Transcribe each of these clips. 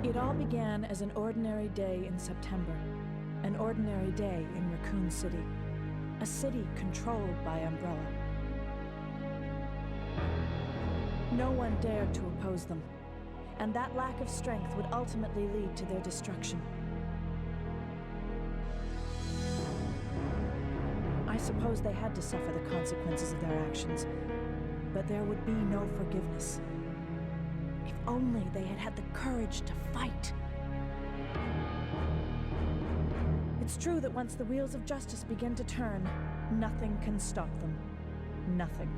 It all began as an ordinary day in September. An ordinary day in Raccoon City. A city controlled by Umbrella. No one dared to oppose them, and that lack of strength would ultimately lead to their destruction. I suppose they had to suffer the consequences of their actions, but there would be no forgiveness. If only they had had the courage to fight. It's true that once the wheels of justice begin to turn, nothing can stop them. Nothing.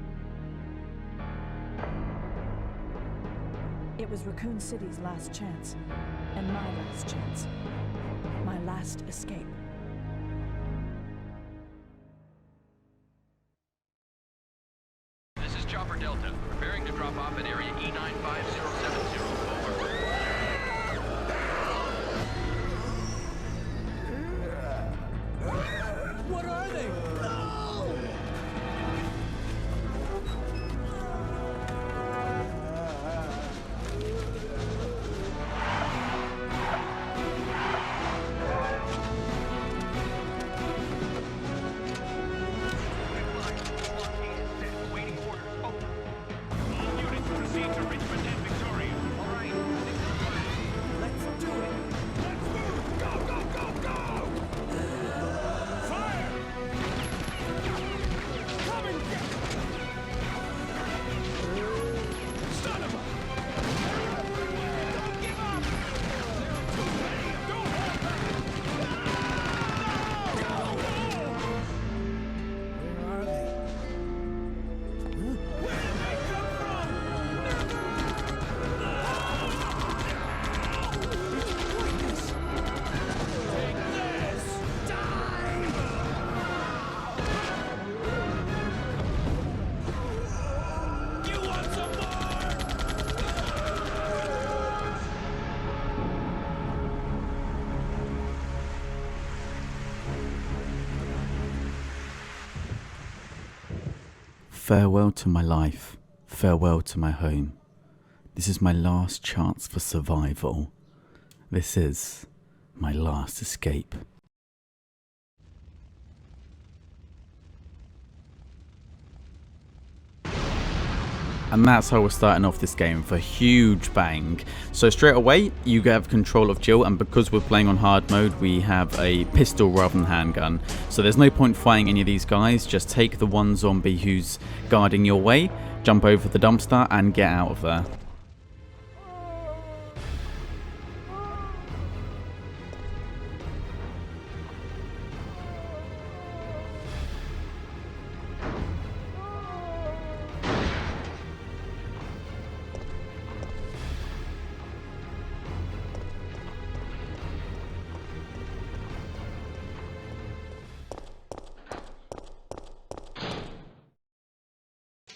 It was Raccoon City's last chance, and my last chance. My last escape. This is Chopper Delta, preparing to drop off at area E95070. Over. What are they? Farewell to my life, farewell to my home. This is my last chance for survival. This is my last escape. And that's how we're starting off this game, with a huge bang. So straight away, you have control of Jill, and because we're playing on hard mode, we have a pistol rather than handgun. So there's no point fighting any of these guys, just take the one zombie who's guarding your way, jump over the dumpster, and get out of there.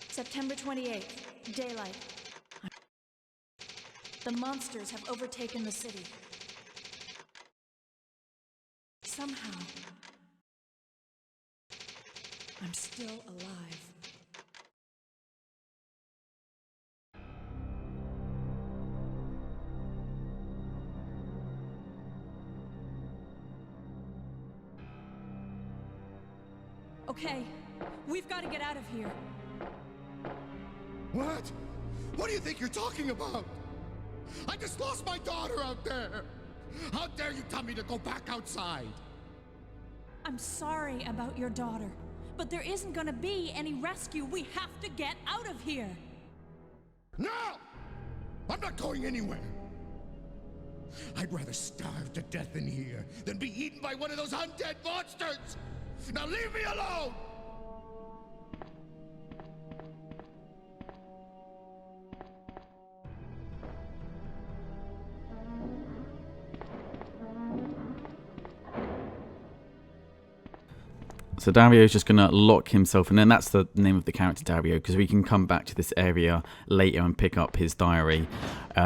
September 28th, daylight. The monsters have overtaken the city. Somehow, I'm still alive. Okay, we've got to get out of here. What? What do you think you're talking about? I just lost my daughter out there! How dare you tell me to go back outside? I'm sorry about your daughter, but there isn't gonna be any rescue. We have to get out of here! No! I'm not going anywhere! I'd rather starve to death in here than be eaten by one of those undead monsters! Now leave me alone! So Dario's just going to lock himself, and then that's the name of the character, Dario, because we can come back to this area later and pick up his diary.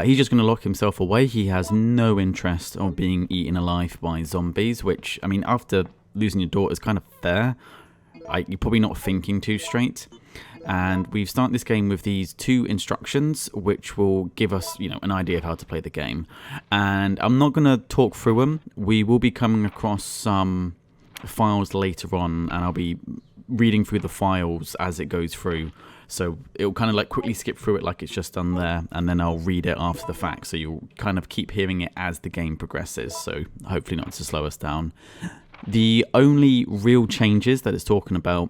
He's just going to lock himself away. He has no interest of being eaten alive by zombies, which, I mean, after losing your daughter is kind of fair. You're probably not thinking too straight. And we've started this game with these 2 instructions, which will give us, an idea of how to play the game. And I'm not going to talk through them. We will be coming across some files later on, and I'll be reading through the files as it goes through. So it'll kind of like quickly skip through it like it's just done there, and then I'll read it after the fact. So you'll kind of keep hearing it as the game progresses. So hopefully not to slow us down. The only real changes that it's talking about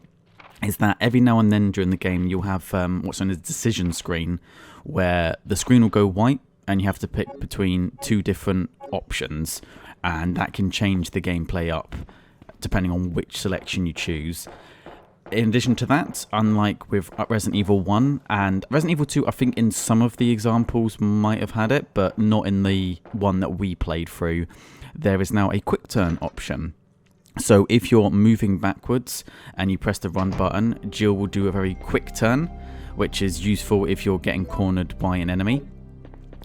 is that every now and then during the game you'll have what's known as a decision screen, where the screen will go white and you have to pick between 2 different options, and that can change the gameplay up depending on which selection you choose. In addition to that, unlike with Resident Evil 1 and Resident Evil 2, I think in some of the examples might have had it, but not in the one that we played through, there is now a quick turn option. So if you're moving backwards and you press the run button, Jill will do a very quick turn, which is useful if you're getting cornered by an enemy.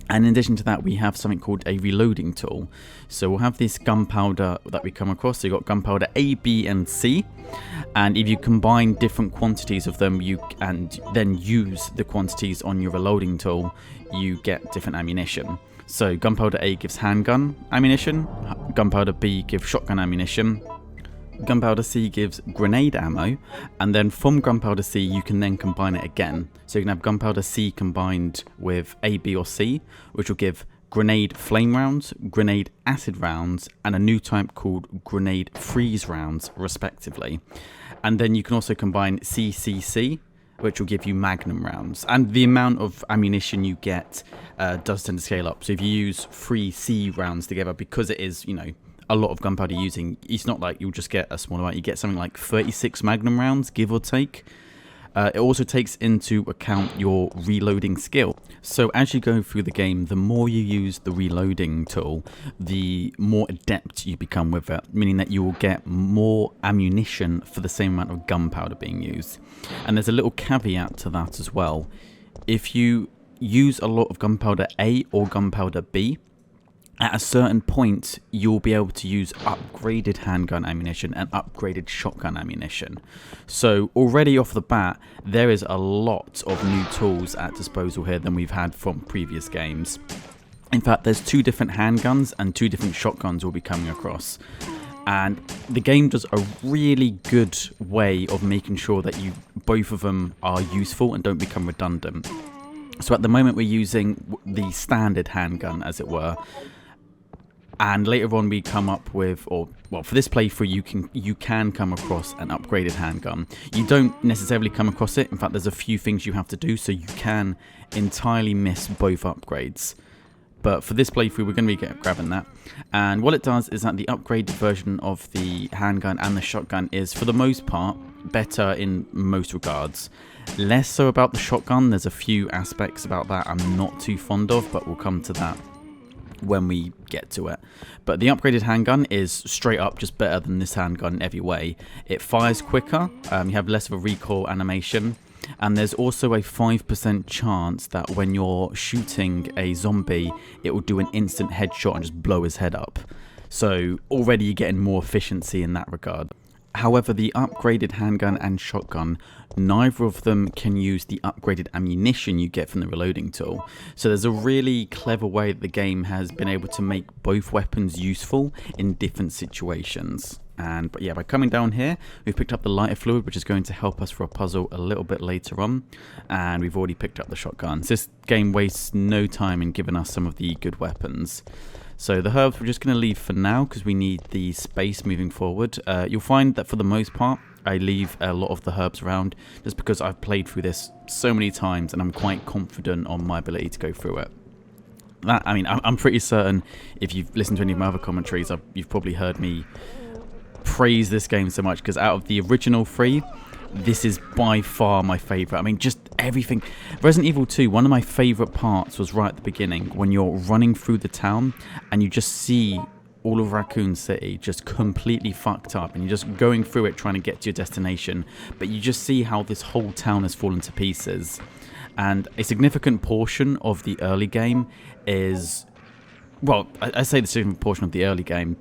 And in addition to that, we have something called a reloading tool. So we'll have this gunpowder that we come across. So you've got gunpowder A, B, and C. And if you combine different quantities of them, and then use the quantities on your reloading tool, you get different ammunition. So gunpowder A gives handgun ammunition, gunpowder B gives shotgun ammunition, gunpowder C gives grenade ammo, and then from gunpowder C you can then combine it again. So you can have gunpowder C combined with A, B, or C, which will give grenade flame rounds, grenade acid rounds, and a new type called grenade freeze rounds, respectively. And then you can also combine CCC, which will give you magnum rounds. And the amount of ammunition you get does tend to scale up. So if you use 3 C rounds together, because it is, a lot of gunpowder using, it's not like you'll just get a small amount. You get something like 36 magnum rounds, give or take. It also takes into account your reloading skill. So as you go through the game, the more you use the reloading tool, the more adept you become with it, meaning that you will get more ammunition for the same amount of gunpowder being used. And there's a little caveat to that as well. If you use a lot of gunpowder A or gunpowder B, at a certain point, you'll be able to use upgraded handgun ammunition and upgraded shotgun ammunition. So already off the bat, there is a lot of new tools at disposal here than we've had from previous games. In fact, there's 2 different handguns and 2 different shotguns we'll be coming across. And the game does a really good way of making sure that both of them are useful and don't become redundant. So at the moment we're using the standard handgun, as it were. And later on we come up with, for this playthrough you can come across an upgraded handgun. You don't necessarily come across it. In fact, there's a few things you have to do, so you can entirely miss both upgrades. But for this playthrough, we're going to be grabbing that. And what it does is that the upgraded version of the handgun and the shotgun is, for the most part, better in most regards. Less so about the shotgun. There's a few aspects about that I'm not too fond of, but we'll come to that when we get to it. But the upgraded handgun is straight up just better than this handgun in every way. It fires quicker, you have less of a recoil animation, and there's also a 5% chance that when you're shooting a zombie, it will do an instant headshot and just blow his head up. So already you're getting more efficiency in that regard. However, the upgraded handgun and shotgun, neither of them can use the upgraded ammunition you get from the reloading tool. So there's a really clever way that the game has been able to make both weapons useful in different situations. But yeah, by coming down here, we've picked up the lighter fluid, which is going to help us for a puzzle a little bit later on. And we've already picked up the shotgun. So this game wastes no time in giving us some of the good weapons. So the herbs we're just going to leave for now because we need the space moving forward. You'll find that for the most part I leave a lot of the herbs around just because I've played through this so many times and I'm quite confident on my ability to go through it. I'm pretty certain if you've listened to any of my other commentaries, you've probably heard me praise this game so much because out of the original 3, this is by far my favourite. I mean, just everything. Resident Evil 2, one of my favourite parts was right at the beginning when you're running through the town and you just see all of Raccoon City just completely fucked up and you're just going through it trying to get to your destination, but you just see how this whole town has fallen to pieces. And a significant portion of the early game is, well, I say the significant portion of the early game,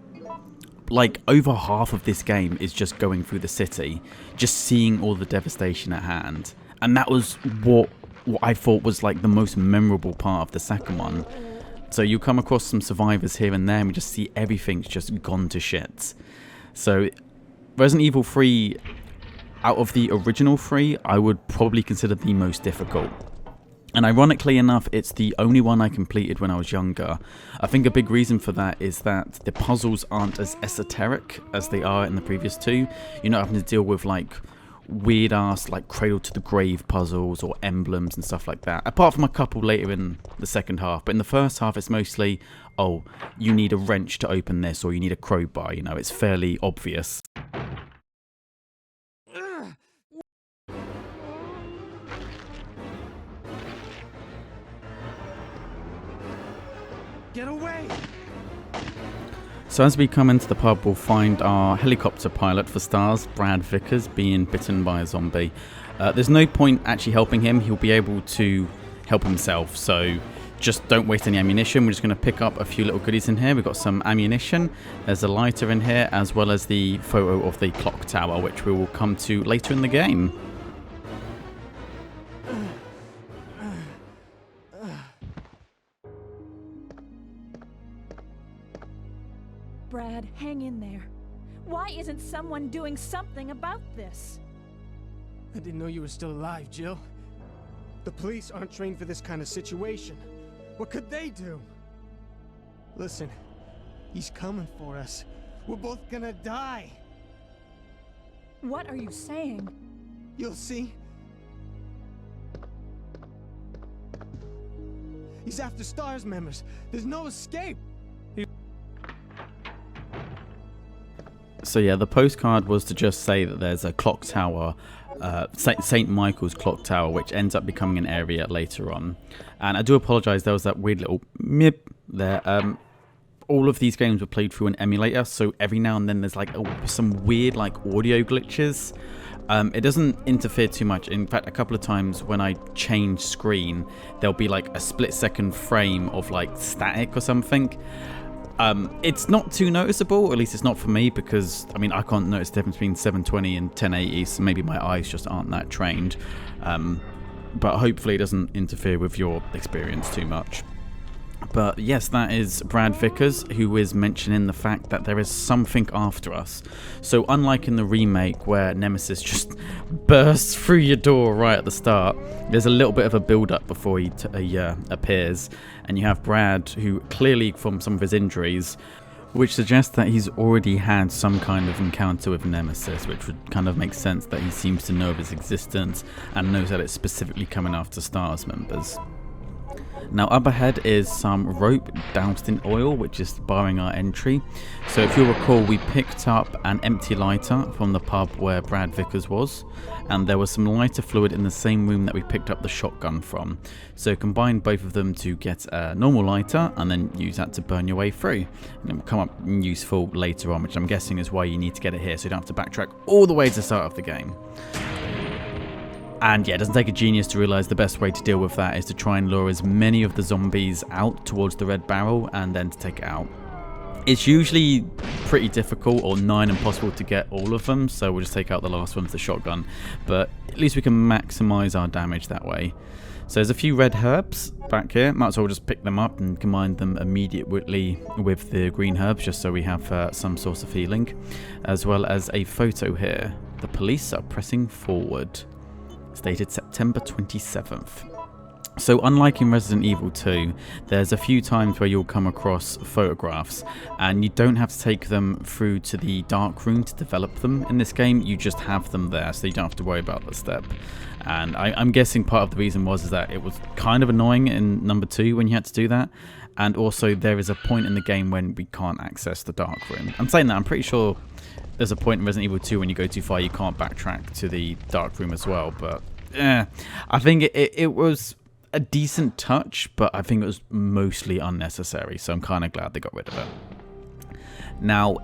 like over half of this game is just going through the city, just seeing all the devastation at hand. And that was what I thought was like the most memorable part of the second one. So you come across some survivors here and there, and we just see everything's just gone to shit. So Resident Evil 3, out of the original 3, I would probably consider the most difficult. And ironically enough, it's the only one I completed when I was younger. I think a big reason for that is that the puzzles aren't as esoteric as they are in the previous two. You're not having to deal with like weird ass like cradle to the grave puzzles or emblems and stuff like that, apart from a couple later in the second half. But in the first half it's mostly, oh, you need a wrench to open this, or you need a crowbar, you know, it's fairly obvious. Get away! So as we come into the pub, we'll find our helicopter pilot for stars, Brad Vickers, being bitten by a zombie. There's no point actually helping him. He'll be able to help himself, so just don't waste any ammunition. We're just going to pick up a few little goodies in here. We've got some ammunition. There's a lighter in here, as well as the photo of the clock tower, which we will come to later in the game. Brad, hang in there. Why isn't someone doing something about this? I didn't know you were still alive, Jill. The police aren't trained for this kind of situation. What could they do? Listen, he's coming for us. We're both gonna die. What are you saying? You'll see. He's after STARS members. There's no escape. So yeah, the postcard was to just say that there's a clock tower, St. Michael's clock tower, which ends up becoming an area later on. And I do apologise, there was that weird little mip there. All of these games were played through an emulator, so every now and then there's like some weird like audio glitches. It doesn't interfere too much. In fact, a couple of times when I change screen, there'll be like a split-second frame of like static or something. It's not too noticeable, or at least it's not for me, because I mean I can't notice the difference between 720 and 1080, so maybe my eyes just aren't that trained. But hopefully it doesn't interfere with your experience too much. But yes, that is Brad Vickers, who is mentioning the fact that there is something after us. So unlike in the remake where Nemesis just bursts through your door right at the start, there's a little bit of a build-up before he appears. And you have Brad, who clearly from some of his injuries, which suggests that he's already had some kind of encounter with Nemesis, which would kind of make sense that he seems to know of his existence and knows that it's specifically coming after STARS members. Now up ahead is some rope doused in oil, which is barring our entry. So if you'll recall, we picked up an empty lighter from the pub where Brad Vickers was, and there was some lighter fluid in the same room that we picked up the shotgun from. So combine both of them to get a normal lighter, and then use that to burn your way through. And it will come up useful later on, which I'm guessing is why you need to get it here, so you don't have to backtrack all the way to the start of the game. And yeah, it doesn't take a genius to realise the best way to deal with that is to try and lure as many of the zombies out towards the red barrel and then to take it out. It's usually pretty difficult or nigh impossible to get all of them, so we'll just take out the last one with the shotgun. But at least we can maximise our damage that way. So there's a few red herbs back here. Might as well just pick them up and combine them immediately with the green herbs, just so we have some source of healing. As well as a photo here. The police are pressing forward. Dated September 27th. So unlike in Resident Evil 2, there's a few times where you'll come across photographs and you don't have to take them through to the dark room to develop them in this game. You just have them there, so you don't have to worry about the step. And I'm guessing part of the reason is that it was kind of annoying in number 2 when you had to do that. And also there is a point in the game when we can't access the dark room. I'm saying that, I'm pretty sure there's a point in Resident Evil 2 when you go too far you can't backtrack to the dark room as well, but I think it was a decent touch, but I think it was mostly unnecessary, so I'm kind of glad they got rid of it. Now,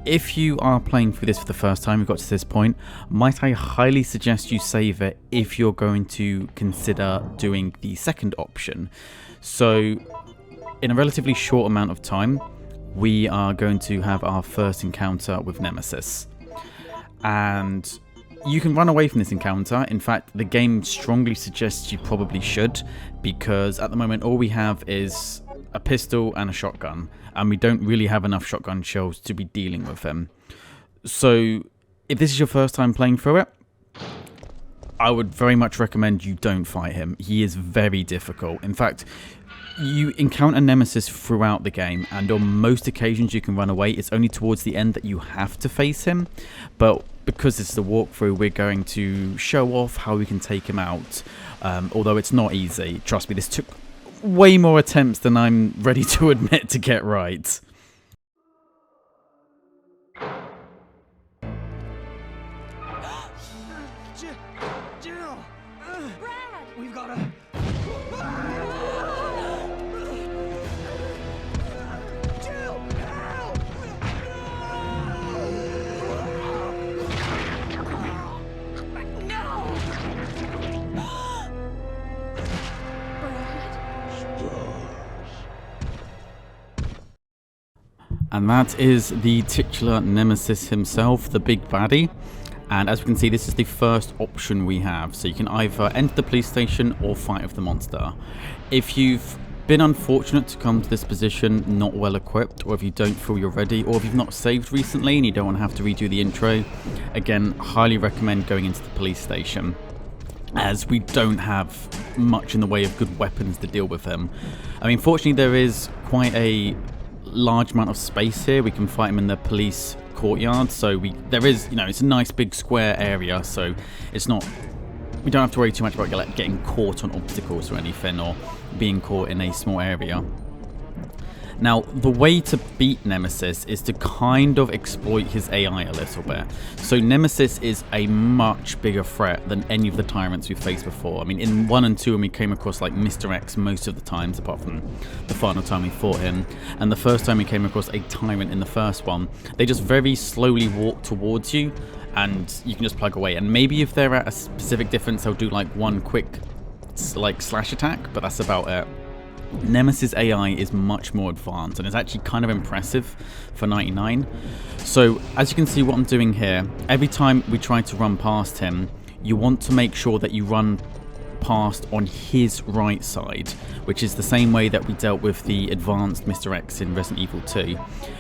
if you are playing through this for the first time, you've got to this point, might I highly suggest you save it if you're going to consider doing the second option. So, in a relatively short amount of time, we are going to have our first encounter with Nemesis. And you can run away from this encounter. In fact, the game strongly suggests you probably should, because at the moment all we have is a pistol and a shotgun, and we don't really have enough shotgun shells to be dealing with him. So if this is your first time playing through it, I would very much recommend you don't fight him. He is very difficult. In fact, you encounter Nemesis throughout the game, and on most occasions you can run away. It's only towards the end that you have to face him, but because it's the walkthrough, we're going to show off how we can take him out, although it's not easy. Trust me, this took way more attempts than I'm ready to admit to get right. Jill! Brad! We've got to... Jill! Help! No! And that is the titular Nemesis himself, the big baddie. And as we can see, this is the first option we have. So you can either enter the police station or fight with the monster. If you've been unfortunate to come to this position not well equipped, or if you don't feel you're ready, or if you've not saved recently and you don't want to have to redo the intro, again, highly recommend going into the police station, as we don't have much in the way of good weapons to deal with him. I mean, fortunately there is quite a large amount of space here. We can fight him in the police courtyard, so there is, you know, it's a nice big square area, so it's not, we don't have to worry too much about like getting caught on obstacles or anything, or being caught in a small area. Now, the way to beat Nemesis is to kind of exploit his AI a little bit. So Nemesis is a much bigger threat than any of the tyrants we've faced before. I mean, in 1 and 2, when we came across like Mr. X most of the times, apart from the final time we fought him, and the first time we came across a tyrant in the first one, they just very slowly walk towards you, and you can just plug away. And maybe if they're at a specific distance, they'll do like one quick like slash attack, but that's about it. Nemesis AI is much more advanced and is actually kind of impressive for 99. So as you can see what I'm doing here, every time we try to run past him, you want to make sure that you run past on his right side, which is the same way that we dealt with the advanced Mr. X in Resident Evil 2,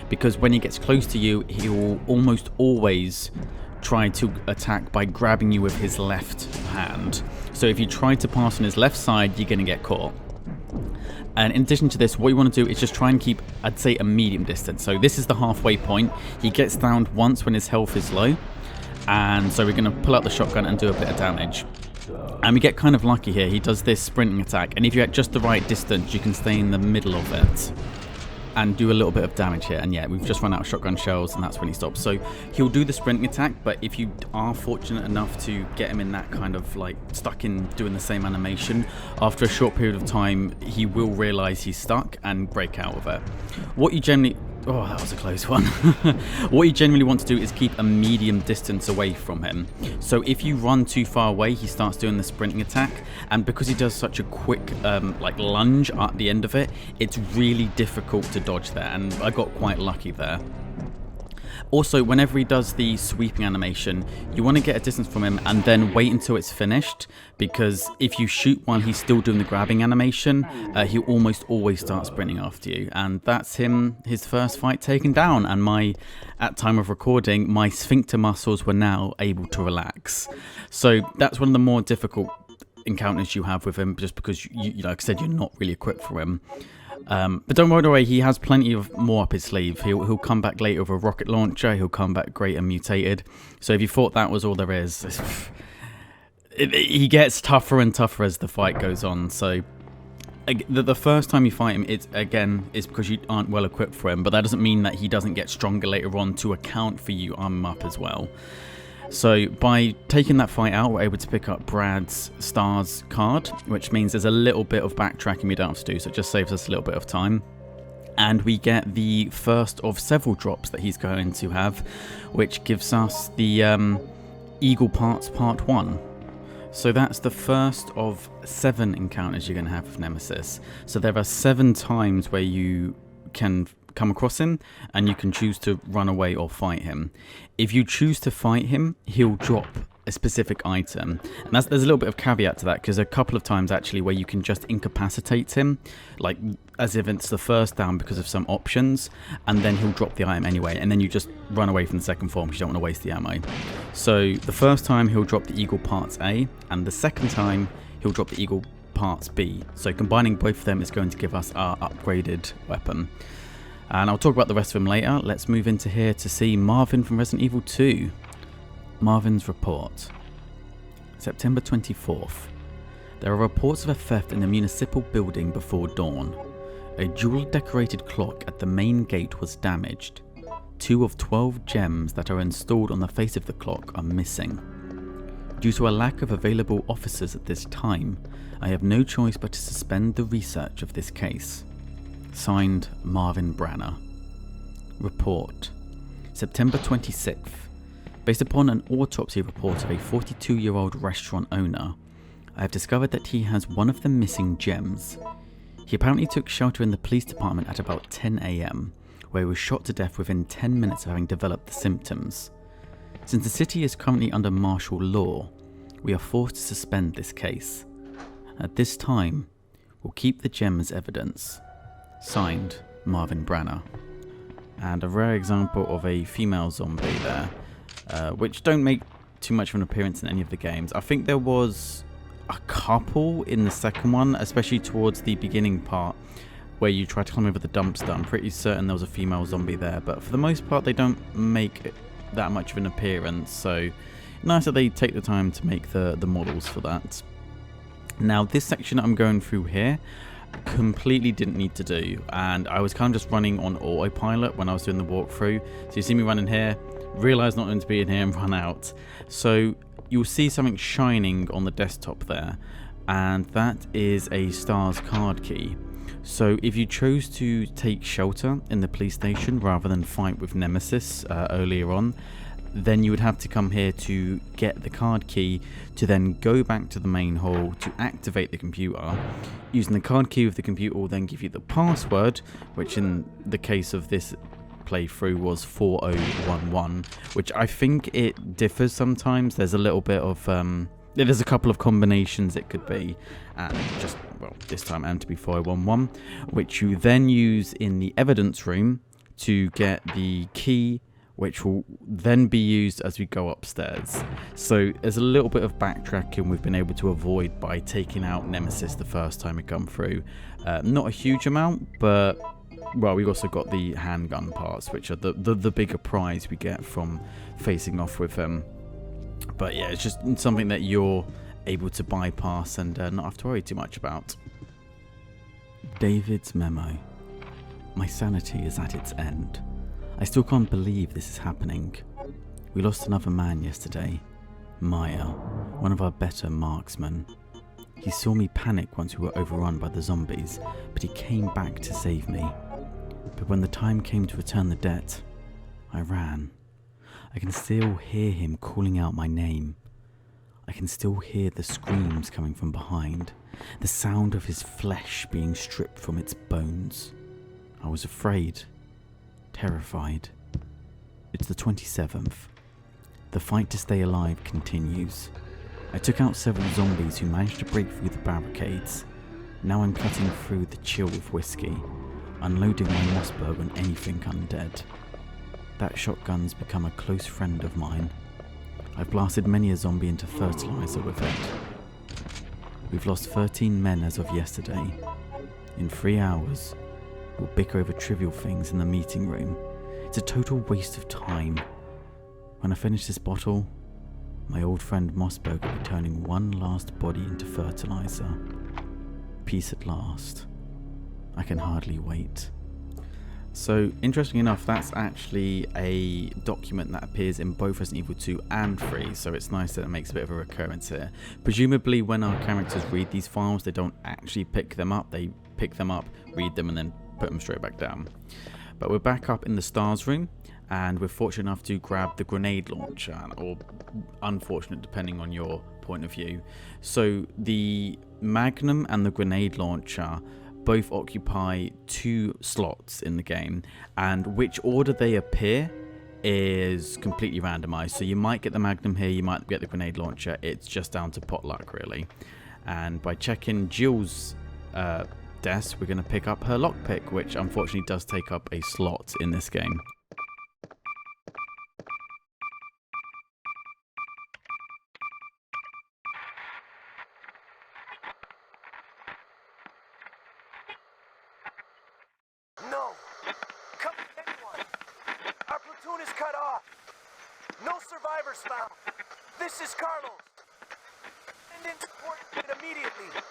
because when he gets close to you, he will almost always try to attack by grabbing you with his left hand. So if you try to pass on his left side, you're going to get caught. And in addition to this, what you want to do is just try and keep, I'd say, a medium distance. So this is the halfway point. He gets downed once when his health is low, and so we're going to pull out the shotgun and do a bit of damage. And we get kind of lucky here. He does this sprinting attack, and if you're at just the right distance, you can stay in the middle of it and do a little bit of damage here. And yeah, we've just run out of shotgun shells, and that's when he stops. So he'll do the sprinting attack, but if you are fortunate enough to get him in that kind of like stuck in doing the same animation, after a short period of time he will realize he's stuck and break out of it. What you generally, oh, that was a close one. What you generally want to do is keep a medium distance away from him. So if you run too far away, he starts doing the sprinting attack, and because he does such a quick like lunge at the end of it, it's really difficult to dodge there, and I got quite lucky there. Also, whenever he does the sweeping animation, you want to get a distance from him and then wait until it's finished, because if you shoot while he's still doing the grabbing animation, he'll almost always start sprinting after you. And that's him, his first fight taken down, and at time of recording, my sphincter muscles were now able to relax. So that's one of the more difficult encounters you have with him, just because, you like I said, you're not really equipped for him. But don't worry, he has plenty of more up his sleeve. He'll come back later with a rocket launcher. He'll come back great and mutated. So if you thought that was all there is, he gets tougher and tougher as the fight goes on. So the first time you fight him, it's because you aren't well equipped for him. But that doesn't mean that he doesn't get stronger later on to account for you arming him up as well. So by taking that fight out, we're able to pick up Brad's stars card, which means there's a little bit of backtracking we don't have to do, so it just saves us a little bit of time. And we get the first of several drops that he's going to have, which gives us the Eagle Parts Part 1. So that's the first of 7 encounters you're going to have with Nemesis. So there are 7 times where you can come across him, and you can choose to run away or fight him. If you choose to fight him, he'll drop a specific item, and there's a little bit of caveat to that, because a couple of times actually where you can just incapacitate him, like as if it's the first down because of some options, and then he'll drop the item anyway, and then you just run away from the second form because you don't want to waste the ammo. So the first time he'll drop the Eagle Parts A, and the second time he'll drop the Eagle Parts B. So combining both of them is going to give us our upgraded weapon. And I'll talk about the rest of them later. Let's move into here to see Marvin from Resident Evil 2. Marvin's report. September 24th. There are reports of a theft in the municipal building before dawn. A jewel-decorated clock at the main gate was damaged. 2 of 12 gems that are installed on the face of the clock are missing. Due to a lack of available officers at this time, I have no choice but to suspend the research of this case. Signed, Marvin Branner. Report. September 26th. Based upon an autopsy report of a 42-year-old restaurant owner, I have discovered that he has one of the missing gems. He apparently took shelter in the police department at about 10 AM, where he was shot to death within 10 minutes of having developed the symptoms. Since the city is currently under martial law, we are forced to suspend this case. At this time, we'll keep the gem as evidence. Signed, Marvin Branner. And a rare example of a female zombie there, which don't make too much of an appearance in any of the games. I think there was a couple in the second one, especially towards the beginning part, where you try to climb over the dumpster. I'm pretty certain there was a female zombie there, but for the most part they don't make that much of an appearance, so nice that they take the time to make the models for that. Now this section I'm going through here, completely didn't need to do, and I was kind of just running on autopilot when I was doing the walkthrough. So you see me running here, realize not to be in here, and run out. So you'll see something shining on the desktop there, and that is a STARS card key. So if you chose to take shelter in the police station rather than fight with Nemesis earlier on, then you would have to come here to get the card key to then go back to the main hall to activate the computer. Using the card key with the computer will then give you the password, which in the case of this playthrough was 4011, which I think it differs sometimes. There's a little bit of there's a couple of combinations it could be, and just, well, this time and to be 4011, which you then use in the evidence room to get the key, which will then be used as we go upstairs. So there's a little bit of backtracking we've been able to avoid by taking out Nemesis the first time we come through. Not a huge amount, but, well, we've also got the handgun parts, which are the bigger prize we get from facing off with them. But yeah, it's just something that you're able to bypass and not have to worry too much about. David's memo. My sanity is at its end. I still can't believe this is happening. We lost another man yesterday, Maya, one of our better marksmen. He saw me panic once we were overrun by the zombies, but he came back to save me. But when the time came to return the debt, I ran. I can still hear him calling out my name. I can still hear the screams coming from behind, the sound of his flesh being stripped from its bones. I was afraid. Terrified. It's the 27th. The fight to stay alive continues. I took out several zombies who managed to break through the barricades. Now I'm cutting through the chill with whiskey, unloading my Mossberg on anything undead. That shotgun's become a close friend of mine. I've blasted many a zombie into fertilizer with it. We've lost 13 men as of yesterday. In 3 hours, we'll bicker over trivial things in the meeting room. It's a total waste of time. When I finish this bottle, my old friend Mossberg will be turning one last body into fertilizer. Peace at last. I can hardly wait. So, interesting enough, that's actually a document that appears in both Resident Evil 2 and 3, so it's nice that it makes a bit of a recurrence here. Presumably, when our characters read these files, they don't actually pick them up. They pick them up, read them, and then put them straight back down. But we're back up in the STARS room, and we're fortunate enough to grab the grenade launcher, or unfortunate depending on your point of view. So the Magnum and the grenade launcher both occupy 2 slots in the game, and which order they appear is completely randomized. So you might get the Magnum here, you might get the grenade launcher. It's just down to pot luck, really. And by checking Jill's desk, we're going to pick up her lockpick, which unfortunately does take up a slot in this game. No! Come anyone! Our platoon is cut off! No survivors found! This is Carlos! Send in support immediately!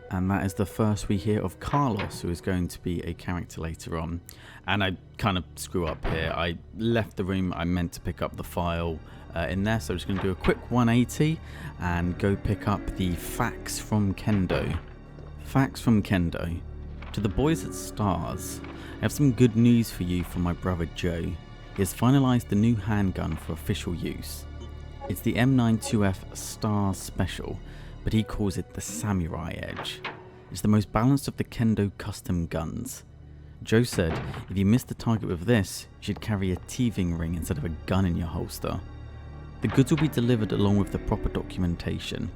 And that is the first we hear of Carlos, who is going to be a character later on. And I kind of screw up here. I left the room. I meant to pick up the file in there. So I'm just going to do a quick 180 and go pick up the facts from Kendo. Facts from Kendo. To the boys at Stars, I have some good news for you from my brother Joe. He has finalized the new handgun for official use. It's the M92F Stars Special, but he calls it the Samurai Edge. It's the most balanced of the Kendo custom guns. Joe said if you miss the target with this, you should carry a teething ring instead of a gun in your holster. The goods will be delivered along with the proper documentation.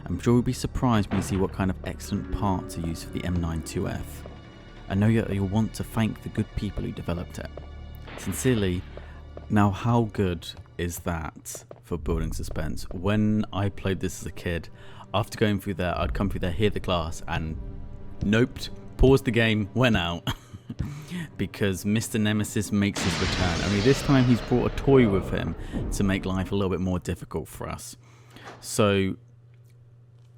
I'm sure you'll be surprised when you see what kind of excellent parts are used for the M92F. I know that you'll want to thank the good people who developed it. Sincerely. Now, how good is that for building suspense? When I played this as a kid, after going through there, I'd come through there, hear the class, and noped, paused the game, went out. Because Mr. Nemesis makes his return. Only this time he's brought a toy with him to make life a little bit more difficult for us. So,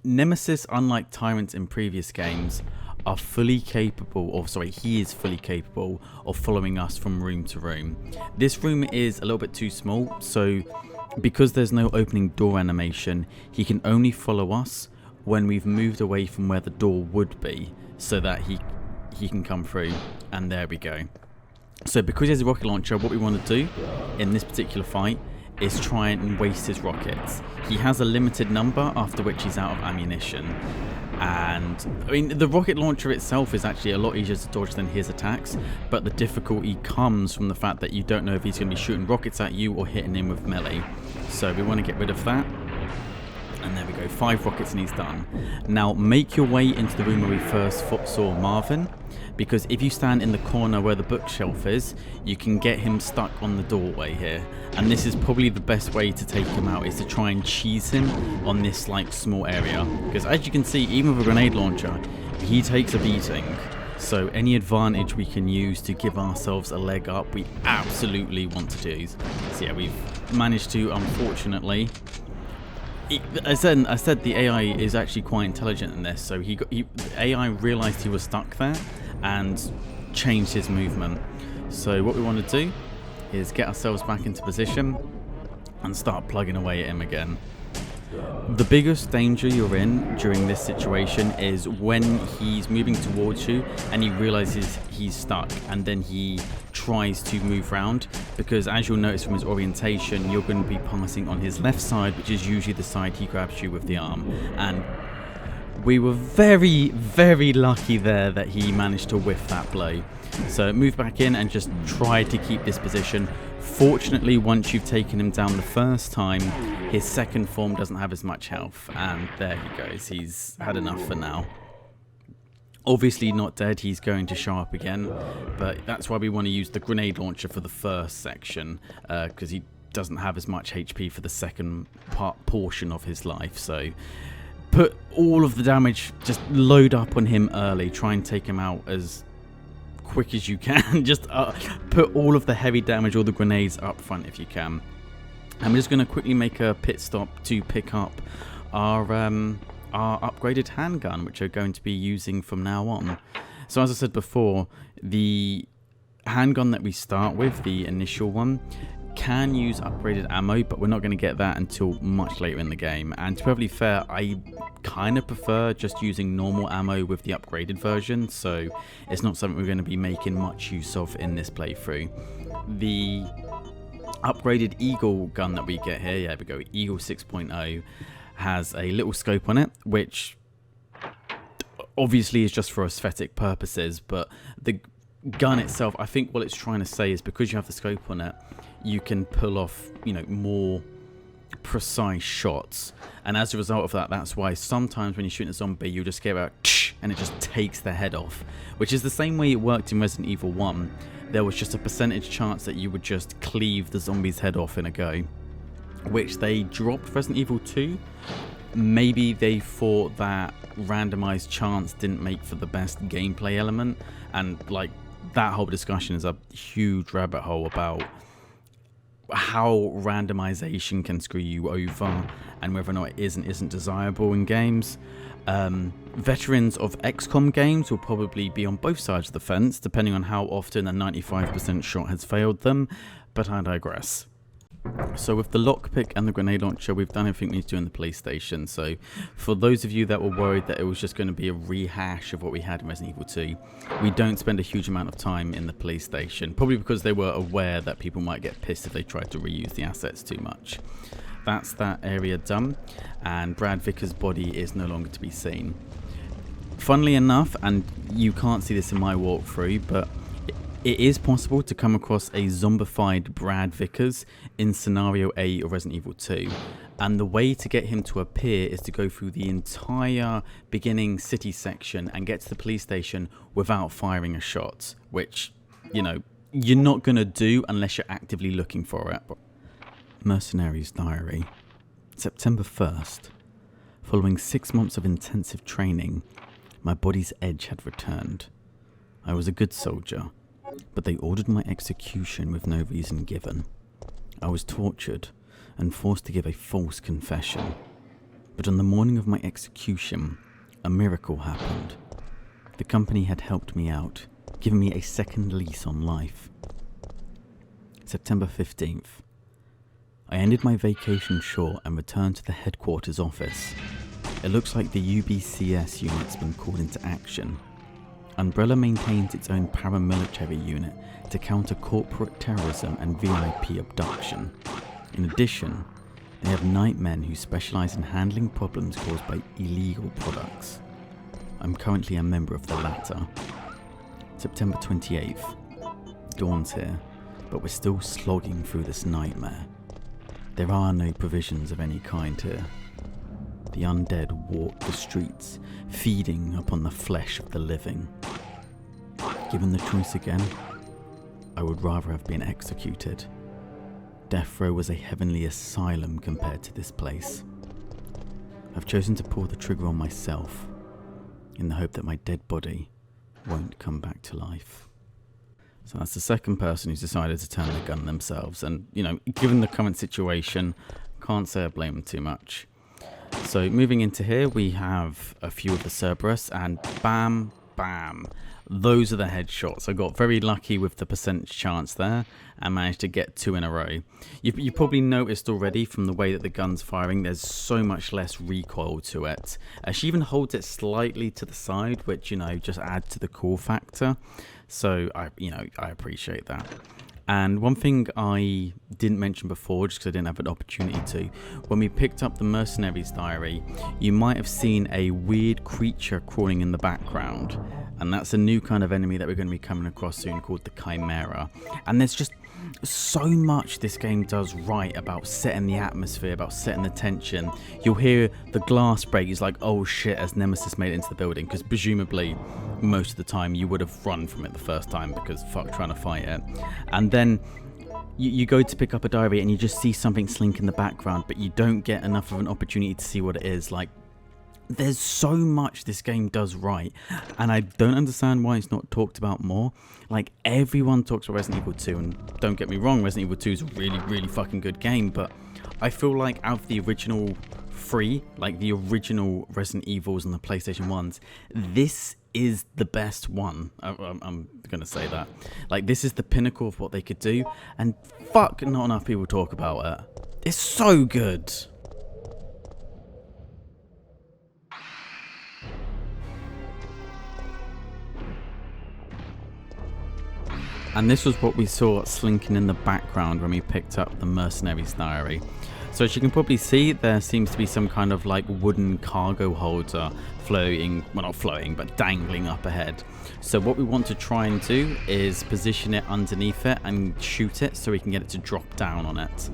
Nemesis, unlike tyrants in previous games, are fully capable, or sorry, he is fully capable of following us from room to room. This room is a little bit too small, so because there's no opening door animation, he can only follow us when we've moved away from where the door would be, so that he can come through. And there we go. So because he has a rocket launcher, what we want to do in this particular fight is try and waste his rockets. He has a limited number, after which he's out of ammunition. And I mean, the rocket launcher itself is actually a lot easier to dodge than his attacks, but the difficulty comes from the fact that you don't know if he's going to be shooting rockets at you or hitting him with melee. So we want to get rid of that. And there we go, 5 rockets and he's done. Now make your way into the room where we first saw Marvin, because if you stand in the corner where the bookshelf is, you can get him stuck on the doorway here. And this is probably the best way to take him out, is to try and cheese him on this like small area. Because as you can see, even with a grenade launcher, he takes a beating. So any advantage we can use to give ourselves a leg up, we absolutely want to do. So yeah, we've managed to, unfortunately... I said the AI is actually quite intelligent in this, so the AI realised he was stuck there and changed his movement. So what we want to do is get ourselves back into position and start plugging away at him again. The biggest danger you're in during this situation is when he's moving towards you and he realizes he's stuck, and then he tries to move around, because as you'll notice from his orientation, you're going to be passing on his left side, which is usually the side he grabs you with the arm. And we were very, very lucky there that he managed to whiff that blow. So move back in and just try to keep this position. Fortunately, once you've taken him down the first time, his second form doesn't have as much health, and there he goes. He's had enough for now. Obviously not dead, he's going to show up again, but that's why we want to use the grenade launcher for the first section, because he doesn't have as much HP for the second portion of his life. So put all of the damage, just load up on him early, try and take him out as quick as you can. Just put all of the heavy damage, all the grenades up front if you can. I'm just going to quickly make a pit stop to pick up our upgraded handgun, which we're going to be using from now on. So as I said before, the handgun that we start with, the initial one, can use upgraded ammo, but we're not going to get that until much later in the game. And to be perfectly fair, I kind of prefer just using normal ammo with the upgraded version, so it's not something we're going to be making much use of in this playthrough. The upgraded Eagle gun that we get here, yeah, we go, Eagle 6.0, has a little scope on it, which obviously is just for aesthetic purposes, but the gun itself, I think what it's trying to say is because you have the scope on it, you can pull off, you know, more precise shots, and as a result of that, that's why sometimes when you're shooting a zombie, you just get about and it just takes their head off, which is the same way it worked in Resident Evil 1. There was just a percentage chance that you would just cleave the zombie's head off in a go, which they dropped Resident Evil 2. Maybe they thought that randomized chance didn't make for the best gameplay element, and like that whole discussion is a huge rabbit hole about how randomization can screw you over and whether or not it is and isn't desirable in games. Veterans of XCOM games will probably be on both sides of the fence, depending on how often a 95% shot has failed them, but I digress. So with the lockpick and the grenade launcher, we've done everything we need to do in the police station. So for those of you that were worried that it was just going to be a rehash of what we had in Resident Evil 2, we don't spend a huge amount of time in the police station, probably because they were aware that people might get pissed if they tried to reuse the assets too much. That's that area done, and Brad Vickers' body is no longer to be seen. Funnily enough, and you can't see this in my walkthrough, but it is possible to come across a zombified Brad Vickers in Scenario A of Resident Evil 2, and the way to get him to appear is to go through the entire beginning city section and get to the police station without firing a shot, which, you know, you're not going to do unless you're actively looking for it. Mercenaries Diary, September 1st. Following 6 months of intensive training, my body's edge had returned. I was a good soldier, but they ordered my execution with no reason given. I was tortured and forced to give a false confession. But on the morning of my execution, a miracle happened. The company had helped me out, giving me a second lease on life. September 15th. I ended my vacation short and returned to the headquarters office. It looks like the UBCS unit's been called into action. Umbrella maintains its own paramilitary unit to counter corporate terrorism and VIP abduction. In addition, they have nightmen who specialize in handling problems caused by illegal products. I'm currently a member of the latter. September 28th. Dawn's here, but we're still slogging through this nightmare. There are no provisions of any kind here. The undead walk the streets, feeding upon the flesh of the living. Given the choice again, I would rather have been executed. Death row was a heavenly asylum compared to this place. I've chosen to pull the trigger on myself, in the hope that my dead body won't come back to life. So that's the second person who's decided to turn the gun themselves, and, you know, given the current situation, can't say I blame them too much. So moving into here, we have a few of the Cerberus, and bam, bam. Those are the headshots. I got very lucky with the percentage chance there and managed to get 2 in a row. You probably noticed already from the way that the gun's firing, there's so much less recoil to it. She even holds it slightly to the side, which, you know, just adds to the cool factor. So I appreciate that. And one thing I didn't mention before, just because I didn't have an opportunity to, when we picked up the Mercenaries Diary, you might have seen a weird creature crawling in the background. And that's a new kind of enemy that we're going to be coming across soon, called the Chimera. And there's just so much this game does right about setting the atmosphere, about setting the tension. You'll hear the glass break. It's like, oh shit, as Nemesis made it into the building, because presumably most of the time you would have run from it the first time, because fuck trying to fight it. And then you go to pick up a diary and you just see something slink in the background, but you don't get enough of an opportunity to see what it is. Like, there's so much this game does right, and I don't understand why it's not talked about more. Like, everyone talks about Resident Evil 2, and don't get me wrong, Resident Evil 2 is a really, really fucking good game, but I feel like out of the original 3, like the original Resident Evils on the PlayStation 1s, this is the best one. I'm gonna say that. Like, this is the pinnacle of what they could do, and fuck, not enough people talk about it. It's so good. And this was what we saw slinking in the background when we picked up the Mercenaries Diary. So as you can probably see, there seems to be some kind of like wooden cargo holder floating, well not floating, but dangling up ahead. So what we want to try and do is position it underneath it and shoot it so we can get it to drop down on it.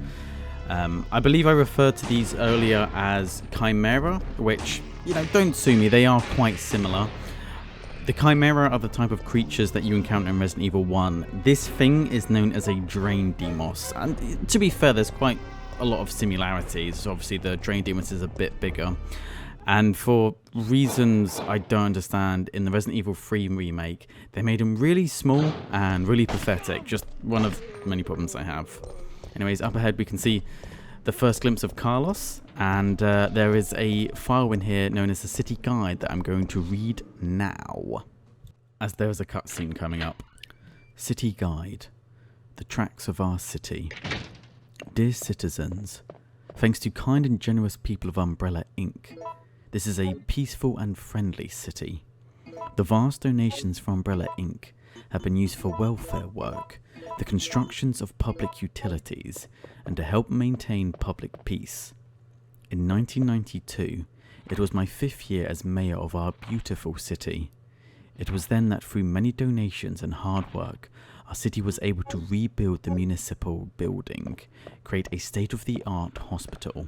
I believe I referred to these earlier as Chimera, which, you know, don't sue me, they are quite similar. The Chimera are the type of creatures that you encounter in Resident Evil 1. This thing is known as a Drain Demos, and to be fair, there's quite a lot of similarities. Obviously, the Drain Demos is a bit bigger. And for reasons I don't understand, in the Resident Evil 3 remake, they made them really small and really pathetic. Just one of many problems I have. Anyways, up ahead we can see the first glimpse of Carlos, and there is a file in here known as the City Guide that I'm going to read now, as there is a cutscene coming up. City Guide. The tracks of our city. Dear citizens, thanks to kind and generous people of Umbrella Inc., this is a peaceful and friendly city. The vast donations for Umbrella Inc. have been used for welfare work, the constructions of public utilities, and to help maintain public peace. In 1992, it was my 5th year as mayor of our beautiful city. It was then that through many donations and hard work, our city was able to rebuild the municipal building, create a state-of-the-art hospital.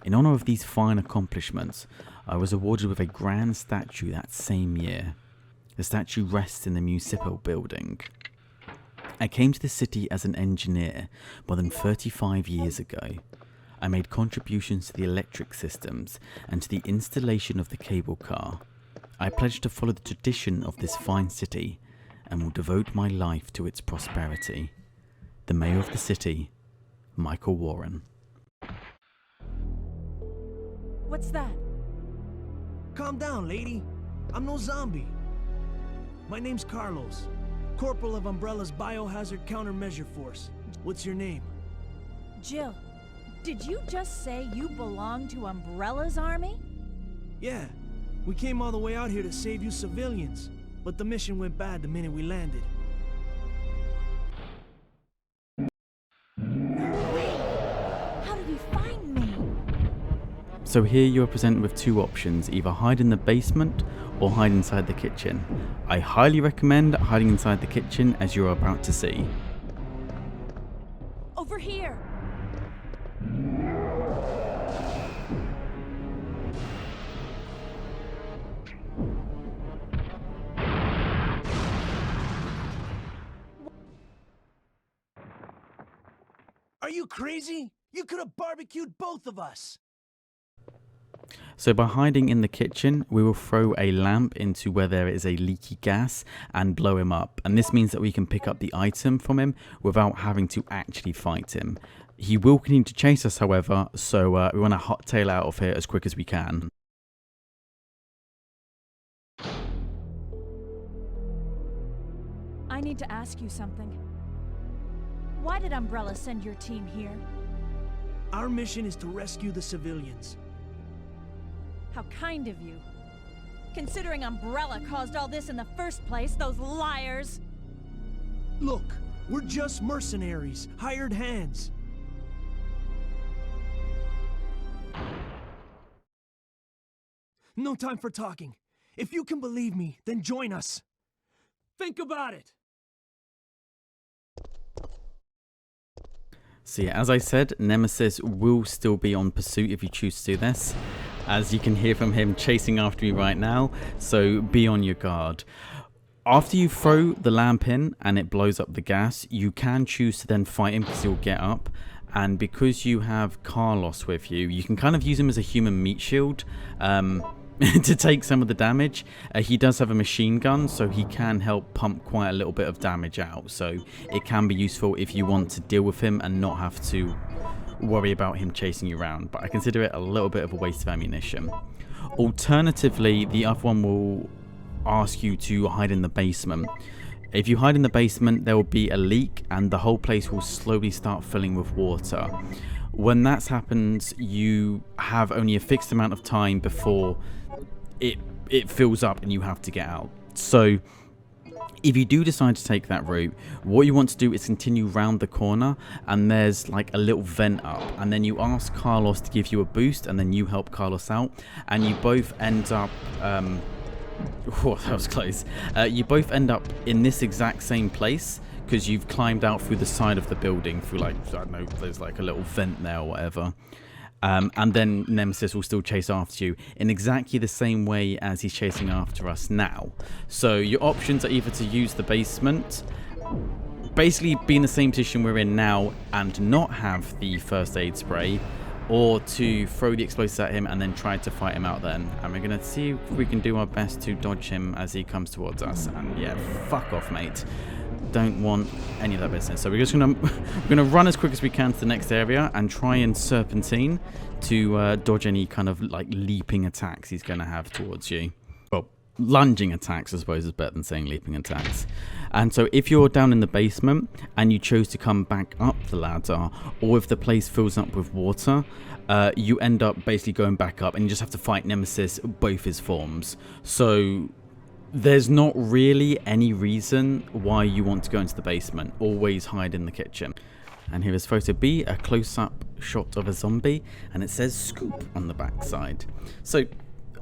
In honor of these fine accomplishments, I was awarded with a grand statue that same year. The statue rests in the municipal building. I came to the city as an engineer more than 35 years ago. I made contributions to the electric systems and to the installation of the cable car. I pledged to follow the tradition of this fine city and will devote my life to its prosperity. The Mayor of the City, Michael Warren. What's that? Calm down, lady. I'm no zombie. My name's Carlos, Corporal of Umbrella's Biohazard Countermeasure Force. What's your name? Jill, did you just say you belong to Umbrella's army? Yeah, we came all the way out here to save you civilians, but the mission went bad the minute we landed. How did you find me? So here you are presented with two options, either hide in the basement or hide inside the kitchen. I highly recommend hiding inside the kitchen, as you're about to see. Over here! Are you crazy? You could have barbecued both of us! So by hiding in the kitchen, we will throw a lamp into where there is a leaky gas and blow him up. And this means that we can pick up the item from him without having to actually fight him. He will continue to chase us, however, so we want to hot tail out of here as quick as we can. I need to ask you something. Why did Umbrella send your team here? Our mission is to rescue the civilians. How kind of you. Considering Umbrella caused all this in the first place, those liars! Look, we're just mercenaries, hired hands. No time for talking. If you can believe me, then join us. Think about it. So yeah, as I said, Nemesis will still be on pursuit if you choose to do this. As you can hear from him chasing after me right now, so be on your guard. After you throw the lamp in and it blows up the gas, you can choose to then fight him because he'll get up. And because you have Carlos with you, you can kind of use him as a human meat shield to take some of the damage. He does have a machine gun, so he can help pump quite a little bit of damage out. So it can be useful if you want to deal with him and not have to worry about him chasing you around, but I consider it a little bit of a waste of ammunition. Alternatively, the other one will ask you to hide in the basement. If you hide in the basement, there will be a leak and the whole place will slowly start filling with water. When that happens, you have only a fixed amount of time before it fills up and you have to get out. So If you do decide to take that route, what you want to do is continue round the corner, and there's like a little vent up, and then you ask Carlos to give you a boost, and then you help Carlos out, and you both end up oh, that was close. You both end up in this exact same place because you've climbed out through the side of the building through, like, I don't know, there's like a little vent there or whatever. And then Nemesis will still chase after you in exactly the same way as he's chasing after us now. So your options are either to use the basement, basically be in the same position we're in now and not have the first aid spray, or to throw the explosives at him and then try to fight him out then. And we're going to see if we can do our best to dodge him as he comes towards us. And yeah, fuck off, mate. Don't want any of that business. So we're just gonna run as quick as we can to the next area and try and serpentine to dodge any kind of like leaping attacks he's gonna have towards you. Well, lunging attacks, I suppose, is better than saying leaping attacks. And so if you're down in the basement and you chose to come back up the ladder, or if the place fills up with water, you end up basically going back up and you just have to fight Nemesis both his forms. So there's not really any reason why you want to go into the basement. Always hide in the kitchen. And here is photo B, a close-up shot of a zombie, and it says scoop on the backside. So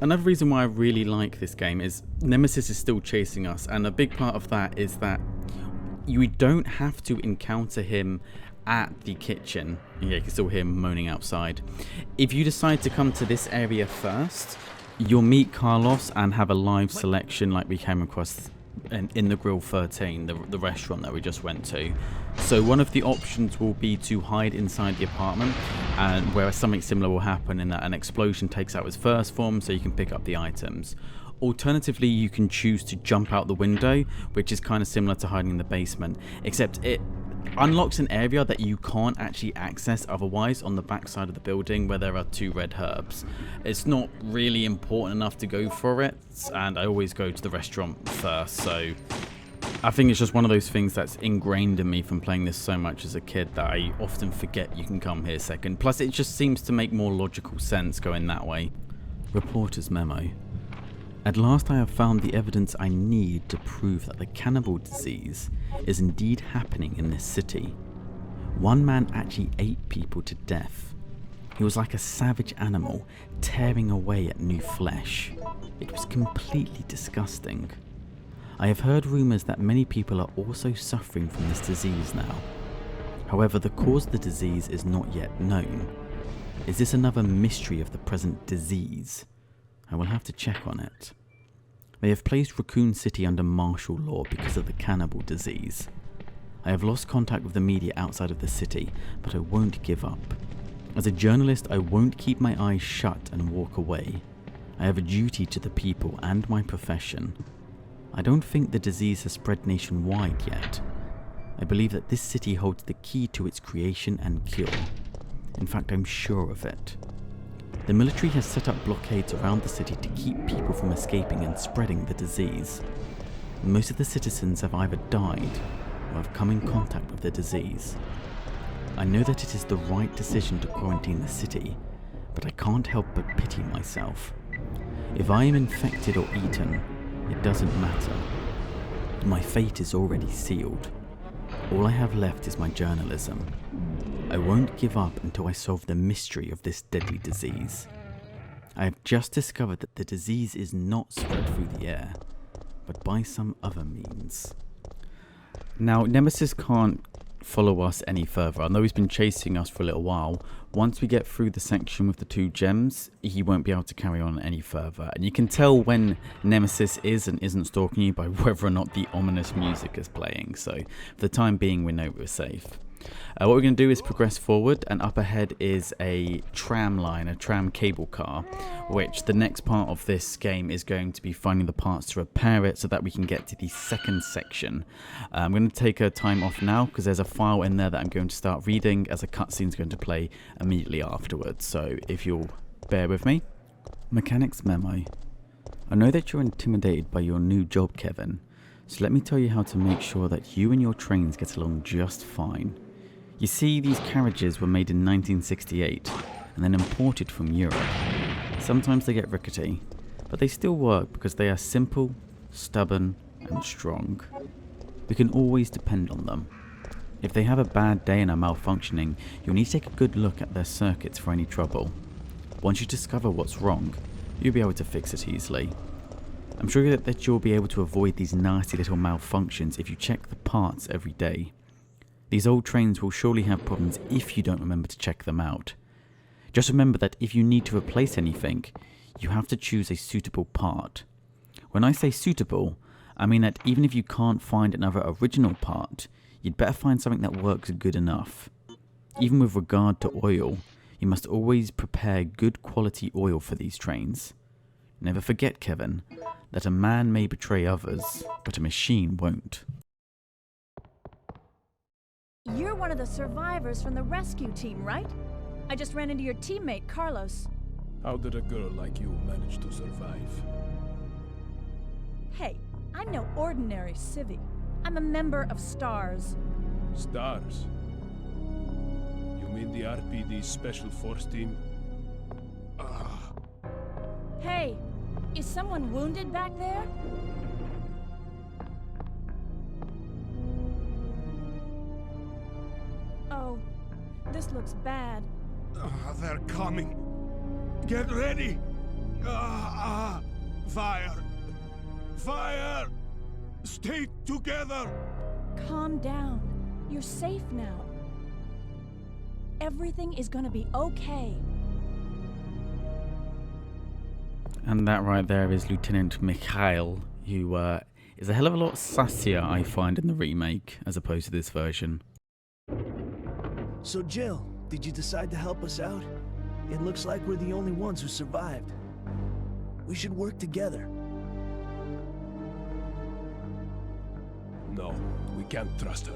another reason why I really like this game is Nemesis is still chasing us, and a big part of that is that you don't have to encounter him at the kitchen. Yeah, you can still hear him moaning outside. If you decide to come to this area first, you'll meet Carlos and have a live selection like we came across in the Grill 13, the restaurant that we just went to. So one of the options will be to hide inside the apartment, and where something similar will happen in that an explosion takes out his first form so you can pick up the items. Alternatively, you can choose to jump out the window, which is kind of similar to hiding in the basement, except it unlocks an area that you can't actually access otherwise on the back side of the building where there are 2 red herbs. It's not really important enough to go for it, and I always go to the restaurant first, so I think it's just one of those things that's ingrained in me from playing this so much as a kid that I often forget you can come here second. Plus it just seems to make more logical sense going that way. Reporter's memo. At last I have found the evidence I need to prove that the cannibal disease is indeed happening in this city. One man actually ate people to death. He was like a savage animal, tearing away at new flesh. It was completely disgusting. I have heard rumours that many people are also suffering from this disease now. However, the cause of the disease is not yet known. Is this another mystery of the present disease? I will have to check on it. They have placed Raccoon City under martial law because of the cannibal disease. I have lost contact with the media outside of the city, but I won't give up. As a journalist, I won't keep my eyes shut and walk away. I have a duty to the people and my profession. I don't think the disease has spread nationwide yet. I believe that this city holds the key to its creation and cure. In fact, I'm sure of it. The military has set up blockades around the city to keep people from escaping and spreading the disease. Most of the citizens have either died or have come in contact with the disease. I know that it is the right decision to quarantine the city, but I can't help but pity myself. If I am infected or eaten, it doesn't matter. My fate is already sealed. All I have left is my journalism. I won't give up until I solve the mystery of this deadly disease. I have just discovered that the disease is not spread through the air, but by some other means. Now, Nemesis can't follow us any further. I know he's been chasing us for a little while. Once we get through the section with the 2 gems, he won't be able to carry on any further. And you can tell when Nemesis is and isn't stalking you by whether or not the ominous music is playing. So for the time being, we know we're safe. What we're going to do is progress forward, and up ahead is a tram line, a tram cable car, which the next part of this game is going to be finding the parts to repair it so that we can get to the second section. I'm going to take a time off now because there's a file in there that I'm going to start reading as a cutscene is going to play immediately afterwards, so if you'll bear with me. Mechanics memo. I know that you're intimidated by your new job, Kevin, so let me tell you how to make sure that you and your trains get along just fine. You see, these carriages were made in 1968 and then imported from Europe. Sometimes they get rickety, but they still work because they are simple, stubborn, and strong. We can always depend on them. If they have a bad day and are malfunctioning, you'll need to take a good look at their circuits for any trouble. Once you discover what's wrong, you'll be able to fix it easily. I'm sure that you'll be able to avoid these nasty little malfunctions if you check the parts every day. These old trains will surely have problems if you don't remember to check them out. Just remember that if you need to replace anything, you have to choose a suitable part. When I say suitable, I mean that even if you can't find another original part, you'd better find something that works good enough. Even with regard to oil, you must always prepare good quality oil for these trains. Never forget, Kevin, that a man may betray others, but a machine won't. You're one of the survivors from the rescue team, right? I just ran into your teammate, Carlos. How did a girl like you manage to survive? Hey, I'm no ordinary civvy. I'm a member of STARS. Stars? You mean the RPD Special Force Team? Hey, is someone wounded back there? Oh, this looks bad. They're coming. Get ready. Fire. Fire. Stay together. Calm down. You're safe now. Everything is gonna be okay. And that right there is Lieutenant Mikhail, who is a hell of a lot sassier, I find, in the remake, as opposed to this version. So Jill, did you decide to help us out? It looks like we're the only ones who survived. We should work together. No, we can't trust her.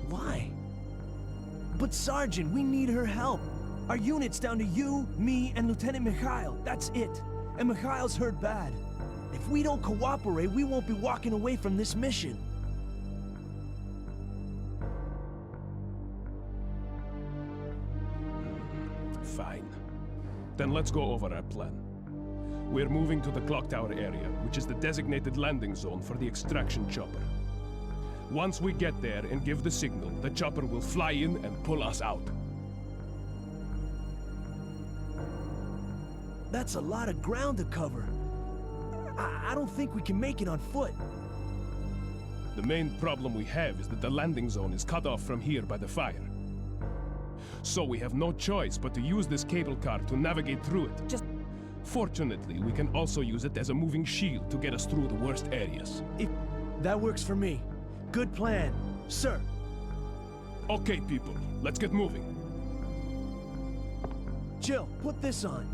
Why? But Sergeant, we need her help. Our unit's down to you, me, and Lieutenant Mikhail. That's it. And Mikhail's hurt bad. If we don't cooperate, we won't be walking away from this mission. Fine. Then let's go over our plan. We're moving to the clock tower area, which is the designated landing zone for the extraction chopper. Once we get there and give the signal, the chopper will fly in and pull us out. That's a lot of ground to cover. I don't think we can make it on foot. The main problem we have is that the landing zone is cut off from here by the fire. So we have no choice but to use this cable car to navigate through it. Fortunately, we can also use it as a moving shield to get us through the worst areas. That works for me. Good plan, sir. Okay, people, let's get moving. Jill, put this on.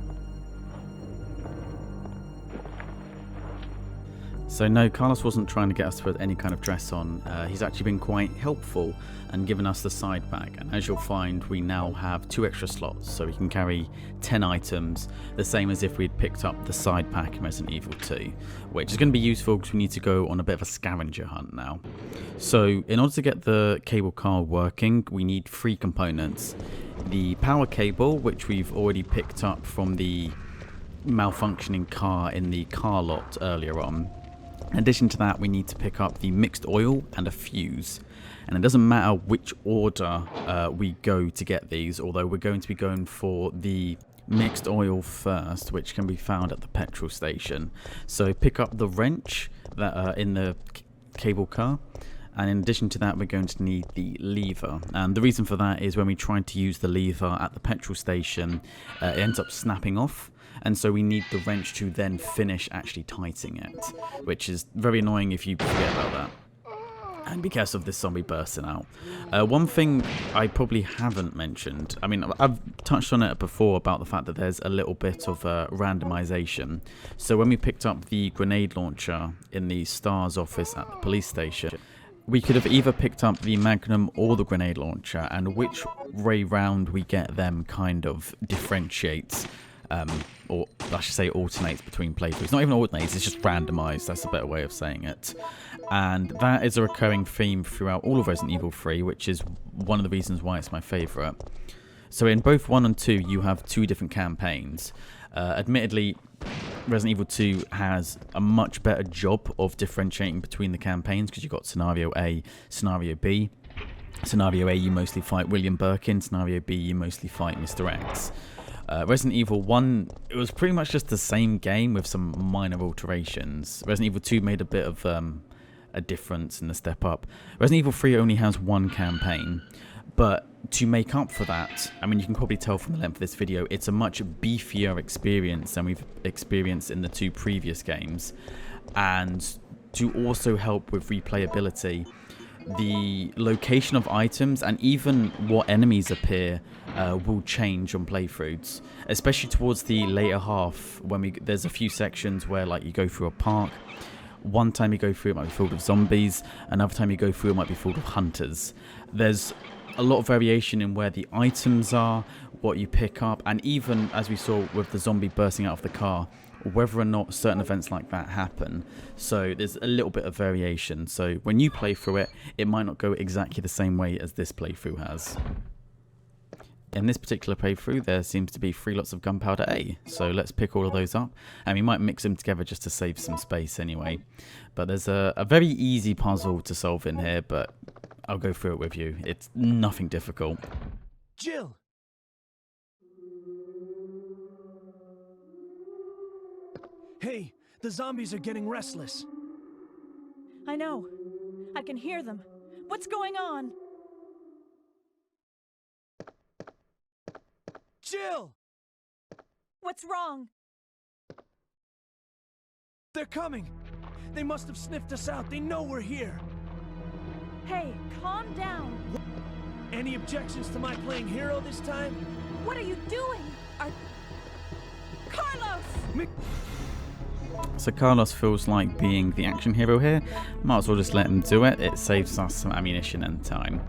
So no, Carlos wasn't trying to get us to put any kind of dress on. He's actually been quite helpful and given us the side bag. And as you'll find, we now have 2 extra slots, so we can carry 10 items, the same as if we'd picked up the side pack in Resident Evil 2, which is going to be useful because we need to go on a bit of a scavenger hunt now. So in order to get the cable car working, we need 3 components. The power cable, which we've already picked up from the malfunctioning car in the car lot earlier on. In addition to that, we need to pick up the mixed oil and a fuse. And it doesn't matter which order we go to get these, although we're going to be going for the mixed oil first, which can be found at the petrol station. So pick up the wrench that are in the cable car. And in addition to that, we're going to need the lever. And the reason for that is when we tried to use the lever at the petrol station, it ends up snapping off. And so we need the wrench to then finish actually tightening it, which is very annoying if you forget about that. And because of this zombie bursting out. One thing I probably haven't mentioned, I mean, I've touched on it before about the fact that there's a little bit of randomization. So when we picked up the grenade launcher in the STARS office at the police station, we could have either picked up the Magnum or the grenade launcher, and which way round we get them kind of differentiates. Or I should say alternates between playthroughs. Not even alternates, it's just randomized, that's a better way of saying it. And that is a recurring theme throughout all of Resident Evil 3, which is one of the reasons why it's my favourite. So in both 1 and 2, you have 2 different campaigns. Admittedly, Resident Evil 2 has a much better job of differentiating between the campaigns, because you've got Scenario A, Scenario B. Scenario A, you mostly fight William Birkin. Scenario B, you mostly fight Mr. X. Resident Evil 1, it was pretty much just the same game with some minor alterations. Resident Evil 2 made a bit of a difference and a step up. Resident Evil 3 only has one campaign, but to make up for that, I mean, you can probably tell from the length of this video, it's a much beefier experience than we've experienced in the two previous games. And to also help with replayability, the location of items and even what enemies appear will change on playthroughs, especially towards the later half when there's a few sections where, like, you go through a park. One time you go through, it might be filled with zombies. Another time you go through, it might be filled with hunters. There's a lot of variation in where the items are, what you pick up, and even, as we saw with the zombie bursting out of the car, whether or not certain events like that happen. So there's a little bit of variation. So when you play through it, it might not go exactly the same way as this playthrough has. In this particular playthrough, there seems to be 3 lots of gunpowder A, so let's pick all of those up, and we might mix them together just to save some space anyway. But there's a very easy puzzle to solve in here, but I'll go through it with you. It's nothing difficult. Jill! Hey, the zombies are getting restless. I know. I can hear them. What's going on? Jill! What's wrong? They're coming! They must have sniffed us out. They know we're here. Hey, calm down. Any objections to my playing hero this time? What are you doing? Carlos! So Carlos feels like being the action hero here. Might as well just let him do it. It saves us some ammunition and time.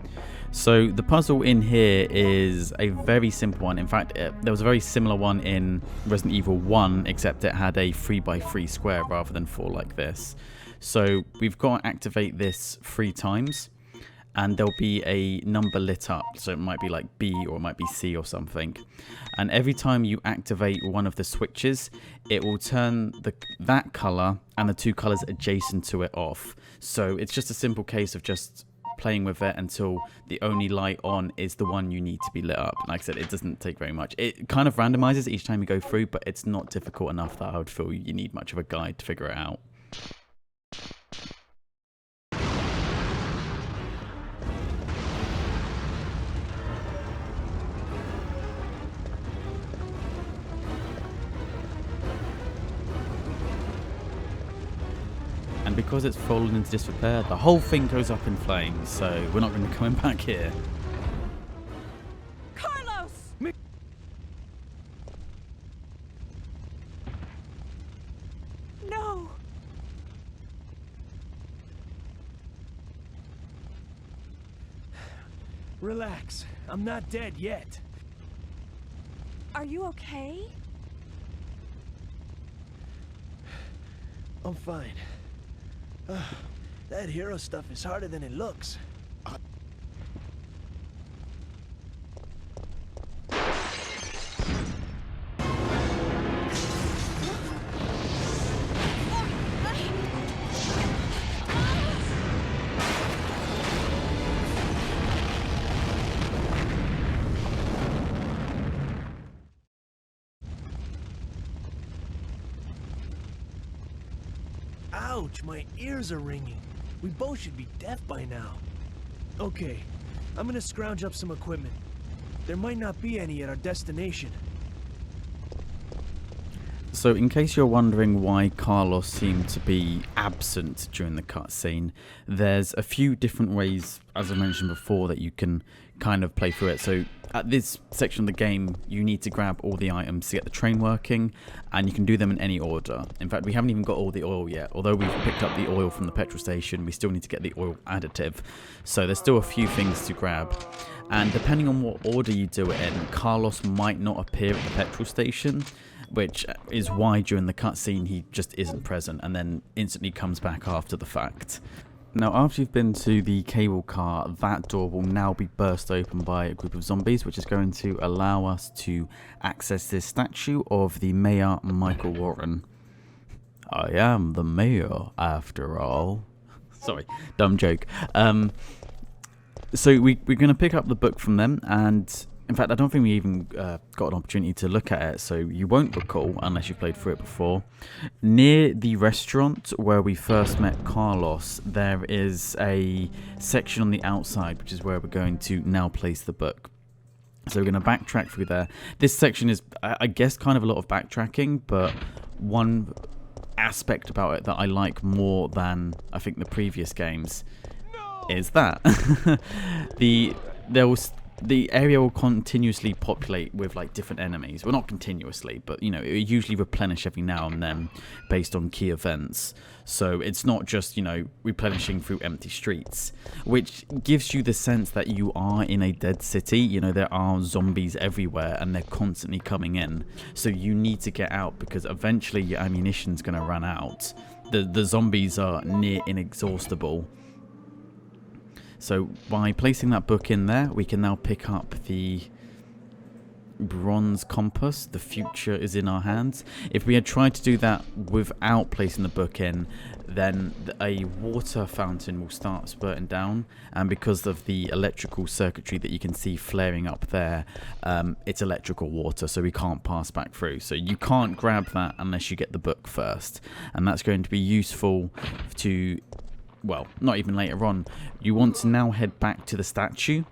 So the puzzle in here is a very simple one. In fact, there was a very similar one in Resident Evil 1, except it had a 3x3 square rather than 4 like this. So we've got to activate this 3 times, and there'll be a number lit up. So it might be like B or it might be C or something. And every time you activate one of the switches, it will turn that color and the 2 colors adjacent to it off. So it's just a simple case of just playing with it until the only light on is the one you need to be lit up. Like I said, it doesn't take very much. It kind of randomizes each time you go through, but it's not difficult enough that I would feel you need much of a guide to figure it out. And because it's fallen into disrepair, the whole thing goes up in flames, so we're not going to be coming back here. Carlos! No! Relax. I'm not dead yet. Are you okay? I'm fine. That hero stuff is harder than it looks. Ouch, my ears are ringing. We both should be deaf by now. Okay, I'm gonna scrounge up some equipment. There might not be any at our destination. So in case you're wondering why Carlos seemed to be absent during the cutscene, there's a few different ways, as I mentioned before, that you can kind of play through it. So at this section of the game, you need to grab all the items to get the train working, and you can do them in any order. In fact, we haven't even got all the oil yet. Although we've picked up the oil from the petrol station, we still need to get the oil additive. So there's still a few things to grab. And depending on what order you do it in, Carlos might not appear at the petrol station, which is why during the cutscene he just isn't present and then instantly comes back after the fact. Now, after you've been to the cable car, that door will now be burst open by a group of zombies, which is going to allow us to access this statue of the Mayor Michael Warren. I am the mayor, after all. Sorry, dumb joke. So we're going to pick up the book from them, and in fact, I don't think we even got an opportunity to look at it, so you won't recall unless you've played through it before. Near the restaurant where we first met Carlos, there is a section on the outside, which is where we're going to now place the book. So we're going to backtrack through there. This section is, I guess, kind of a lot of backtracking, but one aspect about it that I like more than I think the previous games is that the area will continuously populate with like different enemies. Well, not continuously, but you know, it usually replenish every now and then based on key events. So it's not just, you know, replenishing through empty streets, which gives you the sense that you are in a dead city. You know, there are zombies everywhere and they're constantly coming in. So you need to get out because eventually your ammunition's going to run out. The zombies are near inexhaustible. So by placing that book in there, we can now pick up the bronze compass. The future is in our hands. If we had tried to do that without placing the book in, then a water fountain will start spurting down, and because of the electrical circuitry that you can see flaring up there, it's electrical water, so we can't pass back through. So you can't grab that unless you get the book first, and that's going to be useful to... well, not even later on. You want to now head back to the statue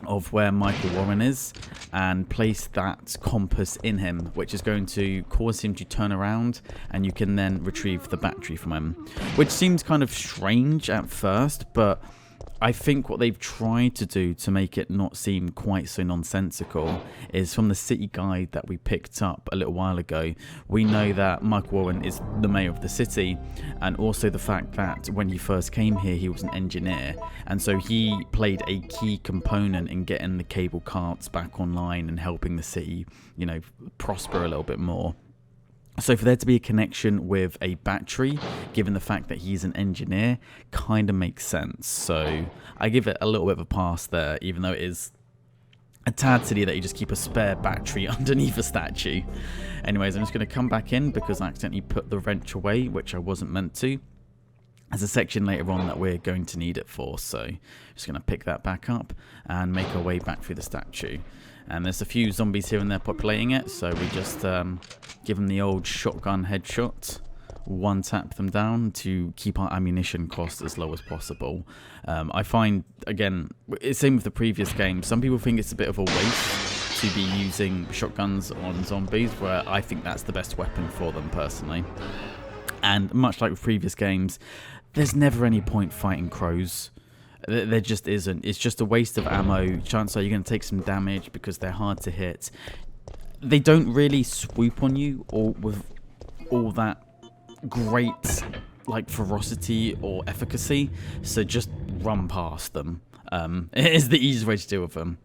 of where Michael Warren is and place that compass in him, which is going to cause him to turn around, and you can then retrieve the battery from him, which seems kind of strange at first, but I think what they've tried to do to make it not seem quite so nonsensical is from the city guide that we picked up a little while ago. We know that Michael Warren is the mayor of the city, and also the fact that when he first came here he was an engineer, and so he played a key component in getting the cable carts back online and helping the city, you know, prosper a little bit more. So for there to be a connection with a battery, given the fact that he's an engineer, kind of makes sense. So I give it a little bit of a pass there, even though it is a tad silly that you just keep a spare battery underneath a statue. Anyways, I'm just going to come back in because I accidentally put the wrench away, which I wasn't meant to. There's a section later on that we're going to need it for, so just going to pick that back up and make our way back through the statue. And there's a few zombies here and there populating it, so we just give them the old shotgun headshot, one tap them down to keep our ammunition cost as low as possible. I find, again, same with the previous game, some people think it's a bit of a waste to be using shotguns on zombies, where I think that's the best weapon for them personally. And much like with previous games, there's never any point fighting crows. There just isn't. It's just a waste of ammo. Chances are you're going to take some damage because they're hard to hit. They don't really swoop on you or with all that great like ferocity or efficacy, so just run past them. It is the easiest way to deal with them.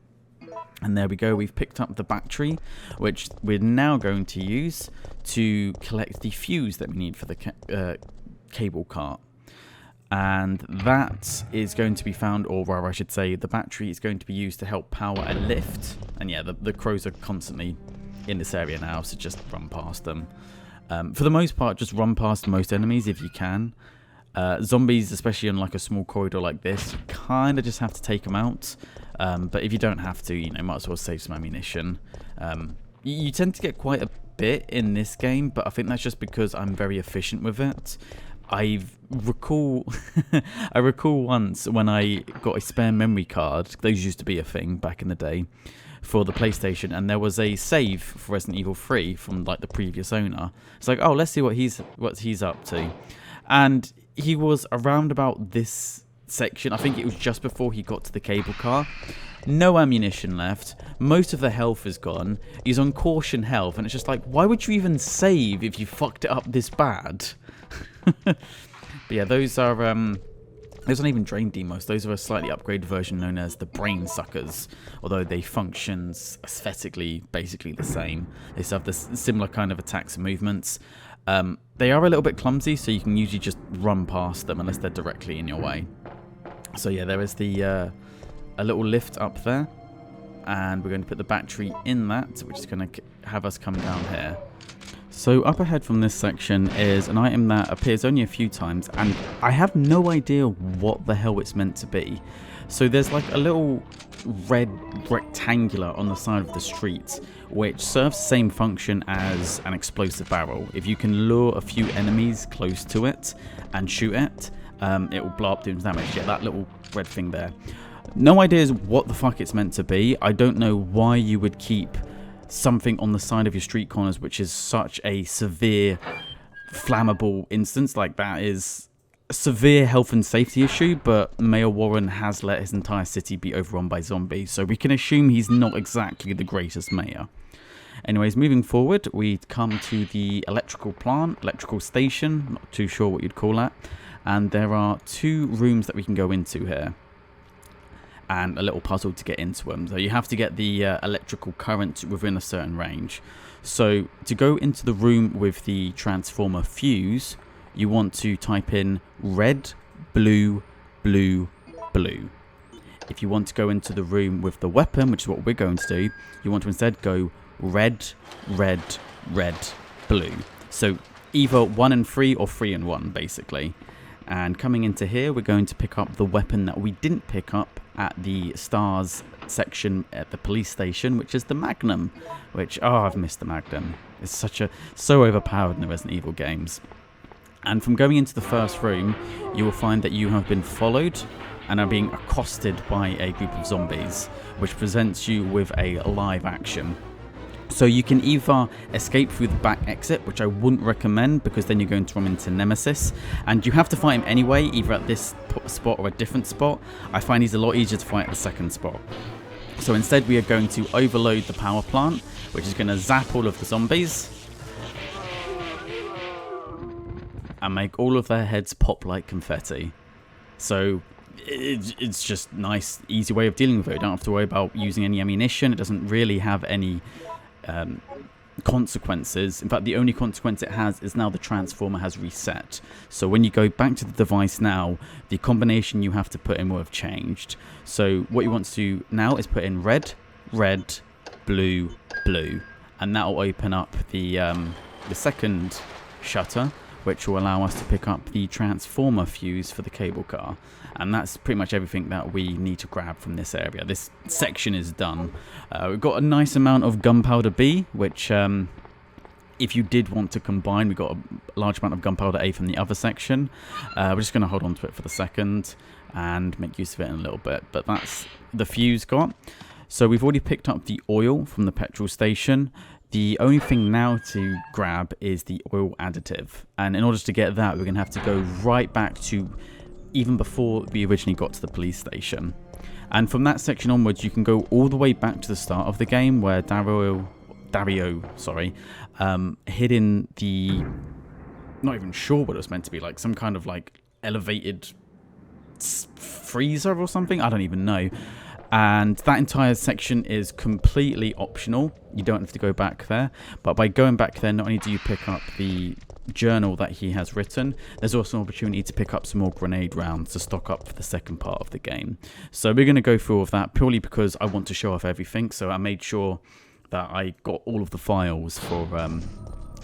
And there we go, we've picked up the battery, which we're now going to use to collect the fuse that we need for the cable cart. And that is going to be found, or rather I should say, the battery is going to be used to help power a lift. And yeah, the crows are constantly in this area now, so just run past them. For the most part, just run past most enemies if you can. Zombies, especially on like a small corridor like this, you kind of just have to take them out. But if you don't have to, you know, might as well save some ammunition. You tend to get quite a bit in this game, but I think that's just because I'm very efficient with it. I recall once when I got a spare memory card, those used to be a thing back in the day, for the PlayStation, and there was a save for Resident Evil 3 from like the previous owner. It's like, oh, let's see what he's up to. And he was around about this section. I think it was just before he got to the cable car. No ammunition left. Most of the health is gone. He's on caution health, and it's just like, why would you even save if you fucked it up this bad? But yeah, those are those aren't even drain demos. Those are a slightly upgraded version known as the brain suckers, although they function aesthetically basically the same. They still have this similar kind of attacks and movements. They are a little bit clumsy, so you can usually just run past them unless they're directly in your way. So yeah, there is the a little lift up there, and we're going to put the battery in that, which is going to have us come down here. So up ahead from this section is an item that appears only a few times, and I have no idea what the hell it's meant to be. So there's like a little red rectangular on the side of the street, which serves the same function as an explosive barrel. If you can lure a few enemies close to it and shoot it, it will blow up, doing damage. Yeah, that little red thing there. No idea what the fuck it's meant to be. I don't know why you would keep something on the side of your street corners, which is such a severe flammable instance. Like, that is a severe health and safety issue, but Mayor Warren has let his entire city be overrun by zombies, so we can assume he's not exactly the greatest mayor. Anyways, moving forward, we come to the electrical plant, electrical station, not too sure what you'd call that, and there are 2 rooms that we can go into here, and a little puzzle to get into them. So you have to get the electrical current within a certain range. So to go into the room with the transformer fuse, you want to type in red, blue, blue, blue. If you want to go into the room with the weapon, which is what we're going to do, you want to instead go red, red, red, blue. So either 1 and 3 or 3 and 1, basically. And coming into here, we're going to pick up the weapon that we didn't pick up at the stars section at the police station, which is the Magnum, which, oh, I've missed the Magnum. It's so overpowered in the Resident Evil games. And from going into the first room, you will find that you have been followed and are being accosted by a group of zombies, which presents you with a live action. So you can either escape through the back exit, which I wouldn't recommend because then you're going to run into Nemesis, and you have to fight him anyway, either at this spot or a different spot. I find he's a lot easier to fight at the second spot. So instead we are going to overload the power plant, which is going to zap all of the zombies and make all of their heads pop like confetti. So it's just a nice, easy way of dealing with it. You don't have to worry about using any ammunition. It doesn't really have any consequences. In fact, the only consequence it has is now the transformer has reset. So when you go back to the device now, the combination you have to put in will have changed. So what you want to do now is put in red, red, blue, blue, and that will open up the second shutter, which will allow us to pick up the transformer fuse for the cable car. And that's pretty much everything that we need to grab from this area. This section is done. We've got a nice amount of Gunpowder B, which if you did want to combine, we've got a large amount of Gunpowder A from the other section. We're just going to hold on to it for the second and make use of it in a little bit. But that's the fuse got. So we've already picked up the oil from the petrol station. The only thing now to grab is the oil additive. And in order to get that, we're going to have to go right back to even before we originally got to the police station. And from that section onwards, you can go all the way back to the start of the game where Dario, hid in the, not even sure what it was meant to be, like some kind of like elevated freezer or something. I don't even know. And that entire section is completely optional. You don't have to go back there. But by going back there, not only do you pick up the journal that he has written, there's also an opportunity to pick up some more grenade rounds to stock up for the second part of the game. So we're going to go through all of that purely because I want to show off everything. So I made sure that I got all of the files for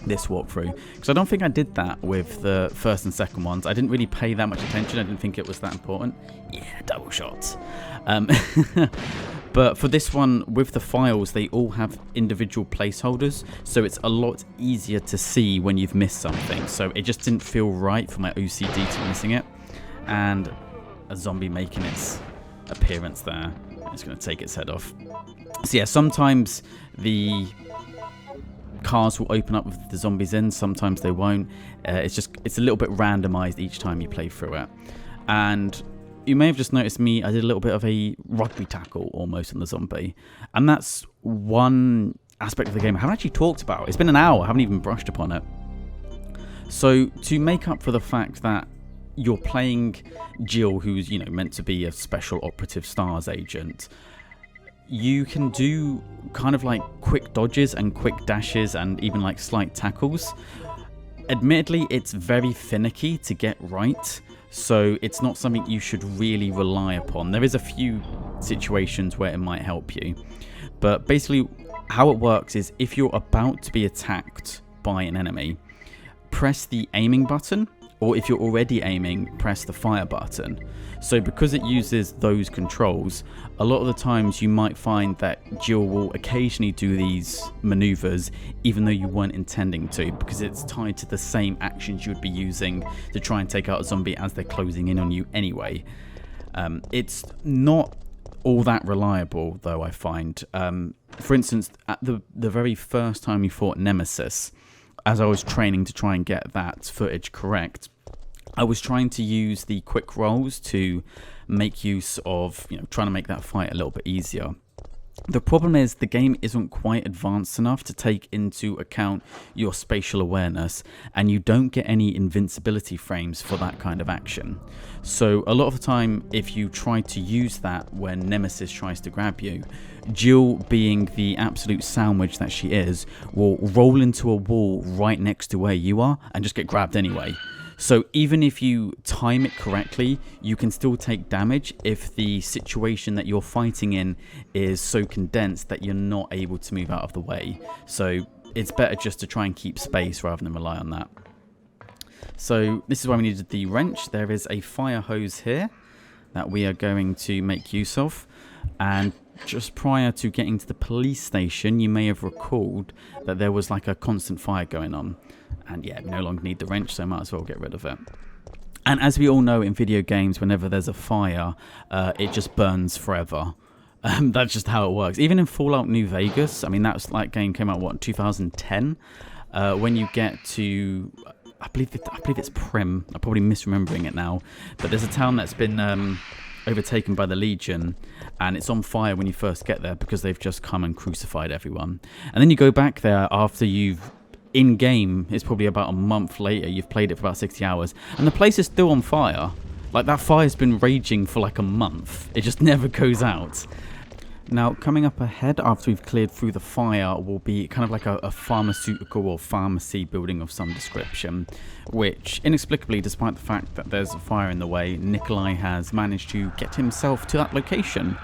this walkthrough, because I don't think I did that with the first and second ones. I didn't really pay that much attention. I didn't think it was that important. Yeah, double shots. But for this one, with the files, they all have individual placeholders, so it's a lot easier to see when you've missed something. So it just didn't feel right for my OCD to be missing it. And a zombie making its appearance there. It's going to take its head off. So yeah, sometimes the cars will open up with the zombies in, sometimes they won't. It's a little bit randomized each time you play through it. And you may have just noticed I did a little bit of a rugby tackle almost on the zombie. And that's one aspect of the game I haven't actually talked about. It's been an hour, I haven't even brushed upon it. So to make up for the fact that you're playing Jill, who's, you know, meant to be a special operative STARS agent, you can do kind of like quick dodges and quick dashes and even like slight tackles. Admittedly, it's very finicky to get right, so it's not something you should really rely upon. There is a few situations where it might help you, but basically how it works is if you're about to be attacked by an enemy, press the aiming button, or if you're already aiming, press the fire button. So because it uses those controls, a lot of the times you might find that Jill will occasionally do these maneuvers even though you weren't intending to, because it's tied to the same actions you would be using to try and take out a zombie as they're closing in on you anyway. It's not all that reliable though, I find. For instance, at the very first time you fought Nemesis, as I was training to try and get that footage correct, I was trying to use the quick rolls to make use of, trying to make that fight a little bit easier. The problem is the game isn't quite advanced enough to take into account your spatial awareness, and you don't get any invincibility frames for that kind of action. So a lot of the time, if you try to use that when Nemesis tries to grab you, Jill, being the absolute sandwich that she is, will roll into a wall right next to where you are and just get grabbed anyway. So even if you time it correctly, you can still take damage if the situation that you're fighting in is so condensed that you're not able to move out of the way. So it's better just to try and keep space rather than rely on that. So this is why we needed the wrench. There is a fire hose here that we are going to make use of. And just prior to getting to the police station, you may have recalled that there was like a constant fire going on. And yeah, we no longer need the wrench, so might as well get rid of it. And as we all know in video games, whenever there's a fire, it just burns forever. That's just how it works. Even in Fallout New Vegas, I mean, that game came out, what, in 2010? When you get to, I believe it's Prim. I'm probably misremembering it now. But there's a town that's been overtaken by the Legion, and it's on fire when you first get there because they've just come and crucified everyone. And then you go back there after you've in-game, it's probably about a month later, you've played it for about 60 hours, and the place is still on fire. Like, that fire's been raging for like a month. It just never goes out. Now, coming up ahead after we've cleared through the fire will be kind of like a pharmaceutical or pharmacy building of some description, which inexplicably, despite the fact that there's a fire in the way, Nikolai has managed to get himself to that location.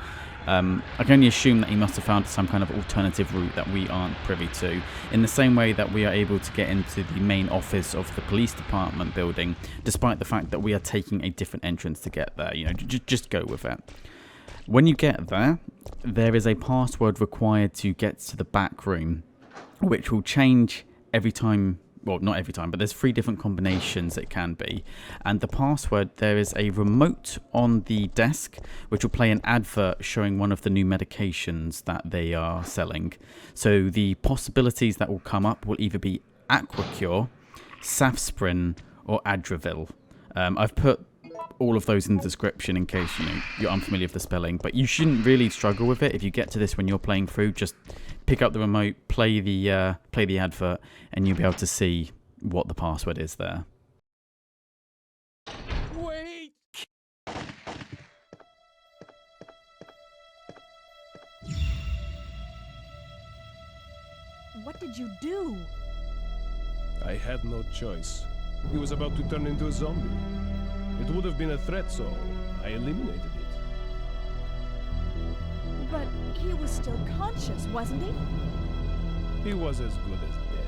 I can only assume that he must have found some kind of alternative route that we aren't privy to, in the same way that we are able to get into the main office of the police department building, despite the fact that we are taking a different entrance to get there. Just go with it. When you get there, there is a password required to get to the back room, which will change every time. Well, not every time, but there's 3 different combinations it can be. And the password, there is a remote on the desk, which will play an advert showing one of the new medications that they are selling. So the possibilities that will come up will either be Aquacure, Safsprin, or Adravil. I've put all of those in the description in case you're unfamiliar with the spelling, but you shouldn't really struggle with it. If you get to this when you're playing through, just pick up the remote, play the advert, and you'll be able to see what the password is there. Wait! What did you do? I had no choice. He was about to turn into a zombie. It would have been a threat, so I eliminated it. But he was still conscious, wasn't he? He was as good as dead.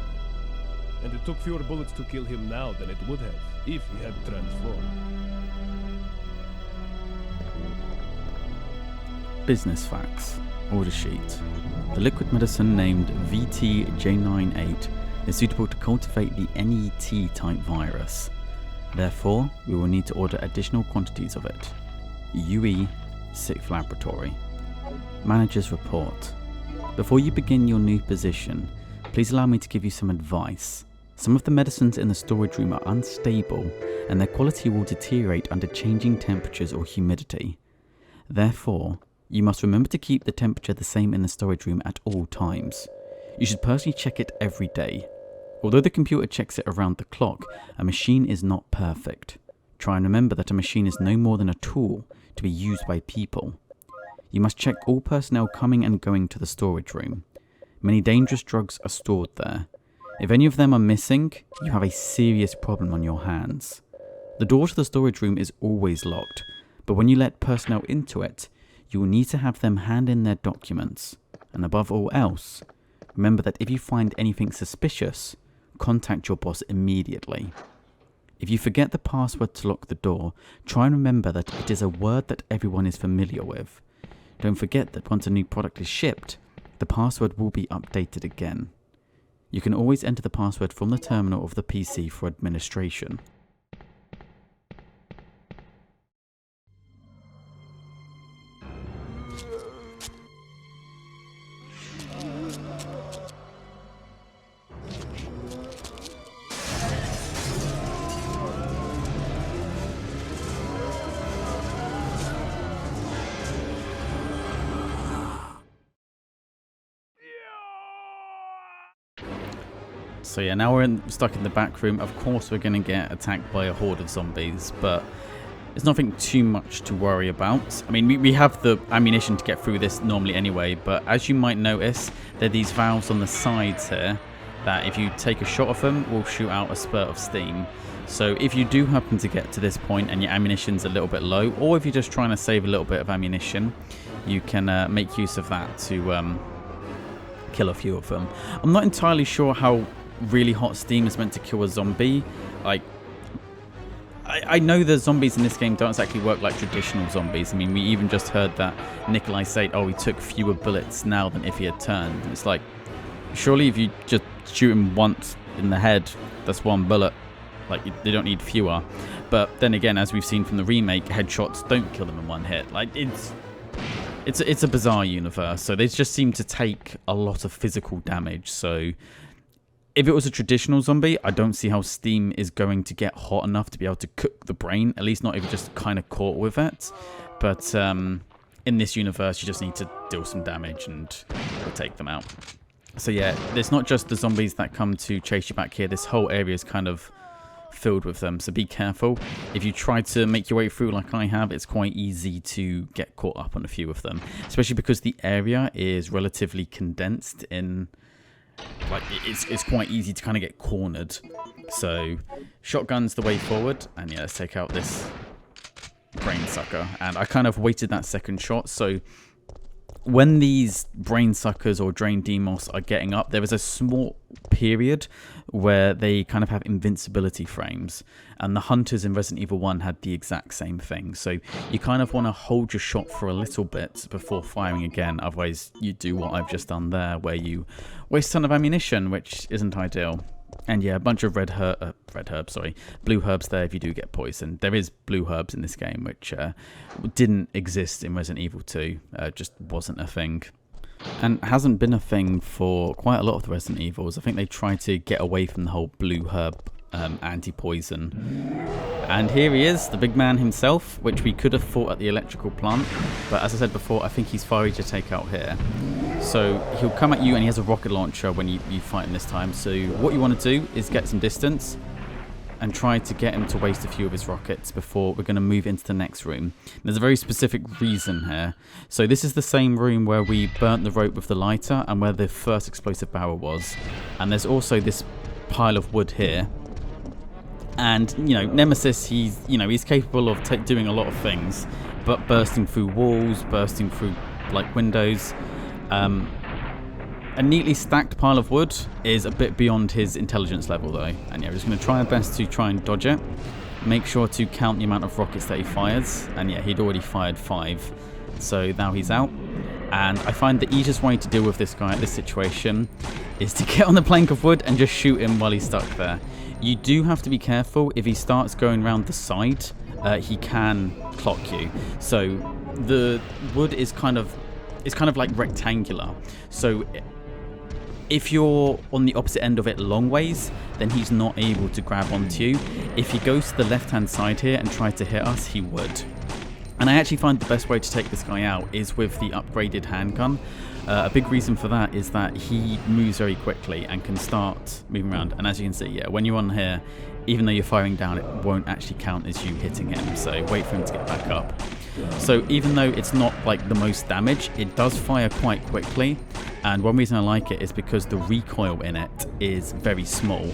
And it took fewer bullets to kill him now than it would have if he had transformed. Business facts. Order sheet. The liquid medicine named VT-J98 is suitable to cultivate the NET type virus. Therefore, we will need to order additional quantities of it. UE 6th Laboratory. Manager's report. Before you begin your new position, please allow me to give you some advice. Some of the medicines in the storage room are unstable, and their quality will deteriorate under changing temperatures or humidity. Therefore, you must remember to keep the temperature the same in the storage room at all times. You should personally check it every day. Although the computer checks it around the clock, a machine is not perfect. Try and remember that a machine is no more than a tool to be used by people. You must check all personnel coming and going to the storage room. Many dangerous drugs are stored there. If any of them are missing, you have a serious problem on your hands. The door to the storage room is always locked, but when you let personnel into it, you will need to have them hand in their documents. And above all else, remember that if you find anything suspicious, contact your boss immediately. If you forget the password to lock the door, try and remember that it is a word that everyone is familiar with. Don't forget that once a new product is shipped, the password will be updated again. You can always enter the password from the terminal of the PC for administration. So yeah, now we're stuck in the back room. Of course we're going to get attacked by a horde of zombies, but it's nothing too much to worry about. I mean, we have the ammunition to get through this normally anyway, but as you might notice, there are these valves on the sides here that if you take a shot of them, will shoot out a spurt of steam. So if you do happen to get to this point and your ammunition's a little bit low, or if you're just trying to save a little bit of ammunition, you can make use of that to kill a few of them. I'm not entirely sure how really hot steam is meant to kill a zombie. Like, I know the zombies in this game don't exactly work like traditional zombies. I mean, we even just heard that Nikolai say, oh, he took fewer bullets now than if he had turned. And it's like, surely if you just shoot him once in the head, that's one bullet. Like, they don't need fewer. But then again, as we've seen from the remake, headshots don't kill them in one hit. Like, it's a bizarre universe. So they just seem to take a lot of physical damage. So if it was a traditional zombie, I don't see how steam is going to get hot enough to be able to cook the brain. At least not if you're just kind of caught with it. But in this universe, you just need to deal some damage and we'll take them out. So yeah, there's not just the zombies that come to chase you back here. This whole area is kind of filled with them, so be careful. If you try to make your way through like I have, it's quite easy to get caught up on a few of them, especially because the area is relatively condensed in, like, it's quite easy to kind of get cornered. So shotgun's the way forward, and yeah, let's take out this brain sucker. And I kind of waited that second shot, so when these brain suckers or drain demos are getting up, there is a small period where they kind of have invincibility frames, and the hunters in Resident Evil 1 had the exact same thing. So you kind of want to hold your shot for a little bit before firing again, otherwise you do what I've just done there, where you waste a ton of ammunition, which isn't ideal. And yeah, a bunch of blue herbs there if you do get poisoned. There is blue herbs in this game, which didn't exist in Resident Evil 2. Just wasn't a thing. And hasn't been a thing for quite a lot of the Resident Evils. I think they tried to get away from the whole blue herb anti-poison. And here he is, the big man himself, which we could have fought at the electrical plant. But as I said before, I think he's far easier to take out here. So he'll come at you, and he has a rocket launcher when you fight him this time. So what you want to do is get some distance and try to get him to waste a few of his rockets before we're going to move into the next room. There's a very specific reason here. So this is the same room where we burnt the rope with the lighter and where the first explosive barrel was. And there's also this pile of wood here. And, you know, Nemesis, he's capable of doing a lot of things, but bursting through walls, bursting through, like, windows. A neatly stacked pile of wood is a bit beyond his intelligence level, though. And yeah, we're just going to try our best to try and dodge it. Make sure to count the amount of rockets that he fires. And yeah, he'd already fired 5. So now he's out. And I find the easiest way to deal with this guy at this situation is to get on the plank of wood and just shoot him while he's stuck there. You do have to be careful. If he starts going around the side, he can clock you. So the wood is kind of like rectangular. So if you're on the opposite end of it long ways, then he's not able to grab onto you. If he goes to the left-hand side here and tries to hit us, he would. And I actually find the best way to take this guy out is with the upgraded handgun. A big reason for that is that he moves very quickly and can start moving around. And as you can see, yeah, when you're on here, even though you're firing down, it won't actually count as you hitting him. So wait for him to get back up. So even though it's not like the most damage, it does fire quite quickly. And one reason I like it is because the recoil in it is very small,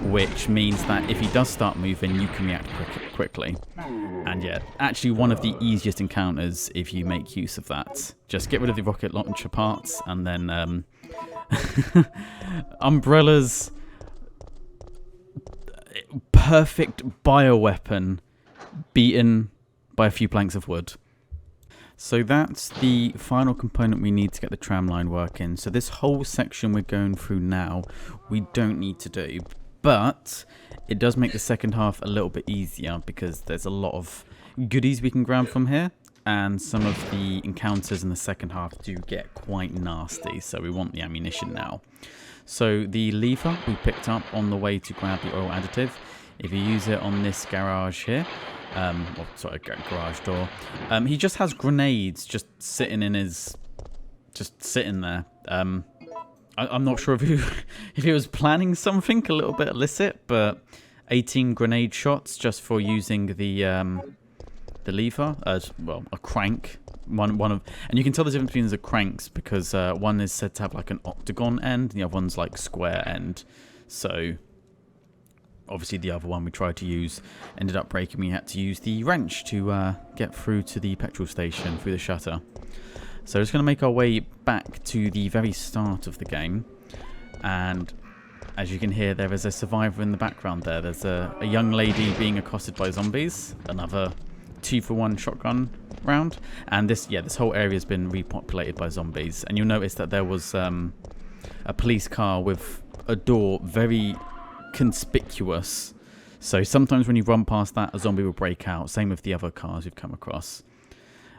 which means that if he does start moving, you can react quickly. And yeah, actually one of the easiest encounters if you make use of that. Just get rid of the rocket launcher parts, and then Umbrella's perfect bioweapon beaten by a few planks of wood. So that's the final component we need to get the tram line working. So this whole section we're going through now, we don't need to do. But it does make the second half a little bit easier because there's a lot of goodies we can grab from here. And some of the encounters in the second half do get quite nasty. So we want the ammunition now. So the lever we picked up on the way to grab the oil additive. If you use it on this garage here, garage door, he just has grenades just sitting in his, there. I'm not sure if he was planning something a little bit illicit, but 18 grenade shots just for using the lever as well, a crank. One of, and you can tell the difference between the cranks because one is said to have like an octagon end, and the other one's like square end. So obviously the other one we tried to use ended up breaking. We had to use the wrench to get through to the petrol station through the shutter. So we're just going to make our way back to the very start of the game, and as you can hear, there is a survivor in the background there. There's a young lady being accosted by zombies, another 2-for-1 shotgun round, and this whole area has been repopulated by zombies. And you'll notice that there was a police car with a door very conspicuous, so sometimes when you run past that, a zombie will break out. Same with the other cars you've come across.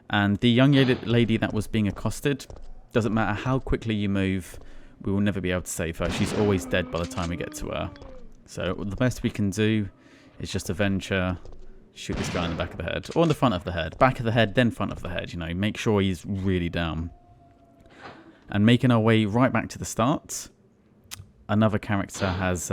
And the young lady that was being accosted, doesn't matter how quickly you move, we will never be able to save her. She's always dead by the time we get to her. So the best we can do is just avenge her. Shoot this guy in the back of the head, or in the front of the head. Back of the head, then front of the head, you know, make sure he's really down. And making our way right back to the start, another character has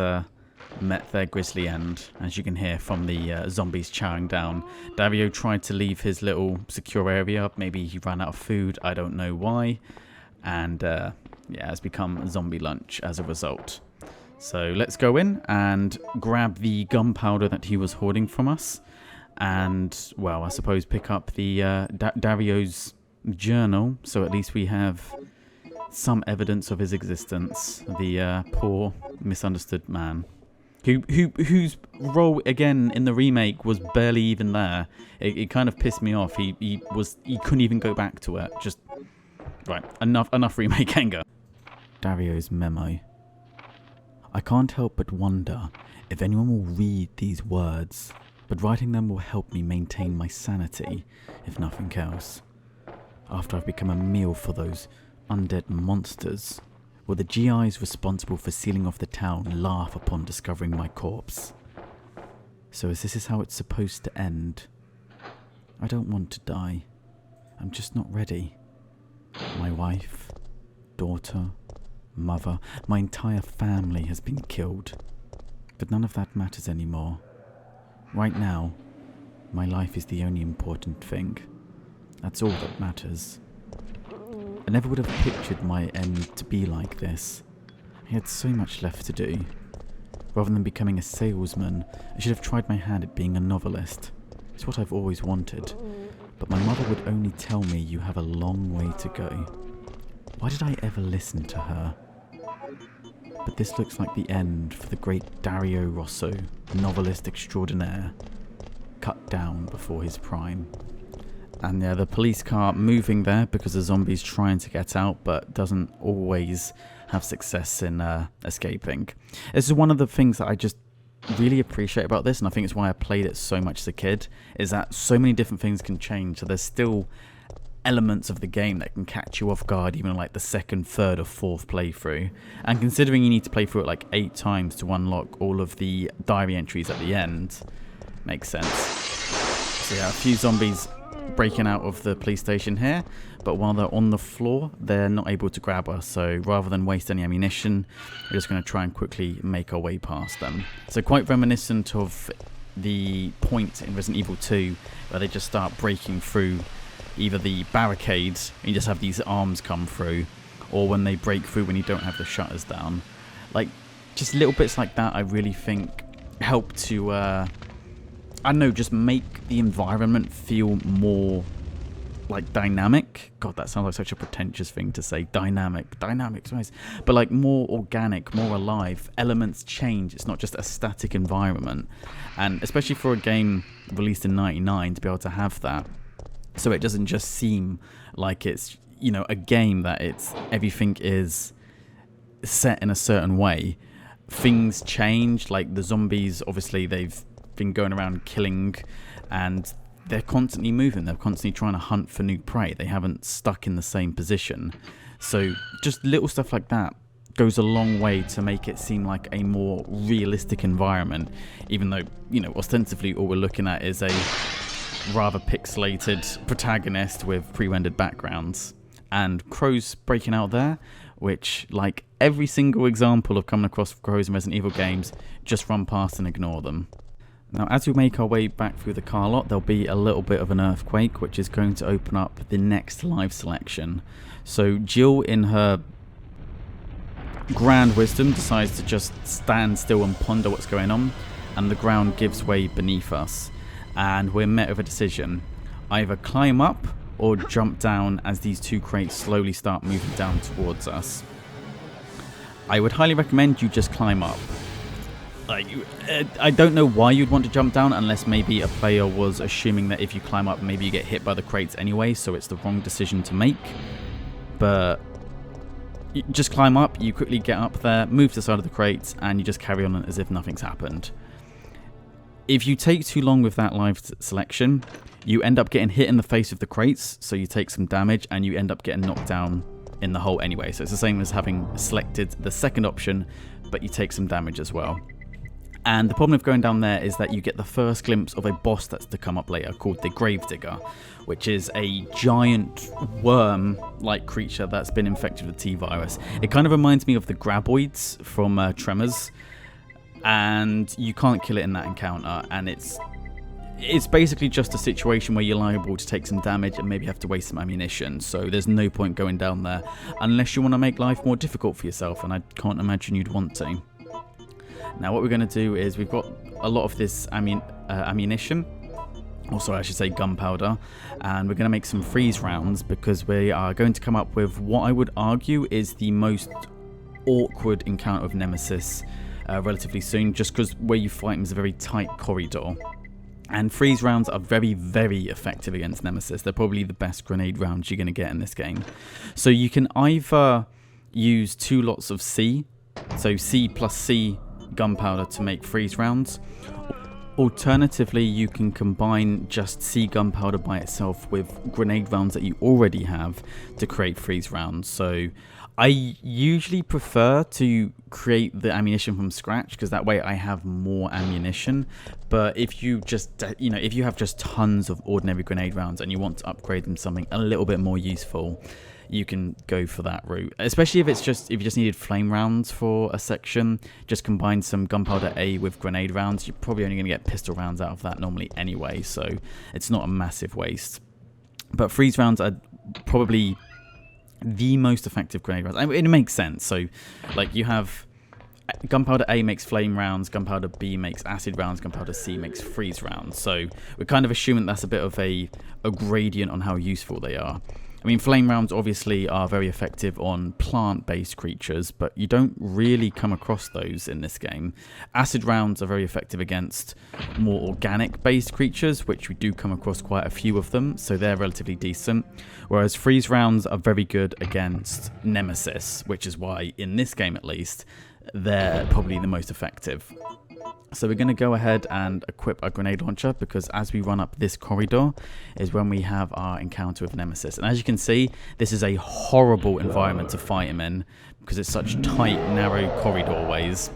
met their grisly end, as you can hear from the zombies chowing down. Dario tried to leave his little secure area. Maybe he ran out of food, I don't know why. And has become zombie lunch as a result. So let's go in and grab the gunpowder that he was hoarding from us. And, well, I suppose pick up the Dario's journal, so at least we have some evidence of his existence. The poor, misunderstood man, whose role again in the remake was barely even there. It kind of pissed me off. He couldn't even go back to it. Just right, enough remake anger. Dario's memo. I can't help but wonder if anyone will read these words. But writing them will help me maintain my sanity, if nothing else. After I've become a meal for those undead monsters, will the GIs responsible for sealing off the town laugh upon discovering my corpse? So as this is how it's supposed to end, I don't want to die. I'm just not ready. My wife, daughter, mother, my entire family has been killed. But none of that matters anymore. Right now, my life is the only important thing. That's all that matters. I never would have pictured my end to be like this. I had so much left to do. Rather than becoming a salesman, I should have tried my hand at being a novelist. It's what I've always wanted. But my mother would only tell me you have a long way to go. Why did I ever listen to her? But this looks like the end for the great Dario Rosso, novelist extraordinaire, cut down before his prime. And the police car moving there because the zombie's trying to get out but doesn't always have success in escaping. This is one of the things that I just really appreciate about this, and I think it's why I played it so much as a kid, is that so many different things can change. So there's still elements of the game that can catch you off guard even like the second, third or fourth playthrough. And considering you need to play through it like 8 times to unlock all of the diary entries at the end, makes sense. So yeah, a few zombies breaking out of the police station here, but while they're on the floor, they're not able to grab us. So rather than waste any ammunition, we're just going to try and quickly make our way past them. So quite reminiscent of the point in Resident Evil 2 where they just start breaking through either the barricades and you just have these arms come through, or when they break through when you don't have the shutters down. Like, just little bits like that I really think help to, I don't know, just make the environment feel more like dynamic. God, that sounds like such a pretentious thing to say. Dynamic's nice. But like more organic, more alive. Elements change. It's not just a static environment. And especially for a game released in '99 to be able to have that, so it doesn't just seem like it's, you know, a game that it's everything is set in a certain way. Things change, like the zombies, obviously they've been going around killing, and they're constantly moving. They're constantly trying to hunt for new prey. They haven't stuck in the same position. So just little stuff like that goes a long way to make it seem like a more realistic environment, even though, you know, ostensibly all we're looking at is a rather pixelated protagonist with pre-rendered backgrounds. And crows breaking out there, which, like every single example of coming across crows in Resident Evil games, just run past and ignore them. Now, as we make our way back through the car lot, there'll be a little bit of an earthquake, which is going to open up the next live selection. So Jill, in her grand wisdom, decides to just stand still and ponder what's going on, and the ground gives way beneath us. And we're met with a decision. Either climb up or jump down as these two crates slowly start moving down towards us. I would highly recommend you just climb up. I don't know why you'd want to jump down, unless maybe a player was assuming that if you climb up, maybe you get hit by the crates anyway, so it's the wrong decision to make. But you just climb up, you quickly get up there, move to the side of the crates, and you just carry on as if nothing's happened. If you take too long with that live selection, you end up getting hit in the face with the crates, so you take some damage, and you end up getting knocked down in the hole anyway. So it's the same as having selected the second option, but you take some damage as well. And the problem with going down there is that you get the first glimpse of a boss that's to come up later, called the Gravedigger, which is a giant worm-like creature that's been infected with the T-virus. It kind of reminds me of the graboids from Tremors, and you can't kill it in that encounter, and it's basically just a situation where you're liable to take some damage and maybe have to waste some ammunition, so there's no point going down there unless you want to make life more difficult for yourself, and I can't imagine you'd want to. Now what we're going to do is, we've got a lot of this ammunition, also I should say gunpowder, and we're going to make some freeze rounds, because we are going to come up with what I would argue is the most awkward encounter of Nemesis relatively soon, just because where you fight him is a very tight corridor. And freeze rounds are very, very effective against Nemesis. They're probably the best grenade rounds you're going to get in this game. So you can either use 2 lots of C, so C plus C gunpowder to make freeze rounds. Alternatively, you can combine just C gunpowder by itself with grenade rounds that you already have to create freeze rounds. So I usually prefer to create the ammunition from scratch, because that way I have more ammunition. But if you just, if you have just tons of ordinary grenade rounds and you want to upgrade them to something a little bit more useful, you can go for that route. Especially if you just needed flame rounds for a section, just combine some gunpowder A with grenade rounds. You're probably only going to get pistol rounds out of that normally anyway, so it's not a massive waste. But freeze rounds are probably the most effective grenade rounds. I mean, it makes sense. So, like, you have gunpowder A makes flame rounds, gunpowder B makes acid rounds, gunpowder C makes freeze rounds. So we're kind of assuming that's a bit of a gradient on how useful they are. I mean, flame rounds obviously are very effective on plant-based creatures, but you don't really come across those in this game. Acid rounds are very effective against more organic-based creatures, which we do come across quite a few of them, so they're relatively decent. Whereas freeze rounds are very good against Nemesis, which is why, in this game at least, they're probably the most effective. So we're going to go ahead and equip our grenade launcher, because as we run up this corridor is when we have our encounter with Nemesis. And as you can see, this is a horrible environment to fight him in, because it's such tight, narrow corridor ways.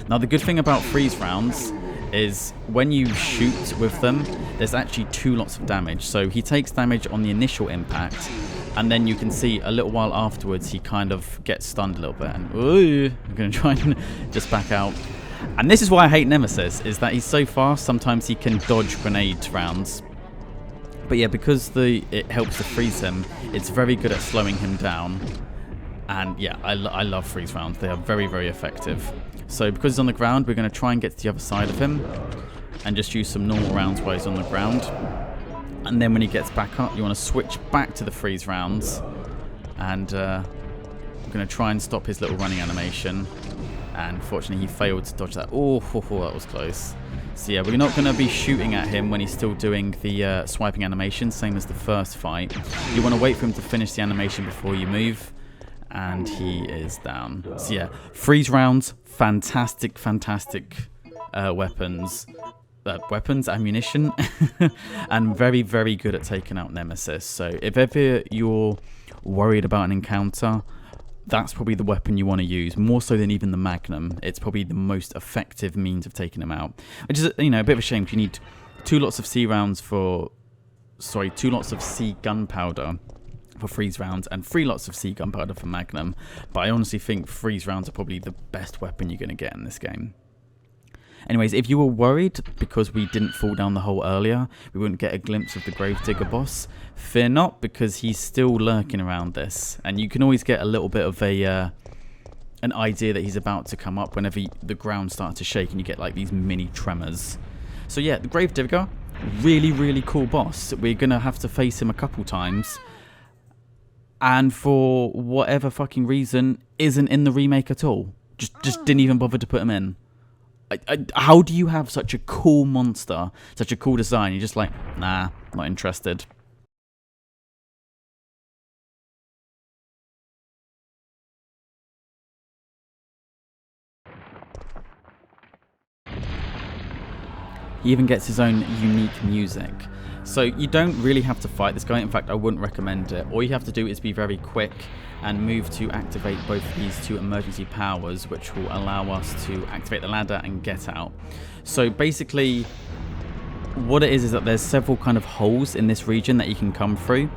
Now the good thing about freeze rounds is when you shoot with them, there's actually 2 lots of damage. So he takes damage on the initial impact, and then you can see a little while afterwards he kind of gets stunned a little bit. And I'm going to try and just back out. And this is why I hate Nemesis, is that he's so fast, sometimes he can dodge grenade rounds. But yeah, because it helps to freeze him, it's very good at slowing him down. And yeah, I love freeze rounds. They are very, very effective. So because he's on the ground, we're going to try and get to the other side of him and just use some normal rounds while he's on the ground. And then when he gets back up, you want to switch back to the freeze rounds. And I'm going to try and stop his little running animation. And fortunately, he failed to dodge that. Oh, that was close. So yeah, we're not going to be shooting at him when he's still doing the swiping animation, same as the first fight. You want to wait for him to finish the animation before you move. And he is down. So yeah, freeze rounds, fantastic weapons. Ammunition, and very, very good at taking out Nemesis. So if ever you're worried about an encounter, that's probably the weapon you want to use, more so than even the Magnum. It's probably the most effective means of taking him out, which is, you know, a bit of a shame, because you need 2 lots of C gunpowder for freeze rounds and 3 lots of C gunpowder for Magnum. But I honestly think freeze rounds are probably the best weapon you're going to get in this game. Anyways, if you were worried because we didn't fall down the hole earlier, we wouldn't get a glimpse of the Gravedigger boss, fear not, because he's still lurking around this. And you can always get a little bit of an idea that he's about to come up whenever the ground starts to shake and you get like these mini tremors. So yeah, the Gravedigger, really, really cool boss. We're going to have to face him a couple times. And for whatever fucking reason, isn't in the remake at all. Just didn't even bother to put him in. How do you have such a cool monster, such a cool design? You're just like, nah, not interested. He even gets his own unique music. So you don't really have to fight this guy. In fact, I wouldn't recommend it. All you have to do is be very quick and move to activate both of these 2 emergency powers, which will allow us to activate the ladder and get out. So basically, what it is that there's several kind of holes in this region that you can come through.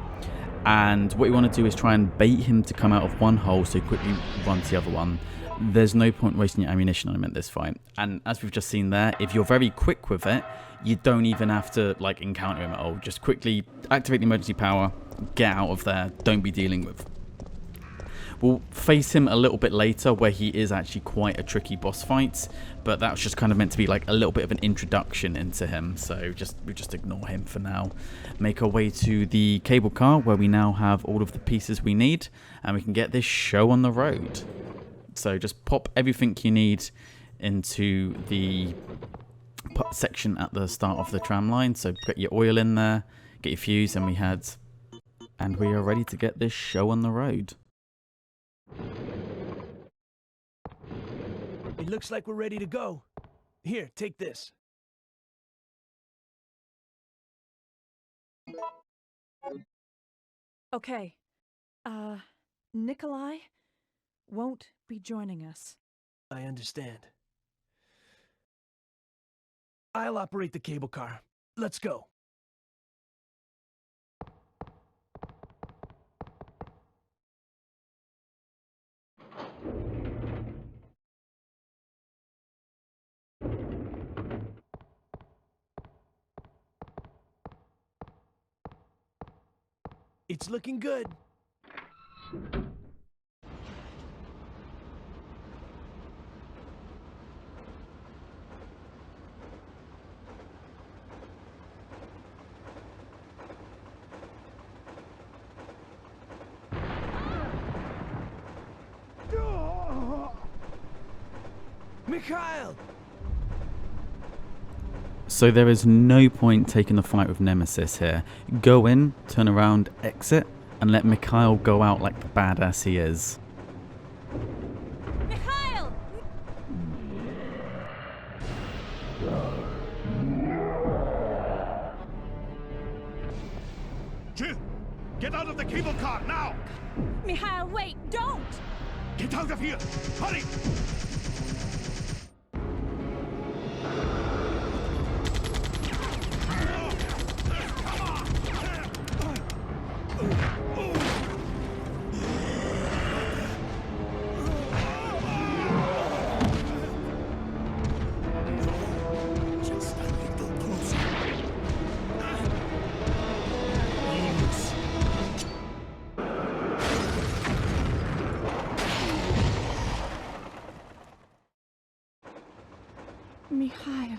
And what you want to do is try and bait him to come out of one hole so you quickly run to the other one. There's no point wasting your ammunition on him at this fight. And as we've just seen there, if you're very quick with it, you don't even have to like encounter him at all. Just quickly activate the emergency power, get out of there, don't be dealing with. We'll face him a little bit later where he is actually quite a tricky boss fight, but that was just kind of meant to be like a little bit of an introduction into him, so we just ignore him for now. Make our way to the cable car where we now have all of the pieces we need and we can get this show on the road. So just pop everything you need into the section at the start of the tram line. So get your oil in there, get your fuse, and we are ready to get this show on the road. It looks like we're ready to go. Here, take this. Okay. Nikolai won't be joining us. I understand. I'll operate the cable car. Let's go. It's looking good. Mikhail! So there is no point taking the fight with Nemesis here. Go in, turn around, exit, and let Mikhail go out like the badass he is. Mikhail! Jill, get out of the cable car now! Mikhail, wait, don't! Get out of here! Hurry! Mikhail.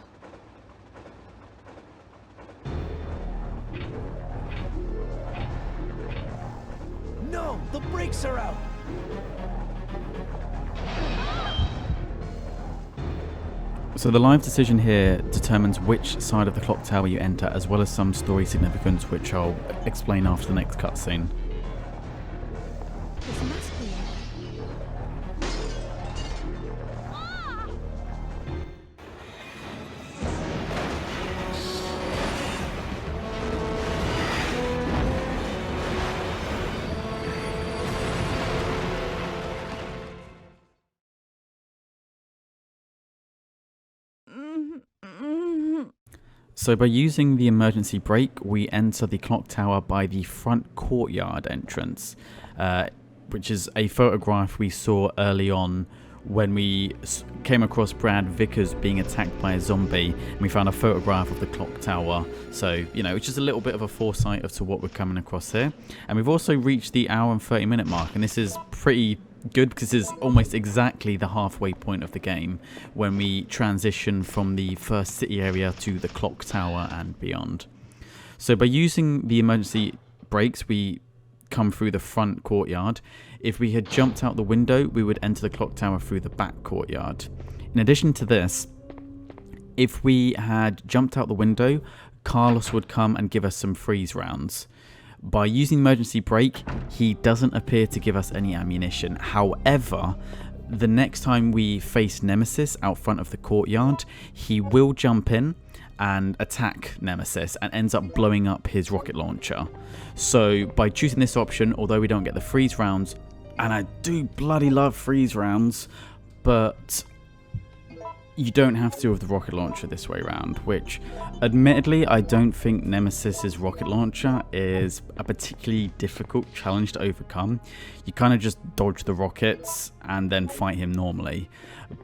brakes are out. So the live decision here determines which side of the clock tower you enter, as well as some story significance, which I'll explain after the next cutscene. This must be it. So by using the emergency brake, we enter the clock tower by the front courtyard entrance, which is a photograph we saw early on when we came across Brad Vickers being attacked by a zombie, and we found a photograph of the clock tower. So, you know, it's just a little bit of a foresight as to what we're coming across here. And we've also reached the hour and 30-minute mark, and this is pretty good because this is almost exactly the halfway point of the game when we transition from the first city area to the clock tower and beyond. So by using the emergency brakes, we come through the front courtyard. If we had jumped out the window, we would enter the clock tower through the back courtyard. In addition to this, if we had jumped out the window, Carlos would come and give us some freeze rounds. By using emergency brake, he doesn't appear to give us any ammunition. However, the next time we face Nemesis out front of the courtyard, he will jump in and attack Nemesis and ends up blowing up his rocket launcher. So by choosing this option, although we don't get the freeze rounds, and I do bloody love freeze rounds, but you don't have to with the rocket launcher this way around, which admittedly I don't think Nemesis's rocket launcher is a particularly difficult challenge to overcome. You kind of just dodge the rockets and then fight him normally.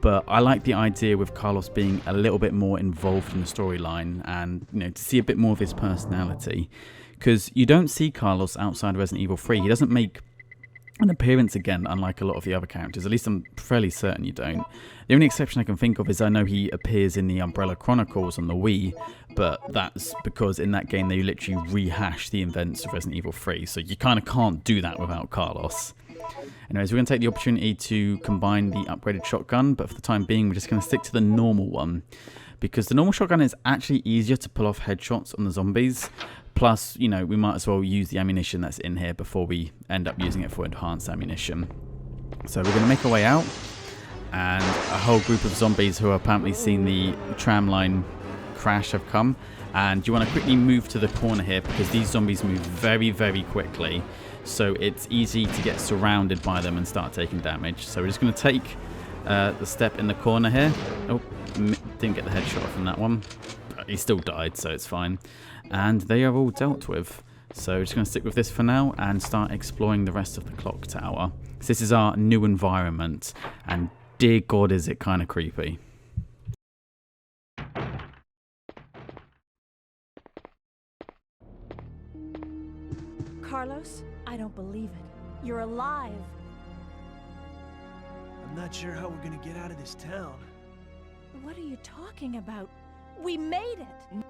But I like the idea with Carlos being a little bit more involved in the storyline and, you know, to see a bit more of his personality. Because you don't see Carlos outside Resident Evil 3. He doesn't make an appearance again, unlike a lot of the other characters. At least I'm fairly certain you don't. The only exception I can think of is I know he appears in the Umbrella Chronicles on the Wii, but that's because in that game they literally rehash the events of Resident Evil 3, so you kind of can't do that without Carlos. Anyways, we're going to take the opportunity to combine the upgraded shotgun, but for the time being we're just going to stick to the normal one, because the normal shotgun is actually easier to pull off headshots on the zombies. Plus, you know, we might as well use the ammunition that's in here before we end up using it for enhanced ammunition. So we're going to make our way out, and a whole group of zombies who have apparently seen the tram line crash have come. And you want to quickly move to the corner here because these zombies move very, very quickly. So it's easy to get surrounded by them and start taking damage. So we're just going to take the step in the corner here. Oh, didn't get the headshot from that one. He still died, so it's fine. And they are all dealt with. So we're just going to stick with this for now and start exploring the rest of the clock tower. So this is our new environment, and dear God, is it kind of creepy. Carlos, I don't believe it. You're alive. I'm not sure how we're gonna get out of this town. What are you talking about? We made it!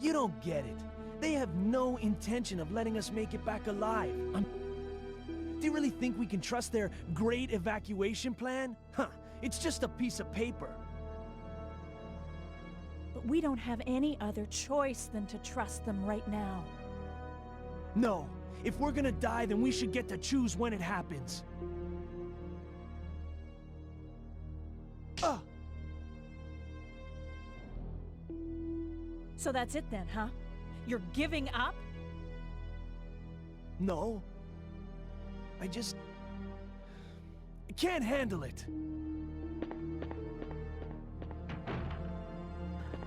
You don't get it. They have no intention of letting us make it back alive. Do you really think we can trust their great evacuation plan? Huh, it's just a piece of paper. But we don't have any other choice than to trust them right now. No, if we're gonna die, then we should get to choose when it happens. So that's it then, huh? You're giving up? No. I can't handle it.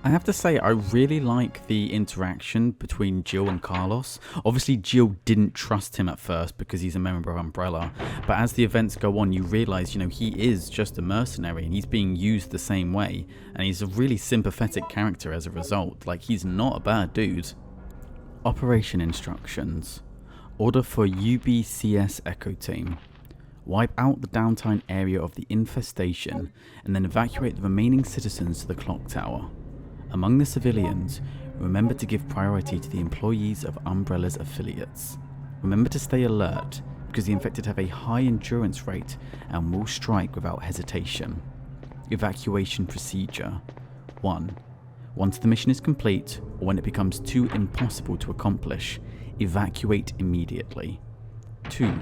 I have to say, I really like the interaction between Jill and Carlos. Obviously, Jill didn't trust him at first because he's a member of Umbrella. But as the events go on, you realize, you know, he is just a mercenary and he's being used the same way. And he's a really sympathetic character as a result. Like, he's not a bad dude. Operation instructions. Order for UBCS Echo Team. Wipe out the downtown area of the infestation and then evacuate the remaining citizens to the clock tower. Among the civilians, remember to give priority to the employees of Umbrella's affiliates. Remember to stay alert, because the infected have a high endurance rate and will strike without hesitation. Evacuation procedure. 1. Once the mission is complete, or when it becomes too impossible to accomplish, evacuate immediately. 2.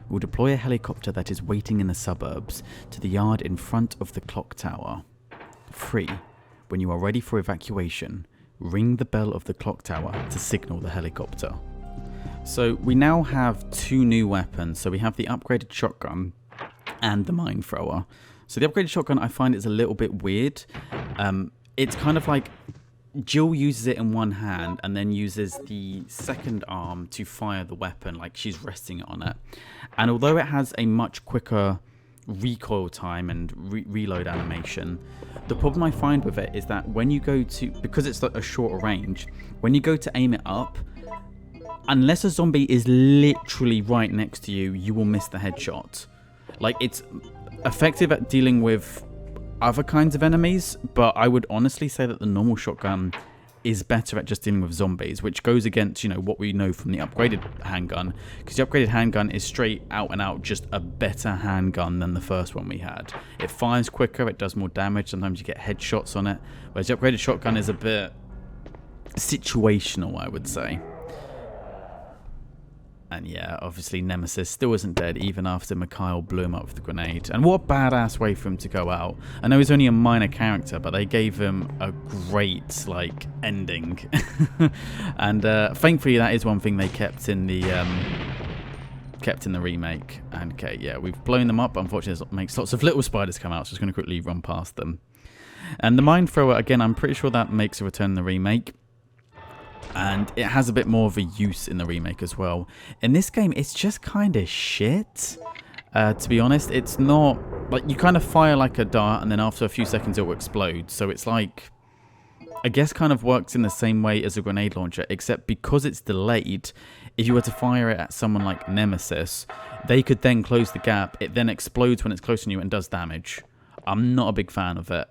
We'll deploy a helicopter that is waiting in the suburbs to the yard in front of the clock tower. 3. When you are ready for evacuation, ring the bell of the clock tower to signal the helicopter. So we now have 2 new weapons. So we have the upgraded shotgun and the mine thrower. So the upgraded shotgun, I find, is a little bit weird. It's kind of like Jill uses it in one hand and then uses the second arm to fire the weapon, like she's resting it on it. And although it has a much quicker recoil time and reload animation, the problem I find with it is that when you go to, because it's like a shorter range, when you go to aim it up, unless a zombie is literally right next to you, you will miss the headshot. Like, it's effective at dealing with other kinds of enemies, but I would honestly say that the normal shotgun is better at just dealing with zombies, which goes against, you know, what we know from the upgraded handgun, because the upgraded handgun is straight out and out just a better handgun than the first one we had. It fires quicker, it does more damage, sometimes you get headshots on it, whereas the upgraded shotgun is a bit situational, I would say. And yeah, obviously Nemesis still isn't dead even after Mikhail blew him up with the grenade. And what a badass way for him to go out. I know he's only a minor character, but they gave him a great, like, ending. And thankfully that is one thing they kept in the remake. And okay, yeah, we've blown them up. Unfortunately, it makes lots of little spiders come out, so I'm just going to quickly run past them. And the mine thrower, again, I'm pretty sure that makes a return in the remake. And it has a bit more of a use in the remake as well. In this game, it's just kind of shit. To be honest, it's not... like, you kind of fire like a dart, and then after a few seconds it will explode. So it's like... I guess kind of works in the same way as a grenade launcher, except because it's delayed, if you were to fire it at someone like Nemesis, they could then close the gap. It then explodes when it's close to you and does damage. I'm not a big fan of it.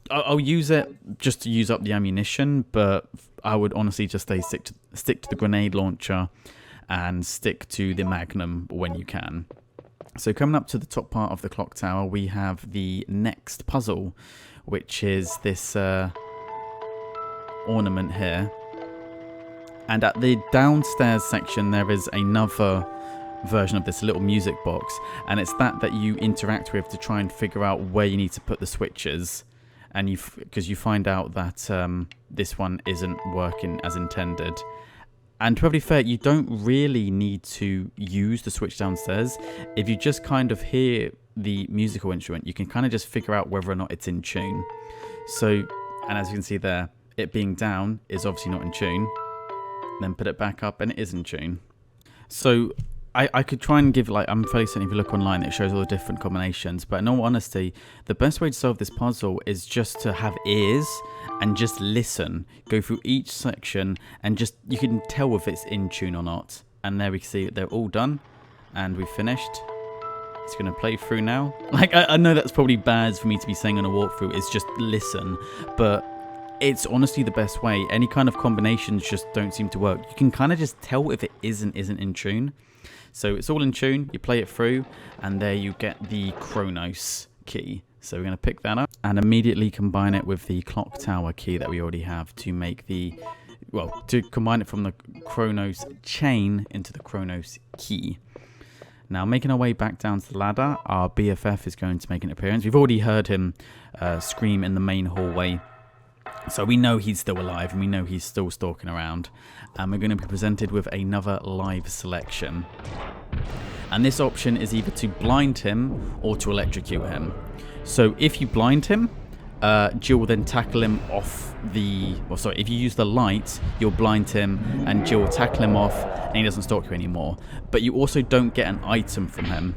I'll use it just to use up the ammunition, but I would honestly just stick to the grenade launcher and stick to the Magnum when you can. So coming up to the top part of the clock tower, we have the next puzzle, which is this ornament here. And at the downstairs section, there is another version of this little music box, and it's that you interact with to try and figure out where you need to put the switches. And because you find out that this one isn't working as intended. And to be fair, you don't really need to use the switch downstairs. If you just kind of hear the musical instrument, you can kind of just figure out whether or not it's in tune. So, and as you can see there, it being down is obviously not in tune. Then put it back up and it is in tune. So I could try and give, like, I'm fairly certain if you look online it shows all the different combinations, but in all honesty, the best way to solve this puzzle is just to have ears and just listen. Go through each section and just, you can tell if it's in tune or not. And there we can see they're all done and we've finished. It's going to play through now. Like, I know that's probably bad for me to be saying on a walkthrough, is just listen, but it's honestly the best way. Any kind of combinations just don't seem to work. You can kind of just tell if it isn't in tune. So it's all in tune, you play it through, and there you get the Chronos key. So we're going to pick that up and immediately combine it with the clock tower key that we already have to make the, well, to combine it from the Chronos chain into the Chronos key. Now, making our way back down to the ladder, our BFF is going to make an appearance. We've already heard him scream in the main hallway. So we know he's still alive and we know he's still stalking around. And we're going to be presented with another live selection. And this option is either to blind him or to electrocute him. So if you blind him, Jill will then tackle him off the... well, sorry, if you use the light, you'll blind him and Jill will tackle him off and he doesn't stalk you anymore. But you also don't get an item from him.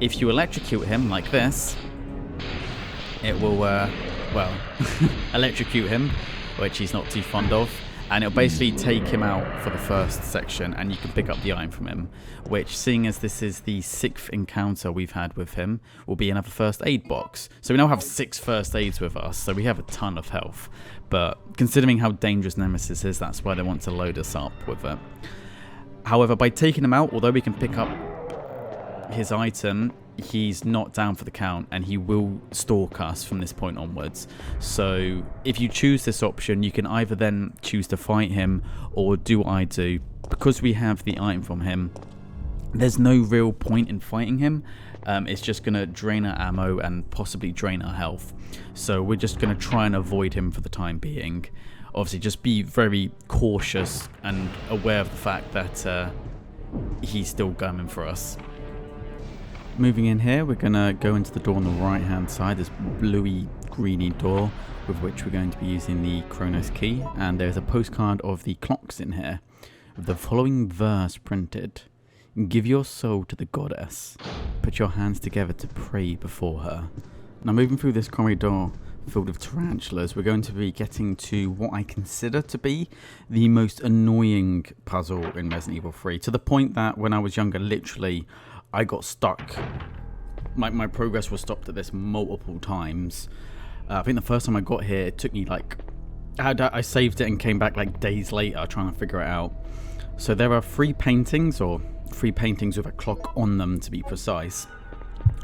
If you electrocute him like this, it will... well, electrocute him, which he's not too fond of, and it'll basically take him out for the first section, and you can pick up the item from him, which, seeing as this is the 6th encounter we've had with him, will be another first aid box. So we now have 6 first aids with us, so we have a ton of health, but considering how dangerous Nemesis is, that's why they want to load us up with it. However, by taking him out, although we can pick up his item, he's not down for the count, and he will stalk us from this point onwards. So if you choose this option, you can either then choose to fight him or do what I do. Because we have the item from him, there's no real point in fighting him. It's just going to drain our ammo and possibly drain our health. So we're just going to try and avoid him for the time being. Obviously, just be very cautious and aware of the fact that he's still coming for us. Moving in here, we're going to go into the door on the right hand side, this bluey greeny door with which we're going to be using the Chronos key, and there's a postcard of the clocks in here with the following verse printed: "Give your soul to the goddess, put your hands together to pray before her." Now, moving through this corridor filled with tarantulas, we're going to be getting to what I consider to be the most annoying puzzle in Resident Evil 3, to the point that when I was younger, literally I got stuck. My progress was stopped at this multiple times. I think the first time I got here, it took me like... I saved it and came back like days later trying to figure it out. So there are 3 paintings, or 3 paintings with a clock on them to be precise,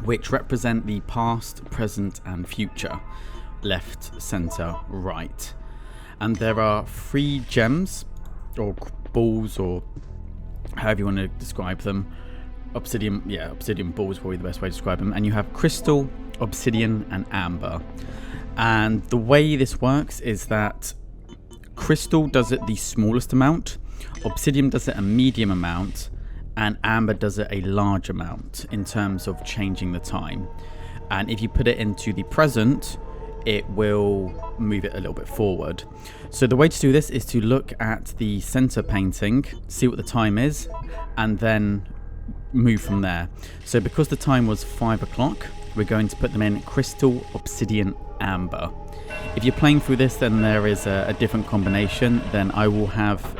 which represent the past, present and future. Left, center, right. And there are 3 gems, or balls, or however you want to describe them. Obsidian, yeah, obsidian ball is probably the best way to describe them. And you have crystal, obsidian and amber. And the way this works is that crystal does it the smallest amount, obsidian does it a medium amount, and amber does it a large amount in terms of changing the time. And if you put it into the present, it will move it a little bit forward. So the way to do this is to look at the center painting, see what the time is, and then move from there. So because the time was 5 o'clock, we're going to put them in crystal, obsidian, amber. If you're playing through this, then there is a different combination. Then I will have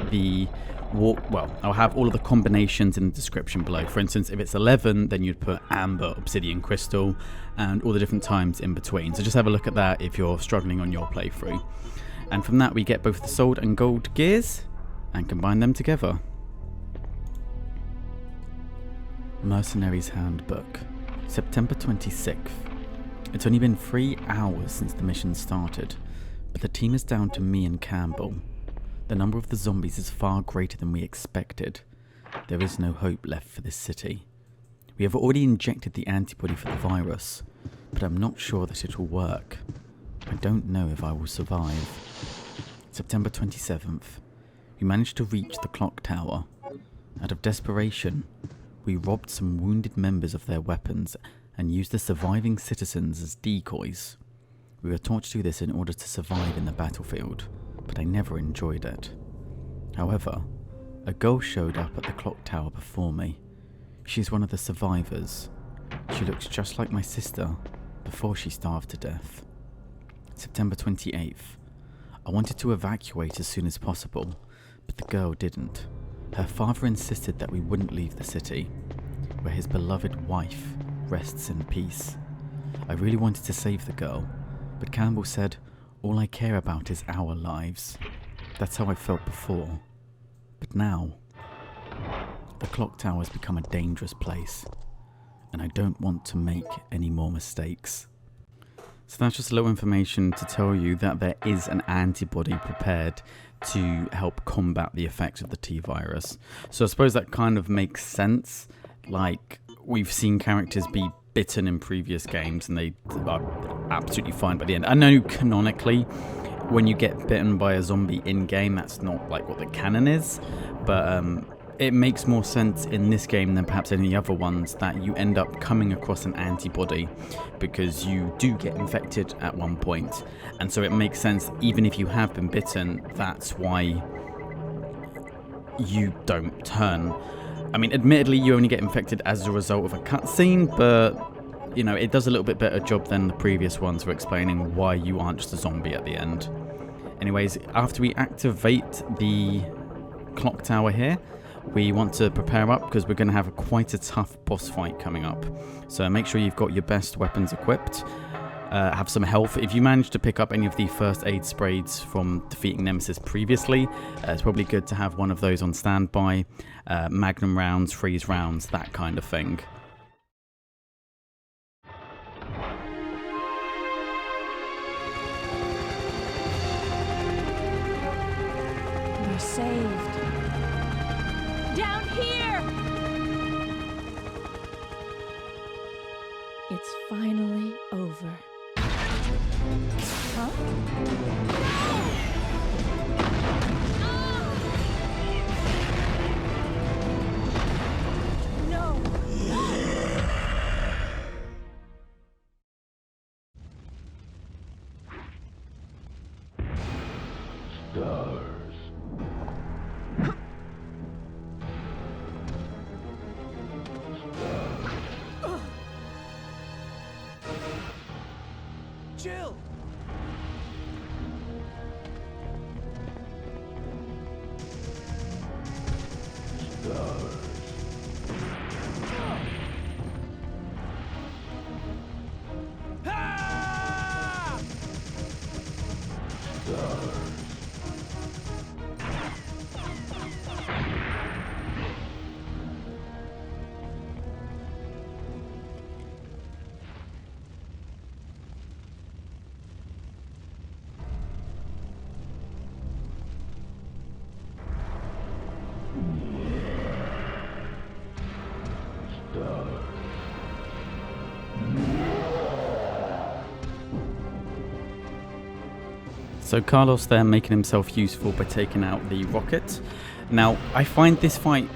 I'll have all of the combinations in the description below. For instance, if it's 11, then you'd put amber, obsidian, crystal, and all the different times in between. So just have a look at that if you're struggling on your playthrough. And from that, we get both the sold and gold gears and combine them together. Mercenaries Handbook, September 26th. It's only been 3 hours since the mission started, but the team is down to me and Campbell. The number of the zombies is far greater than we expected. There is no hope left for this city. We have already injected the antibody for the virus, but I'm not sure that it will work. I don't know if I will survive. September 27th. We managed to reach the clock tower. Out of desperation, we robbed some wounded members of their weapons and used the surviving citizens as decoys. We were taught to do this in order to survive in the battlefield, but I never enjoyed it. However, a girl showed up at the clock tower before me. She's one of the survivors. She looks just like my sister before she starved to death. September 28th. I wanted to evacuate as soon as possible, but the girl didn't. Her father insisted that we wouldn't leave the city, where his beloved wife rests in peace. I really wanted to save the girl, but Campbell said, "All I care about is our lives." That's how I felt before. But now, the clock tower has become a dangerous place, and I don't want to make any more mistakes. So that's just a little information to tell you that there is an antibody prepared to help combat the effects of the T-virus. So I suppose that kind of makes sense. Like, we've seen characters be bitten in previous games and they are absolutely fine by the end. I know canonically, when you get bitten by a zombie in-game, that's not like what the canon is, but it makes more sense in this game than perhaps any other ones that you end up coming across an antibody because you do get infected at one point. And so it makes sense, even if you have been bitten, that's why you don't turn. I mean, admittedly, you only get infected as a result of a cutscene, but, you know, it does a little bit better job than the previous ones for explaining why you aren't just a zombie at the end. Anyways, after we activate the clock tower here, we want to prepare up because we're going to have quite a tough boss fight coming up. So make sure you've got your best weapons equipped. have some health. If you manage to pick up any of the first aid sprays from defeating Nemesis previously, it's probably good to have one of those on standby. Magnum rounds, freeze rounds, that kind of thing. We're saved. Down here! It's finally over. Huh? No! Jill! Ah! So Carlos there making himself useful by taking out the rocket. Now, I find this fight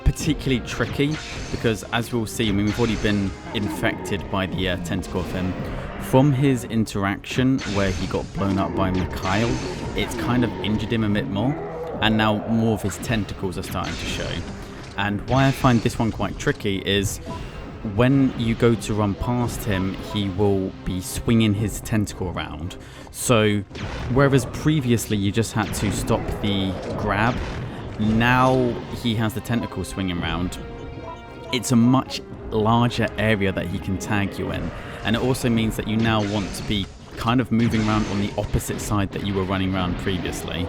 particularly tricky because, as we'll see, I mean, we've already been infected by the tentacle of him. From his interaction where he got blown up by Mikhail, it's kind of injured him a bit more, and now more of his tentacles are starting to show. And why I find this one quite tricky is when you go to run past him, he will be swinging his tentacle around. So whereas previously you just had to stop the grab, now he has the tentacle swinging around. It's a much larger area that he can tag you in, and it also means that you now want to be kind of moving around on the opposite side that you were running around previously.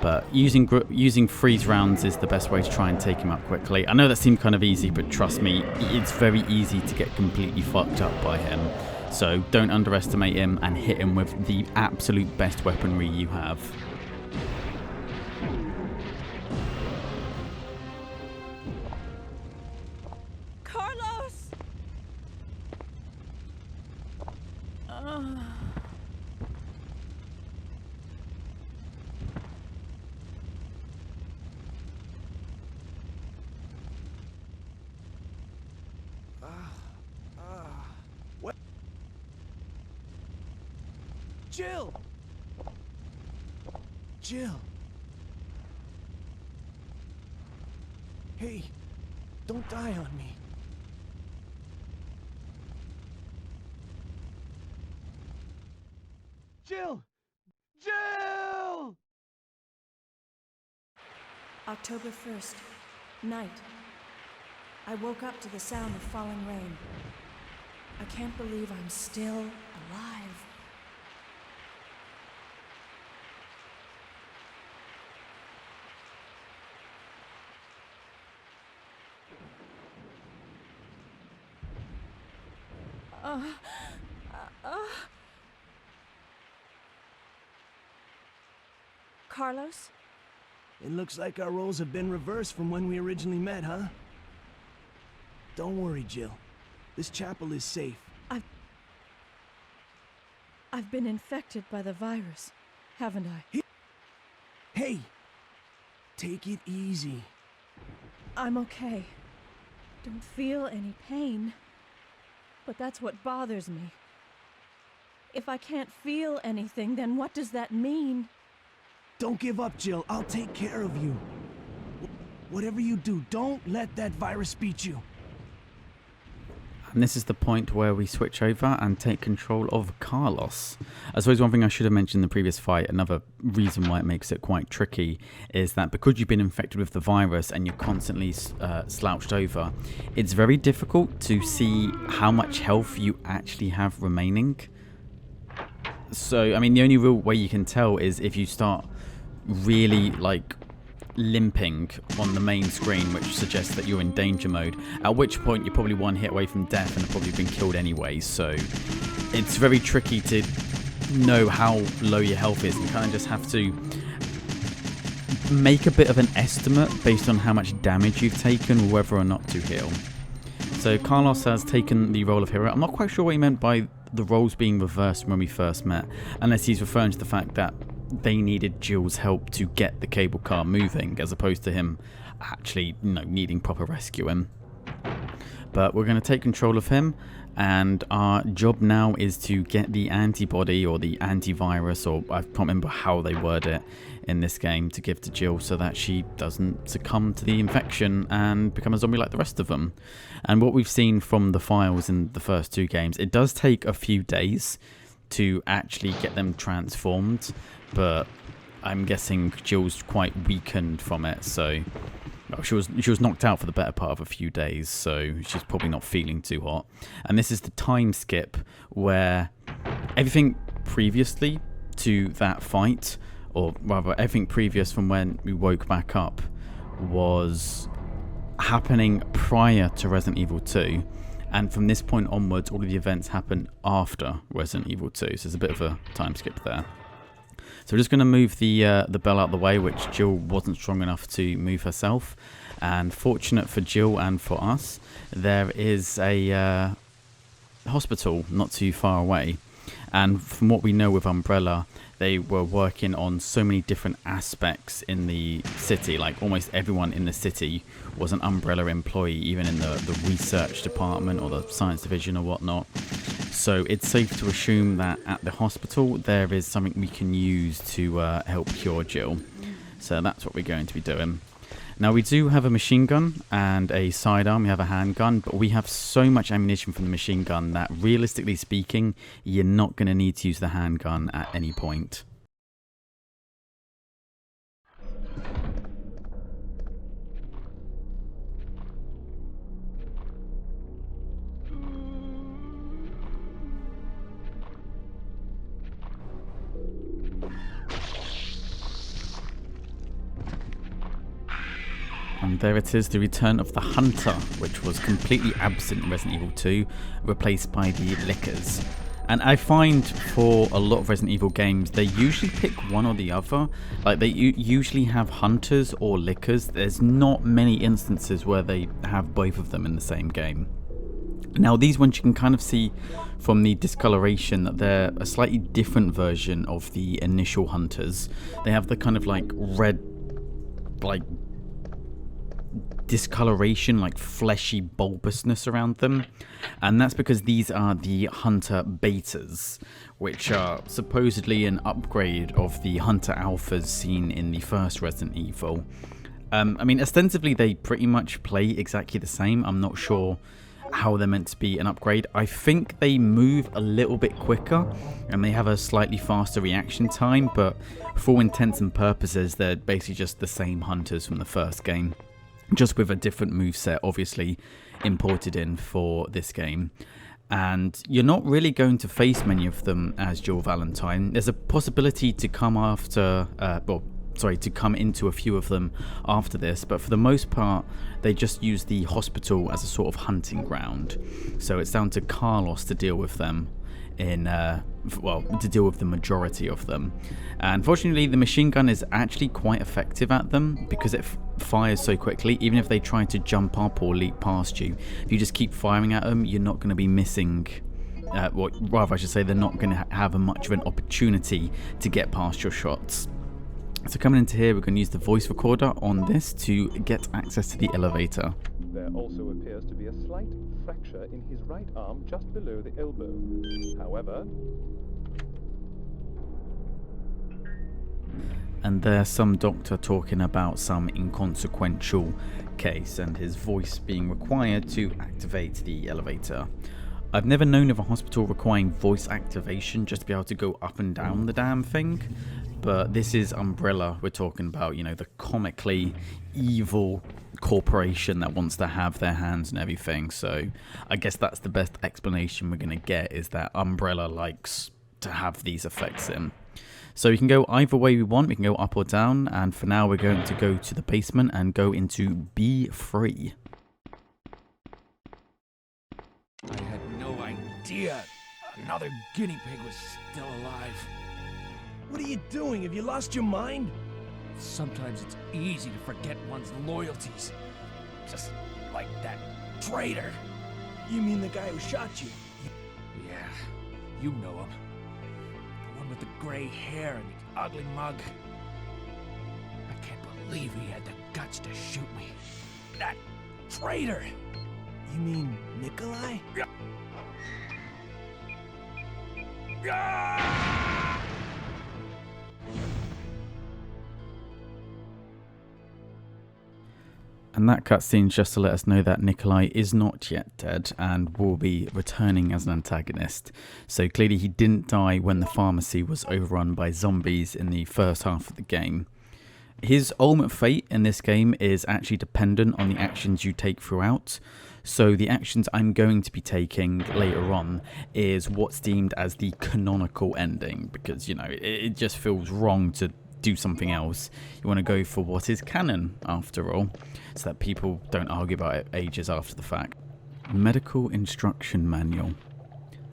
But using freeze rounds is the best way to try and take him up quickly. I know that seemed kind of easy, but trust me, it's very easy to get completely fucked up by him. So don't underestimate him and hit him with the absolute best weaponry you have. Carlos! What? Jill! Jill! Hey, don't die on me. Jill! Jill! October 1st, night. I woke up to the sound of falling rain. I can't believe I'm still alive. Carlos? It looks like our roles have been reversed from when we originally met, huh? Don't worry, Jill. This chapel is safe. I've been infected by the virus, haven't I? Hey! Take it easy. I'm okay. Don't feel any pain. But that's what bothers me. If I can't feel anything, then what does that mean? Don't give up, Jill. I'll take care of you. Whatever you do, don't let that virus beat you. And this is the point where we switch over and take control of Carlos. I suppose one thing I should have mentioned in the previous fight, another reason why it makes it quite tricky, is that because you've been infected with the virus and you're constantly slouched over, it's very difficult to see how much health you actually have remaining. So, I mean, the only real way you can tell is if you start really, like, limping on the main screen, which suggests that you're in danger mode, at which point you're probably one hit away from death and have probably been killed anyway. So it's very tricky to know how low your health is. You kind of just have to make a bit of an estimate based on how much damage you've taken, whether or not to heal. So Carlos has taken the role of hero. I'm not quite sure what he meant by the roles being reversed when we first met, unless he's referring to the fact that they needed Jill's help to get the cable car moving, as opposed to him actually, needing proper rescuing. But we're going to take control of him, and our job now is to get the antibody or the antivirus, or I can't remember how they word it in this game, to give to Jill so that she doesn't succumb to the infection and become a zombie like the rest of them. And what we've seen from the files in the first 2 games, it does take a few days to actually get them transformed, but I'm guessing Jill's quite weakened from it, so she was knocked out for the better part of a few days, so she's probably not feeling too hot. And this is the time skip where everything previously to that fight, or rather everything previous from when we woke back up, was happening prior to Resident Evil 2. And from this point onwards, all of the events happen after Resident Evil 2. So there's a bit of a time skip there. So we're just going to move the bell out of the way, which Jill wasn't strong enough to move herself. And fortunate for Jill and for us, there is a hospital not too far away. And from what we know with Umbrella, they were working on so many different aspects in the city. Like almost everyone in the city was an Umbrella employee, even in the research department or the science division or whatnot. So it's safe to assume that at the hospital there is something we can use to help cure Jill. So that's what we're going to be doing. Now we do have a machine gun and a sidearm, we have a handgun, but we have so much ammunition from the machine gun that realistically speaking, you're not going to need to use the handgun at any point. And there it is, the return of the Hunter, which was completely absent in Resident Evil 2, replaced by the Lickers. And I find for a lot of Resident Evil games, they usually pick one or the other. Like they usually have Hunters or Lickers. There's not many instances where they have both of them in the same game. Now these ones you can kind of see from the discoloration that they're a slightly different version of the initial Hunters. They have the kind of like red, like discoloration, like fleshy bulbousness around them, and that's because these are the Hunter Betas, which are supposedly an upgrade of the Hunter Alphas seen in the first Resident Evil. I mean, ostensibly they pretty much play exactly the same. I'm not sure how they're meant to be an upgrade. I think they move a little bit quicker and they have a slightly faster reaction time, but for all intents and purposes they're basically just the same Hunters from the first game, just with a different moveset obviously imported in for this game. And you're not really going to face many of them as Jill Valentine. There's a possibility to come after, to come into a few of them after this, but for the most part they just use the hospital as a sort of hunting ground. So it's down to Carlos to deal with them to deal with the majority of them. And fortunately the machine gun is actually quite effective at them because it fires so quickly. Even if they try to jump up or leap past you, if you just keep firing at them, you're not going to be missing, rather I should say they're not going to have much of an opportunity to get past your shots. So coming into here, we're going to use the voice recorder on this to get access to the elevator. There also appears to be a slight fracture in his right arm just below the elbow. However... And there's some doctor talking about some inconsequential case and his voice being required to activate the elevator. I've never known of a hospital requiring voice activation just to be able to go up and down the damn thing. But this is Umbrella we're talking about, you know, the comically evil corporation that wants to have their hands and everything. So I guess that's the best explanation we're going to get, is that Umbrella likes to have these effects in. So we can go either way we want. We can go up or down, and for now we're going to go to the basement and go into B3. I had no idea another guinea pig was still alive. What are you doing? Have you lost your mind? Sometimes it's easy to forget one's loyalties. Just like that traitor. You mean the guy who shot you? Yeah, you know him. The one with the gray hair and the ugly mug. I can't believe he had the guts to shoot me. That traitor! You mean Nikolai? And that cutscene's just to let us know that Nikolai is not yet dead and will be returning as an antagonist. So clearly he didn't die when the pharmacy was overrun by zombies in the first half of the game. His ultimate fate in this game is actually dependent on the actions you take throughout. So the actions I'm going to be taking later on is what's deemed as the canonical ending, because, you know, it just feels wrong to do something else. You want to go for what is canon, after all, so that people don't argue about it ages after the fact. Medical Instruction Manual.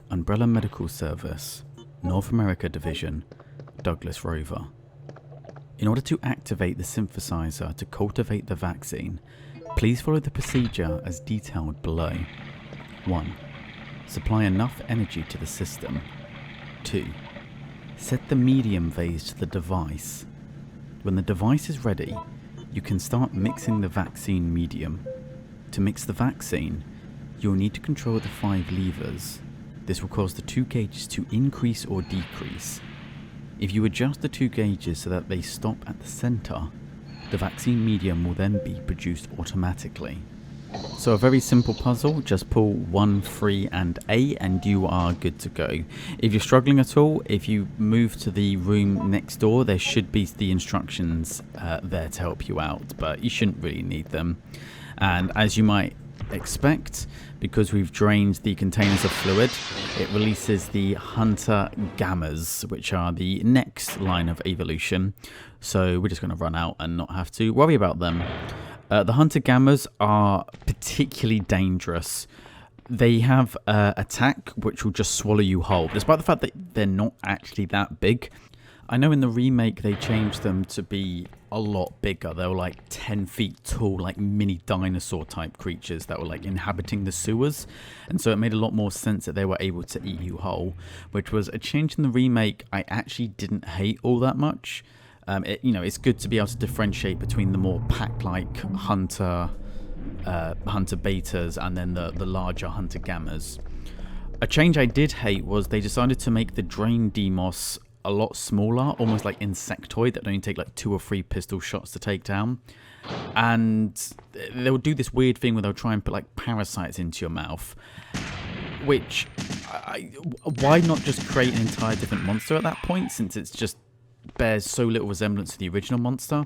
Umbrella Medical Service. North America Division. Douglas Rover. In order to activate the synthesizer to cultivate the vaccine, please follow the procedure as detailed below. 1. Supply enough energy to the system. 2. Set the medium phase to the device. When the device is ready, you can start mixing the vaccine medium. To mix the vaccine, you'll need to control the 5 levers. This will cause the 2 gauges to increase or decrease. If you adjust the 2 gauges so that they stop at the center, the vaccine medium will then be produced automatically. So a very simple puzzle, just pull 1, 3 and A and you are good to go. If you're struggling at all, if you move to the room next door, there should be the instructions there to help you out, but you shouldn't really need them. And as you might expect, because we've drained the containers of fluid, it releases the Hunter Gammas, which are the next line of evolution. So we're just going to run out and not have to worry about them. The Hunter Gammas are particularly dangerous. They have attack which will just swallow you whole, despite the fact that they're not actually that big. I know in the remake they changed them to be a lot bigger. They were like 10 feet tall, like mini dinosaur type creatures that were like inhabiting the sewers. And so it made a lot more sense that they were able to eat you whole, which was a change in the remake I actually didn't hate all that much. You know, it's good to be able to differentiate between the more pack-like hunter betas and then the larger Hunter Gammas. A change I did hate was they decided to make the Drain Demos a lot smaller, almost like insectoid, that only take like 2 or 3 pistol shots to take down. And they'll do this weird thing where they'll try and put like parasites into your mouth, which why not just create an entire different monster at that point, since it's just bears so little resemblance to the original monster.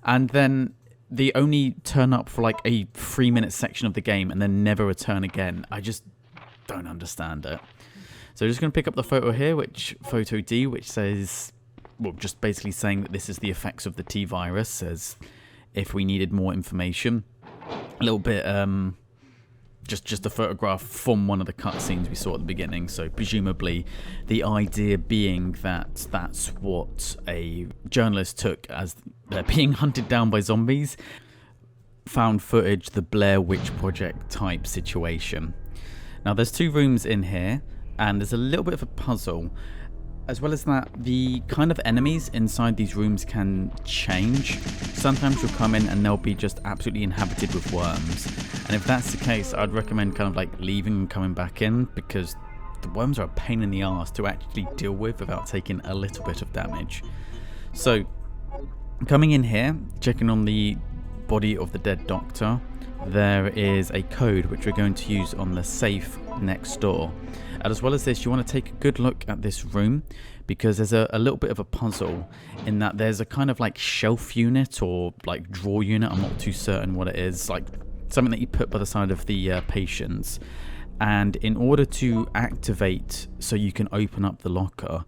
And then they only turn up for like a 3-minute section of the game and then never return again. I just don't understand it. So just going to pick up the photo here, photo D, which says, well, just basically saying that this is the effects of the T-virus, says if we needed more information. A little bit, just a photograph from one of the cutscenes we saw at the beginning, so presumably the idea being that that's what a journalist took as they're being hunted down by zombies. Found footage, the Blair Witch Project type situation. Now there's 2 rooms in here, and there's a little bit of a puzzle. As well as that, the kind of enemies inside these rooms can change. Sometimes you'll come in and they'll be just absolutely inhabited with worms. And if that's the case, I'd recommend kind of like leaving and coming back in, because the worms are a pain in the arse to actually deal with without taking a little bit of damage. So, coming in here, checking on the body of the dead doctor, there is a code which we're going to use on the safe next door. And as well as this, you want to take a good look at this room, because there's a little bit of a puzzle in that there's a kind of like shelf unit or like drawer unit, I'm not too certain what it is, like something that you put by the side of the patients. And in order to activate so you can open up the locker,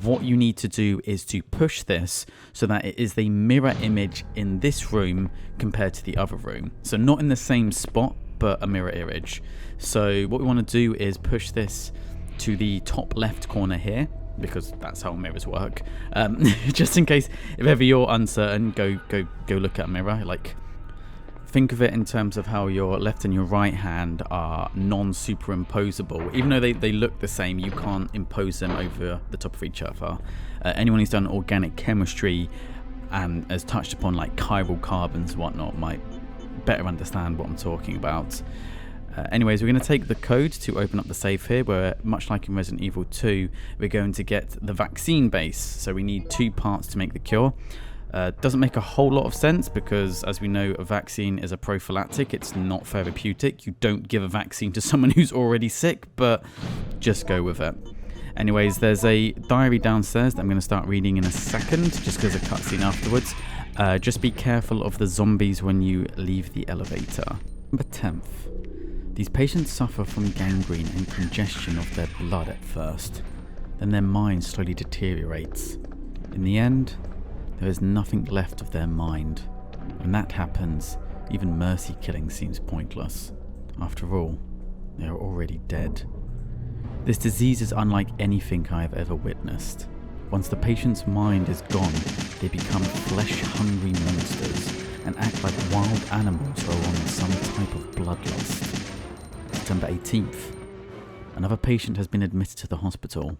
what you need to do is to push this so that it is the mirror image in this room compared to the other room. So not in the same spot, but a mirror image. So what we want to do is push this to the top left corner here, because that's how mirrors work. Just in case, if ever you're uncertain, go look at a mirror. Like, think of it in terms of how your left and your right hand are non-superimposable. Even though they look the same, you can't impose them over the top of each other. Anyone who's done organic chemistry and has touched upon like chiral carbons and whatnot might better understand what I'm talking about. Anyways, we're going to take the code to open up the safe here, where much like in Resident Evil 2, we're going to get the vaccine base. So we need 2 parts to make the cure. Doesn't make a whole lot of sense because, as we know, a vaccine is a prophylactic. It's not therapeutic. You don't give a vaccine to someone who's already sick, but just go with it. Anyways, there's a diary downstairs that I'm going to start reading in a second, just because of a cutscene afterwards. Just be careful of the zombies when you leave the elevator. Number 10th. These patients suffer from gangrene and congestion of their blood at first. Then their mind slowly deteriorates. In the end, there is nothing left of their mind. When that happens, even mercy killing seems pointless. After all, they are already dead. This disease is unlike anything I have ever witnessed. Once the patient's mind is gone, they become flesh-hungry monsters and act like wild animals who are on some type of bloodlust. September 18th. Another patient has been admitted to the hospital.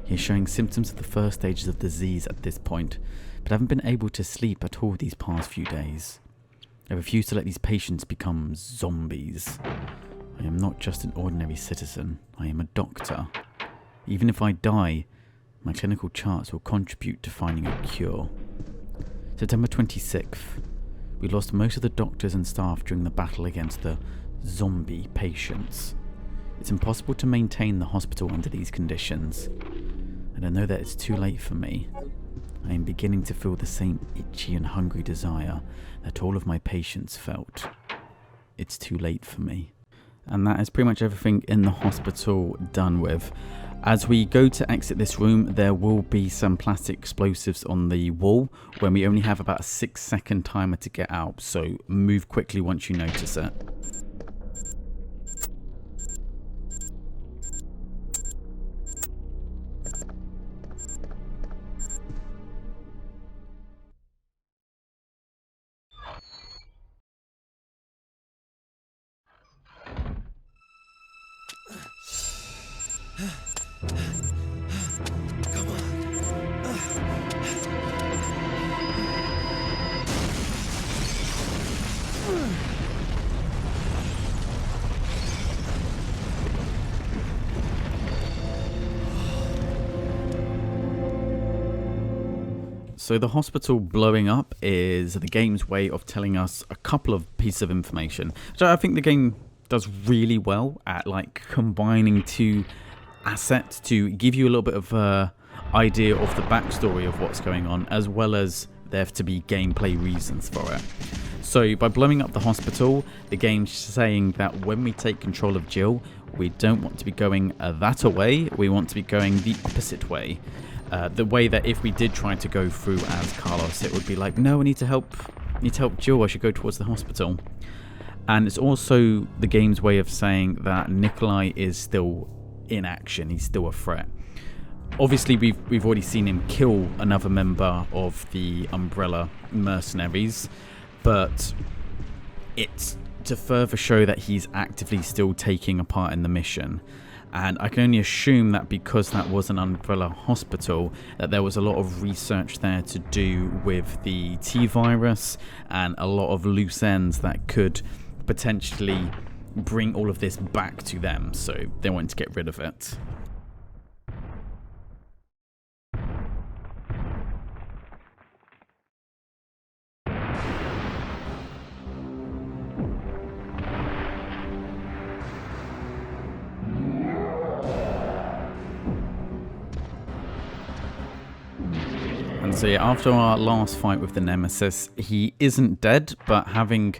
He is showing symptoms of the first stages of disease at this point, but haven't been able to sleep at all these past few days. I refuse to let these patients become zombies. I am not just an ordinary citizen, I am a doctor. Even if I die, my clinical charts will contribute to finding a cure. September 26th. We lost most of the doctors and staff during the battle against the zombie patients. It's impossible to maintain the hospital under these conditions, and I know that it's too late for me. I am beginning to feel the same itchy and hungry desire that all of my patients felt. It's too late for me. And that is pretty much everything in the hospital done with. As we go to exit this room, there will be some plastic explosives on the wall when we only have about a 6-second timer to get out, so move quickly once you notice it. So the hospital blowing up is the game's way of telling us a couple of pieces of information. So I think the game does really well at like combining 2 assets to give you a little bit of idea of the backstory of what's going on, as well as there to be gameplay reasons for it. So by blowing up the hospital, the game's saying that when we take control of Jill, we don't want to be going that way, we want to be going the opposite way. The way that if we did try to go through as Carlos, it would be like, no, I need to help Jill, I should go towards the hospital. And it's also the game's way of saying that Nikolai is still in action, he's still a threat. Obviously, we've already seen him kill another member of the Umbrella Mercenaries, but it's to further show that he's actively still taking a part in the mission. And I can only assume that because that was an Umbrella hospital, that there was a lot of research there to do with the T-virus and a lot of loose ends that could potentially bring all of this back to them. So they wanted to get rid of it. So yeah, after our last fight with the Nemesis, he isn't dead, but having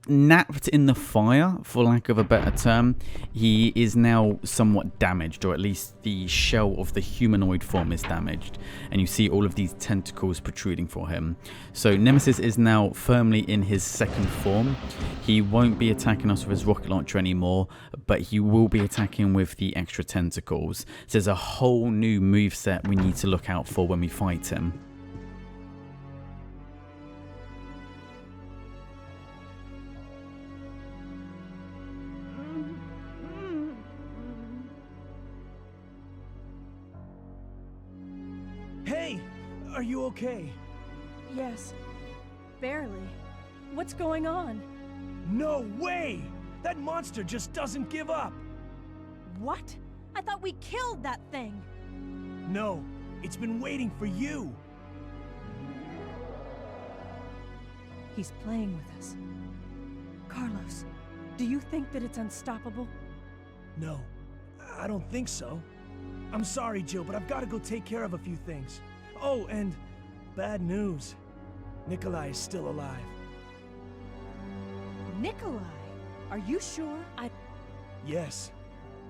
napped in the fire, for lack of a better term. He is now somewhat damaged, or at least the shell of the humanoid form is damaged, and you see all of these tentacles protruding for him. So Nemesis is now firmly in his second form. He won't be attacking us with his rocket launcher anymore, but he will be attacking with the extra tentacles. So there's a whole new moveset we need to look out for when we fight him. Hey, are you okay? Yes. Barely. What's going on? No way! That monster just doesn't give up! What? I thought we killed that thing! No, it's been waiting for you! He's playing with us. Carlos, do you think that it's unstoppable? No, I don't think so. I'm sorry, Jill, but I've got to go take care of a few things. Oh, and bad news. Nikolai is still alive. Nikolai? Are you sure? Yes.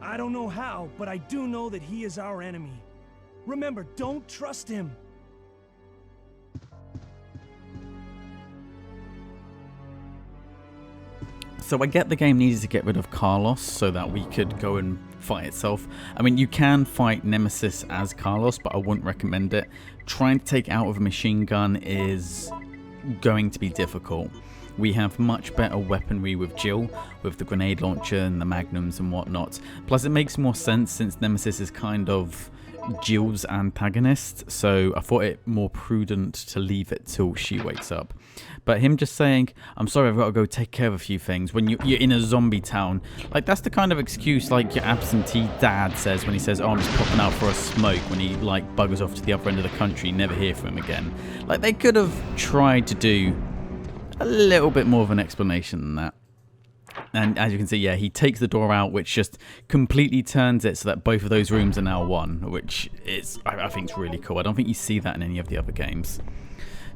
I don't know how, but I do know that he is our enemy. Remember, don't trust him. So I get the game needed to get rid of Carlos so that we could go and fight itself. I mean, you can fight Nemesis as Carlos, but I wouldn't recommend it. Trying to take it out with a machine gun is going to be difficult. We have much better weaponry with Jill, with the grenade launcher and the magnums and whatnot. Plus it makes more sense since Nemesis is kind of Jill's antagonist, so I thought it more prudent to leave it till she wakes up. But him just saying, I'm sorry, I've got to go take care of a few things, when you're in a zombie town, like that's the kind of excuse like your absentee dad says when he says, oh, I'm just popping out for a smoke, when he like buggers off to the other end of the country, never hear from him again. Like they could have tried to do a little bit more of an explanation than that. And as you can see, yeah, he takes the door out, which just completely turns it so that both of those rooms are now one, which is, I think, is really cool. I don't think you see that in any of the other games.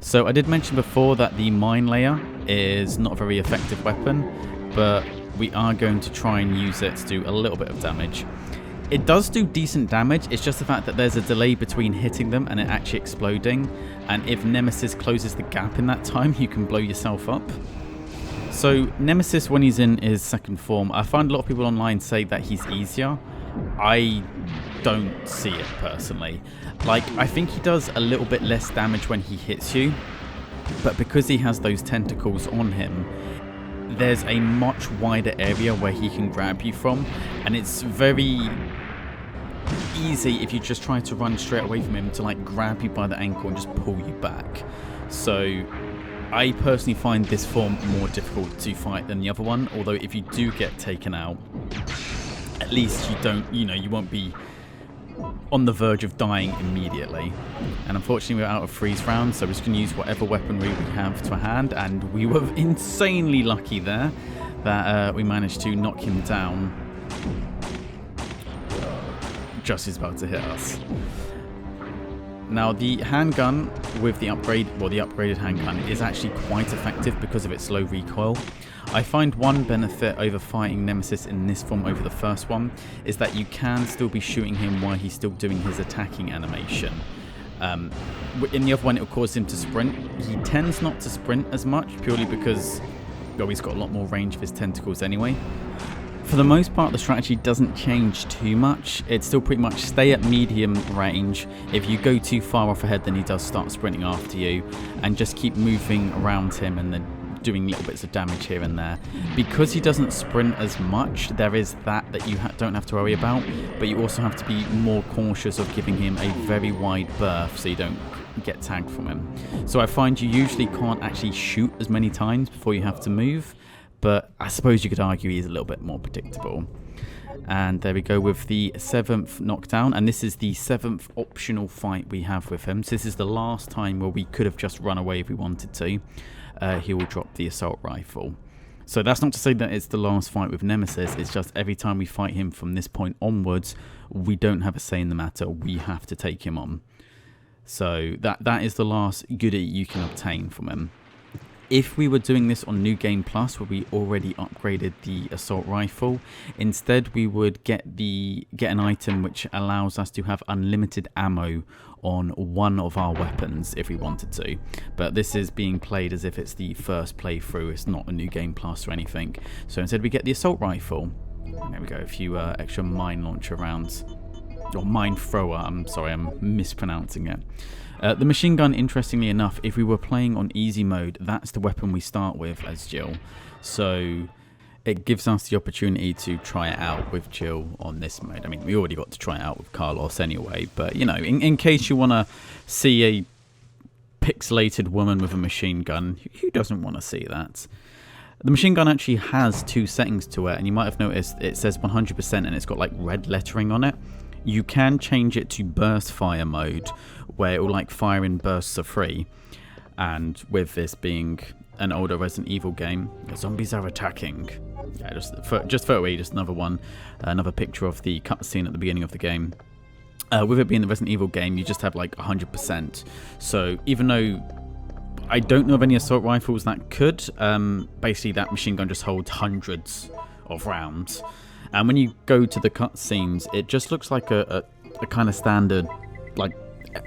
So I did mention before that the mine layer is not a very effective weapon, but we are going to try and use it to do a little bit of damage. It does do decent damage, it's just the fact that there's a delay between hitting them and it actually exploding, and if Nemesis closes the gap in that time, you can blow yourself up. So Nemesis, when he's in his second form, I find a lot of people online say that he's easier. I don't see it personally. Like, I think he does a little bit less damage when he hits you, but because he has those tentacles on him, there's a much wider area where he can grab you from, and it's very easy if you just try to run straight away from him to like grab you by the ankle and just pull you back. So I personally find this form more difficult to fight than the other one, although if you do get taken out, at least you don't, you won't be on the verge of dying immediately. And unfortunately we're out of freeze rounds, so we're just going to use whatever weaponry we have to hand, and we were insanely lucky there that we managed to knock him down just as about to hit us. Now the handgun with the upgrade, well, the upgraded handgun is actually quite effective because of its low recoil. I find one benefit over fighting Nemesis in this form over the first one is that you can still be shooting him while he's still doing his attacking animation. In the other one, it will cause him to sprint. He tends not to sprint as much purely because, well, he's got a lot more range of his tentacles anyway. For the most part, the strategy doesn't change too much. It's still pretty much stay at medium range. If you go too far off ahead, then he does start sprinting after you, and just keep moving around him and then doing little bits of damage here and there. Because he doesn't sprint as much, there is that you don't have to worry about, but you also have to be more cautious of giving him a very wide berth so you don't get tagged from him. So I find you usually can't actually shoot as many times before you have to move, but I suppose you could argue he's a little bit more predictable. And there we go with the 7th knockdown, and this is the 7th optional fight we have with him. So this is the last time where we could have just run away if we wanted to. He will drop the assault rifle. So that's not to say that it's the last fight with Nemesis, it's just every time we fight him from this point onwards, we don't have a say in the matter, we have to take him on. So that is the last goodie you can obtain from him. if we were doing this on New Game Plus, where we already upgraded the assault rifle, instead we would get an item which allows us to have unlimited ammo on one of our weapons if we wanted to. But this is being played as if it's the first playthrough. It's not a New Game Plus or anything. So instead we get the assault rifle. There we go, a few extra mine launcher rounds. Or mine thrower, I'm sorry, I'm mispronouncing it. The machine gun, interestingly enough, if we were playing on easy mode, that's the weapon we start with as Jill. So it gives us the opportunity to try it out with Jill on this mode. I mean, we already got to try it out with Carlos anyway, but, you know, in case you want to see a pixelated woman with a machine gun, who doesn't want to see that? The machine gun actually has 2 settings to it, and you might have noticed it says 100% and it's got like red lettering on it. You can change it to burst fire mode, where it will like fire in bursts of 3. And with this being an older Resident Evil game, zombies are attacking. Yeah, just throw away just another one, another picture of the cutscene at the beginning of the game. With it being the Resident Evil game, you just have like 100%. So even though I don't know of any assault rifles that could, basically that machine gun just holds hundreds of rounds. And when you go to the cutscenes, it just looks like a kind of standard, like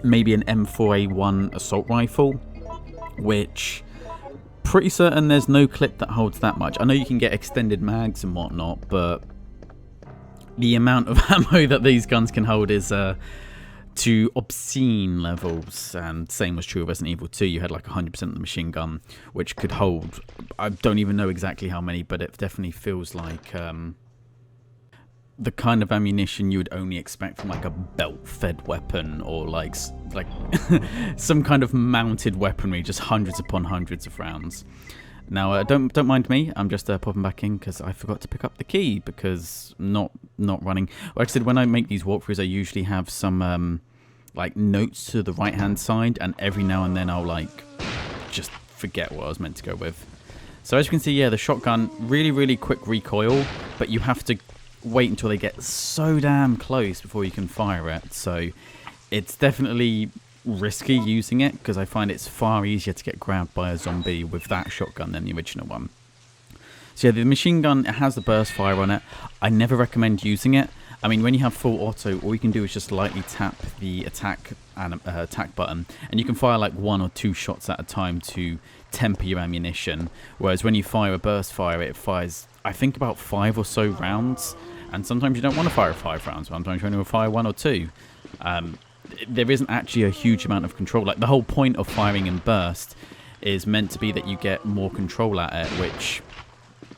maybe an M4A1 assault rifle, which pretty certain there's no clip that holds that much. I know you can get extended mags and whatnot, but the amount of ammo that these guns can hold is to obscene levels. And same was true of Resident Evil 2. You had like 100% of the machine gun, which could hold, I don't even know exactly how many, but it definitely feels like the kind of ammunition you would only expect from like a belt-fed weapon, or like some kind of mounted weaponry, just hundreds upon hundreds of rounds. Now, don't mind me. I'm just popping back in because I forgot to pick up the key because not running. Like I said, when I make these walkthroughs, I usually have some like notes to the right-hand side, and every now and then I'll like just forget what I was meant to go with. So as you can see, yeah, the shotgun, really quick recoil, but you have to wait until they get so damn close before you can fire it. So it's definitely risky using it, because I find it's far easier to get grabbed by a zombie with that shotgun than the original one. So yeah, the machine gun, it has the burst fire on it. I never recommend using it. I mean, when you have full auto, all you can do is just lightly tap the attack button, and you can fire like 1 or 2 shots at a time to temper your ammunition. Whereas when you fire a burst fire, it fires, I think, about 5 or so rounds. And sometimes you don't want to fire 5 rounds. Sometimes you only want to fire 1 or 2. There isn't actually a huge amount of control. Like, the whole point of firing in burst is meant to be that you get more control at it, which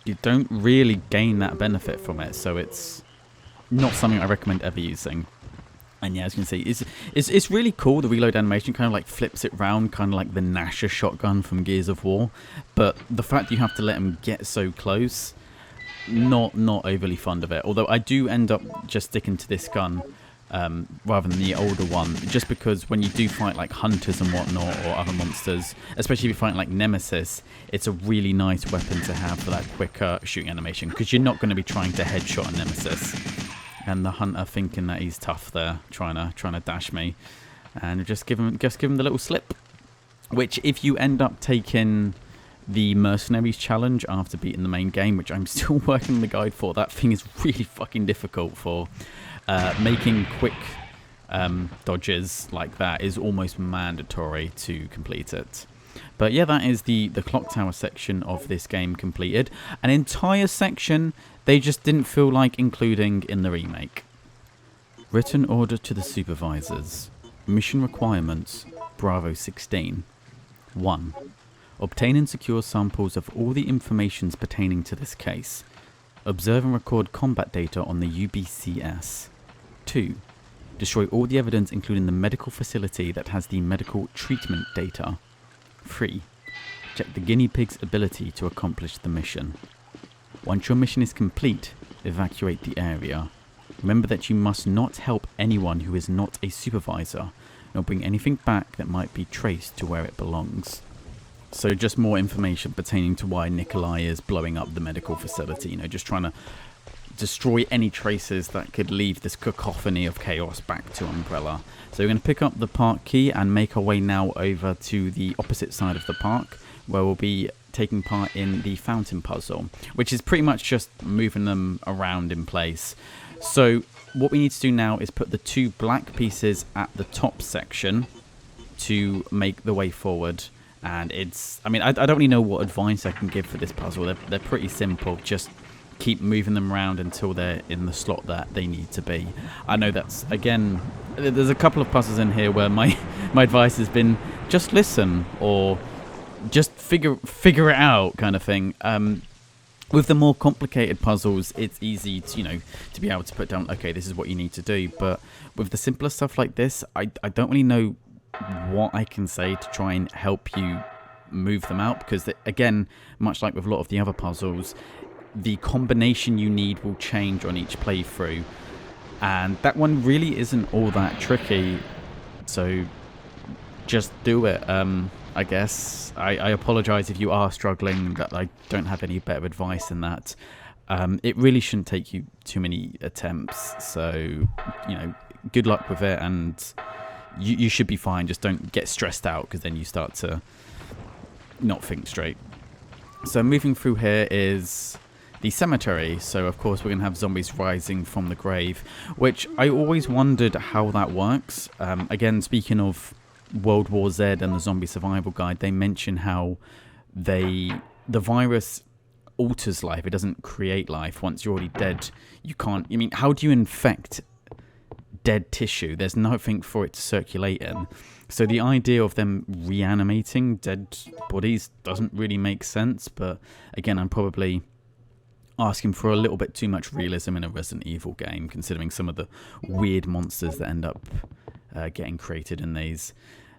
you don't really gain that benefit from it. So it's not something I recommend ever using. And yeah, as you can see, it's really cool. The reload animation kind of like flips it round, kind of like the Nasher shotgun from Gears of War. But the fact that you have to let them get so close, not overly fond of it. Although I do end up just sticking to this gun rather than the older one, just because when you do fight like hunters and whatnot, or other monsters, especially if you're fighting like Nemesis, it's a really nice weapon to have for that quicker shooting animation, because you're not going to be trying to headshot a Nemesis. And the hunter thinking that he's tough there, trying to dash me, and just give him the little slip. Which, if you end up taking the Mercenaries challenge after beating the main game, which I'm still working on the guide for, that thing is really fucking difficult for. Making quick dodges like that is almost mandatory to complete it. But yeah, that is the clock tower section of this game completed. An entire section they just didn't feel like including in the remake. Written order to the supervisors. Mission requirements, Bravo 16. 1. Obtain and secure samples of all the information pertaining to this case. Observe and record combat data on the UBCS. 2. Destroy all the evidence, including the medical facility that has the medical treatment data. 3. Check the guinea pig's ability to accomplish the mission. Once your mission is complete, evacuate the area. Remember that you must not help anyone who is not a supervisor, nor bring anything back that might be traced to where it belongs. So just more information pertaining to why Nikolai is blowing up the medical facility, you know, just trying to destroy any traces that could leave this cacophony of chaos back to Umbrella. So we're going to pick up the park key and make our way now over to the opposite side of the park, where we'll be taking part in the fountain puzzle, which is pretty much just moving them around in place. So what we need to do now is put the 2 black pieces at the top section to make the way forward. And it's, I mean, I don't really know what advice I can give for this puzzle. They're pretty simple. Just keep moving them around until they're in the slot that they need to be. I know that's, again, there's a couple of puzzles in here where my advice has been just listen or just figure it out kind of thing. With the more complicated puzzles, it's easy to, you know, to be able to put down, okay, this is what you need to do. But with the simpler stuff like this, I don't really know what I can say to try and help you move them out, because again, much like with a lot of the other puzzles, the combination you need will change on each playthrough, and that one really isn't all that tricky, so just do it. I guess I apologize if you are struggling, that I don't have any better advice than that. It really shouldn't take you too many attempts, so you know, good luck with it, and you should be fine. Just don't get stressed out, because then you start to not think straight. So moving through here is the cemetery. So of course we're going to have zombies rising from the grave, which I always wondered how that works. Again, speaking of World War Z and the Zombie Survival Guide, they mention how the virus alters life. It doesn't create life. Once you're already dead, you can't, I mean, how do you infect dead tissue? There's nothing for it to circulate in. So the idea of them reanimating dead bodies doesn't really make sense. But again, I'm probably asking for a little bit too much realism in a Resident Evil game, considering some of the weird monsters that end up getting created in these.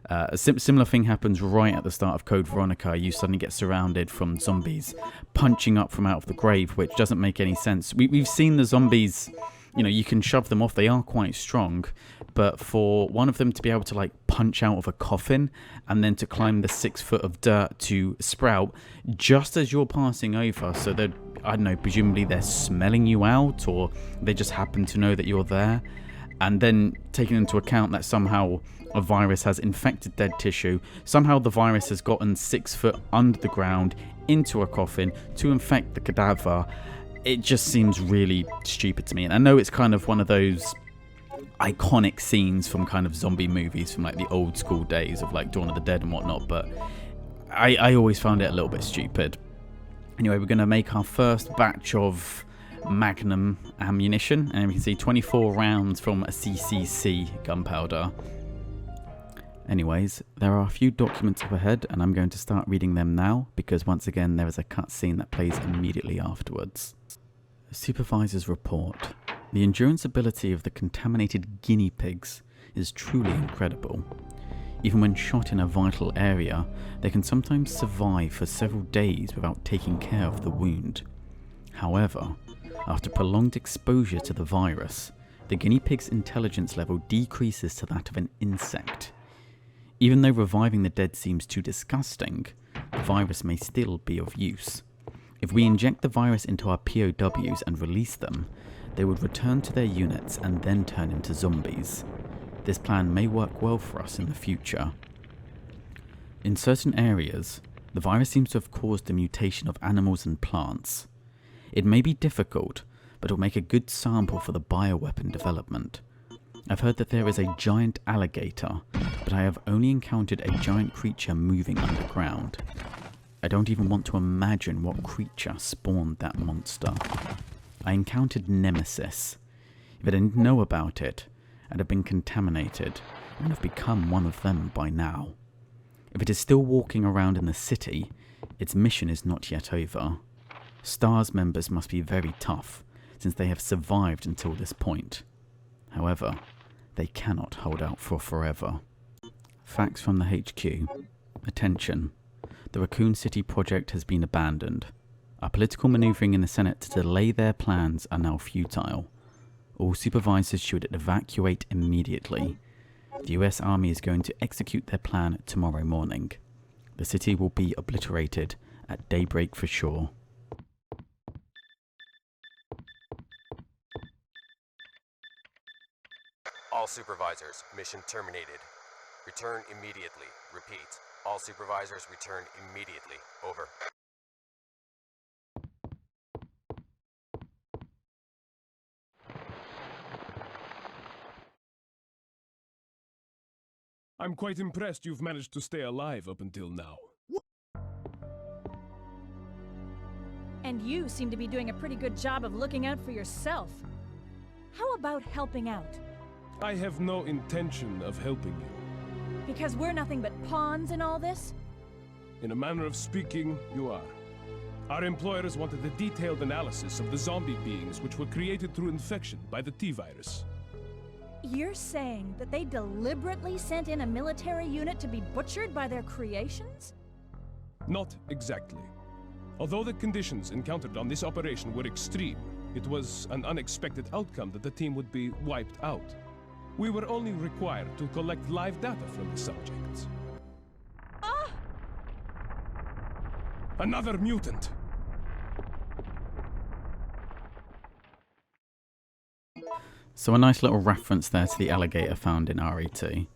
A similar thing happens right at the start of Code Veronica. You suddenly get surrounded from zombies punching up from out of the grave, which doesn't make any sense. We've seen the zombies, you know, you can shove them off. They are quite strong. But for one of them to be able to, like, punch out of a coffin and then to climb the 6 foot of dirt to sprout just as you're passing over, so they're, I don't know, presumably they're smelling you out, or they just happen to know that you're there. And then taking into account that somehow a virus has infected dead tissue, somehow the virus has gotten 6 foot under the ground into a coffin to infect the cadaver, it just seems really stupid to me. And I know it's kind of one of those iconic scenes from kind of zombie movies from like the old school days of like Dawn of the Dead and whatnot, but I always found it a little bit stupid. Anyway, we're going to make our first batch of Magnum ammunition, and we can see 24 rounds from a CCC gunpowder. Anyways, there are a few documents up ahead, and I'm going to start reading them now, because once again there is a cutscene that plays immediately afterwards. Supervisor's report. The endurance ability of the contaminated guinea pigs is truly incredible. Even when shot in a vital area, they can sometimes survive for several days without taking care of the wound. However, after prolonged exposure to the virus, the guinea pig's intelligence level decreases to that of an insect. Even though reviving the dead seems too disgusting, the virus may still be of use. If we inject the virus into our POWs and release them, they would return to their units and then turn into zombies. This plan may work well for us in the future. In certain areas, the virus seems to have caused the mutation of animals and plants. It may be difficult, but it will make a good sample for the bioweapon development. I've heard that there is a giant alligator, but I have only encountered a giant creature moving underground. I don't even want to imagine what creature spawned that monster. I encountered Nemesis. If I didn't know about it, I'd have been contaminated and have become one of them by now. If it is still walking around in the city, its mission is not yet over. STARS members must be very tough, since they have survived until this point. However, they cannot hold out for forever. Facts from the HQ. Attention. The Raccoon City project has been abandoned. Our political maneuvering in the Senate to delay their plans are now futile. All supervisors should evacuate immediately. The US Army is going to execute their plan tomorrow morning. The city will be obliterated at daybreak for sure. All supervisors, mission terminated. Return immediately. Repeat, All supervisors return immediately. Over. I'm quite impressed you've managed to stay alive up until now. And you seem to be doing a pretty good job of looking out for yourself. How about helping out? I have no intention of helping you. Because we're nothing but pawns in all this? In a manner of speaking, you are. Our employers wanted a detailed analysis of the zombie beings which were created through infection by the T-virus. You're saying that they deliberately sent in a military unit to be butchered by their creations? Not exactly. Although the conditions encountered on this operation were extreme, it was an unexpected outcome that the team would be wiped out. We were only required to collect live data from the subjects. Ah! Another mutant! So a nice little reference there to the alligator found in RE2.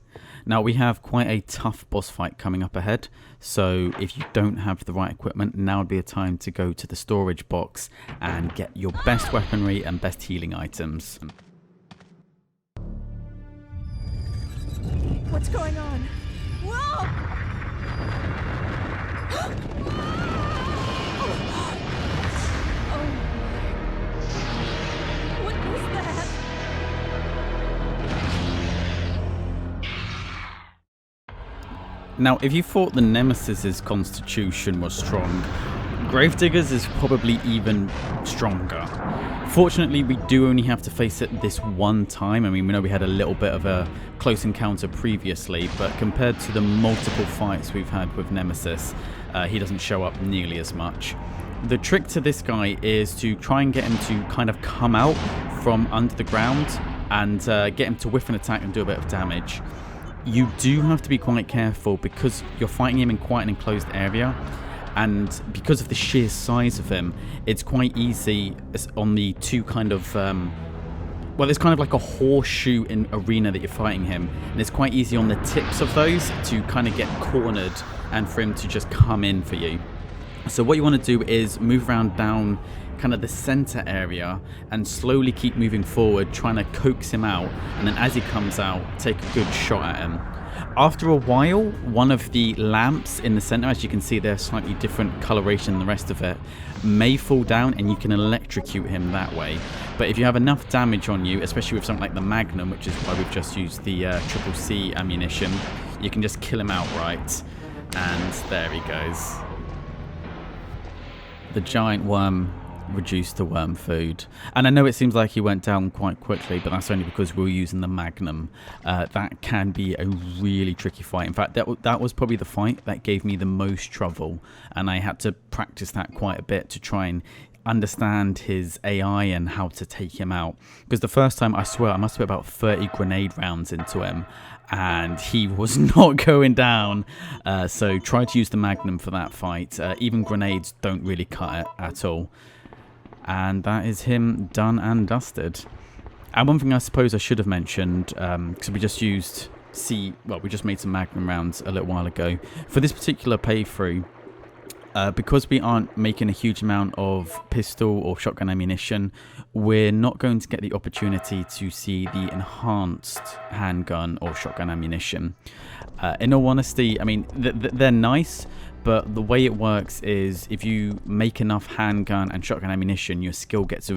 Now we have quite a tough boss fight coming up ahead, so if you don't have the right equipment, now would be a time to go to the storage box and get your best weaponry and best healing items. What's going on? Whoa! Oh. What is that? Now, if you thought the Nemesis's constitution was strong, Gravedigger's is probably even stronger. Fortunately, we do only have to face it this one time. I mean, we know we had a little bit of a close encounter previously, but compared to the multiple fights we've had with Nemesis, he doesn't show up nearly as much. The trick to this guy is to try and get him to kind of come out from under the ground and get him to whiff an attack and do a bit of damage. You do have to be quite careful because you're fighting him in quite an enclosed area, and because of the sheer size of him, it's quite easy on the two kind of well, there's kind of like a horseshoe in arena that you're fighting him, and it's quite easy on the tips of those to kind of get cornered and for him to just come in for you. So what you want to do is move around down kind of the center area and slowly keep moving forward, trying to coax him out, and then as he comes out, take a good shot at him. After a while, one of the lamps in the center, as you can see they're slightly different coloration than the rest of it, may fall down and you can electrocute him that way. But if you have enough damage on you, especially with something like the Magnum, which is why we've just used the CCC ammunition, you can just kill him outright. And there he goes. The giant worm reduced to worm food. And I know it seems like he went down quite quickly, but that's only because we were using the Magnum. That can be a really tricky fight. In fact, that was probably the fight that gave me the most trouble, and I had to practice that quite a bit to try and understand his AI and how to take him out. Because the first time, I swear, I must have put about 30 grenade rounds into him, and he was not going down. So try to use the Magnum for that fight. Even grenades don't really cut it at all. And that is him done and dusted. And one thing I suppose I should have mentioned, because we just used we just made some Magnum rounds a little while ago. For this particular playthrough, because we aren't making a huge amount of pistol or shotgun ammunition, we're not going to get the opportunity to see the enhanced handgun or shotgun ammunition. In all honesty, I mean, they're nice, but the way it works is if you make enough handgun and shotgun ammunition, your skill gets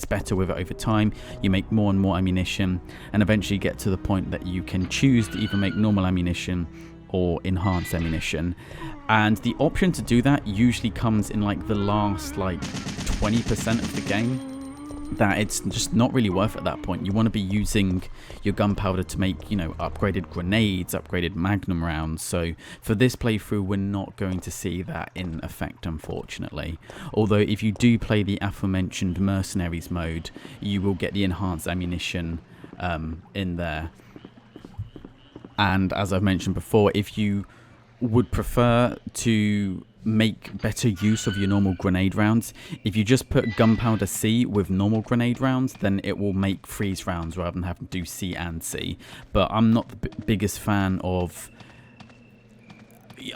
better with it over time. You make more and more ammunition, and eventually get to the point that you can choose to either make normal ammunition or enhanced ammunition. And the option to do that usually comes in like the last 20% of the game. That it's just not really worth it at that point. You want to be using your gunpowder to make, you know, upgraded grenades, upgraded Magnum rounds. So for this playthrough, we're not going to see that in effect, unfortunately. Although if you do play the aforementioned Mercenaries mode, you will get the enhanced ammunition in there. And as I've mentioned before, if you would prefer to make better use of your normal grenade rounds, if you just put gunpowder C with normal grenade rounds, then it will make freeze rounds rather than having to do C and C. But I'm not the biggest fan of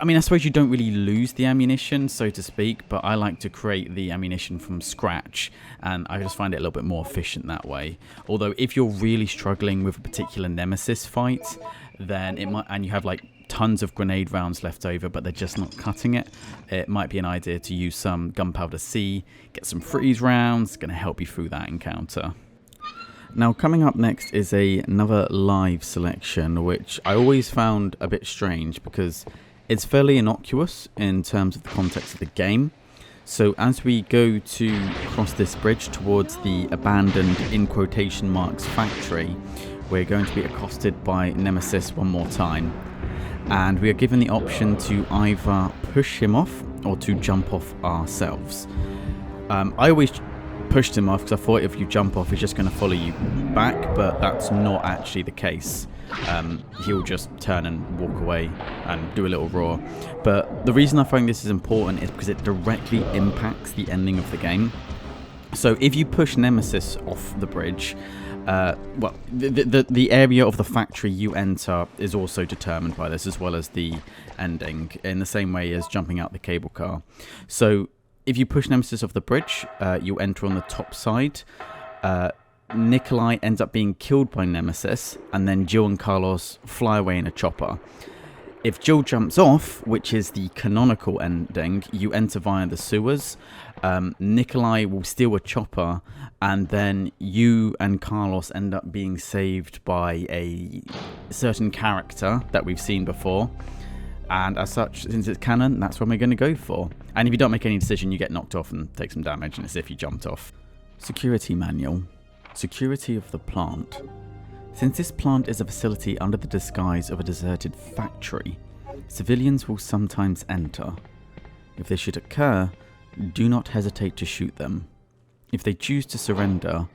I mean, I suppose you don't really lose the ammunition, so to speak, but I like to create the ammunition from scratch, and I just find it a little bit more efficient that way. Although, if you're really struggling with a particular Nemesis fight, then it might, and you have like tons of grenade rounds left over, but they're just not cutting it, it might be an idea to use some gunpowder C, get some freeze rounds, going to help you through that encounter. Now, coming up next is another live selection, which I always found a bit strange because it's fairly innocuous in terms of the context of the game. So as we go to cross this bridge towards the abandoned, in quotation marks, factory, we're going to be accosted by Nemesis one more time. And we are given the option to either push him off or to jump off ourselves. I always pushed him off because I thought if you jump off, he's just going to follow you back, but that's not actually the case. He'll just turn and walk away and do a little roar. But the reason I find this is important is because it directly impacts the ending of the game. So if you push Nemesis off the bridge, well, the area of the factory you enter is also determined by this, as well as the ending, in the same way as jumping out the cable car. So if you push Nemesis off the bridge, you enter on the top side. Nikolai ends up being killed by Nemesis, and then Jill and Carlos fly away in a chopper. If Jill jumps off, which is the canonical ending, you enter via the sewers. Nikolai will steal a chopper, and then you and Carlos end up being saved by a certain character that we've seen before. And as such, since it's canon, that's what we're going to go for. And if you don't make any decision, you get knocked off and take some damage, and it's as if you jumped off. Security manual. Security of the plant. Since this plant is a facility under the disguise of a deserted factory, civilians will sometimes enter. If this should occur, do not hesitate to shoot them. If they choose to surrender,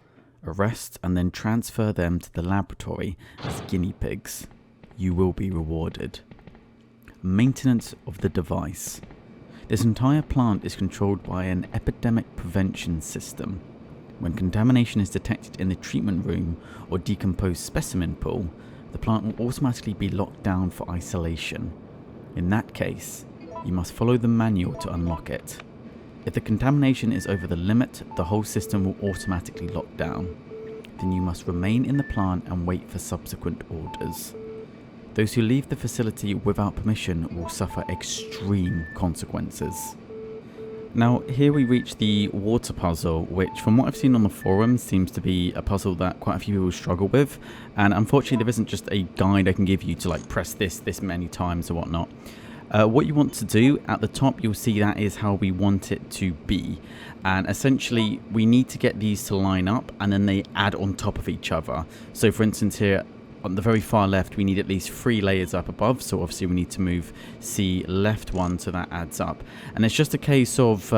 arrest and then transfer them to the laboratory as guinea pigs. You will be rewarded. Maintenance of the device. This entire plant is controlled by an epidemic prevention system. When contamination is detected in the treatment room or decomposed specimen pool, the plant will automatically be locked down for isolation. In that case, you must follow the manual to unlock it. If the contamination is over the limit, the whole system will automatically lock down. Then you must remain in the plant and wait for subsequent orders. Those who leave the facility without permission will suffer extreme consequences. Now, here we reach the water puzzle, which from what I've seen on the forums seems to be a puzzle that quite a few people struggle with, and unfortunately there isn't just a guide I can give you to like press this many times or whatnot. What you want to do at the top, you'll see that is how we want it to be, and essentially we need to get these to line up and then they add on top of each other. So for instance here on the very far left, we need at least 3 layers up above, so obviously we need to move C left 1 so that adds up. And it's just a case of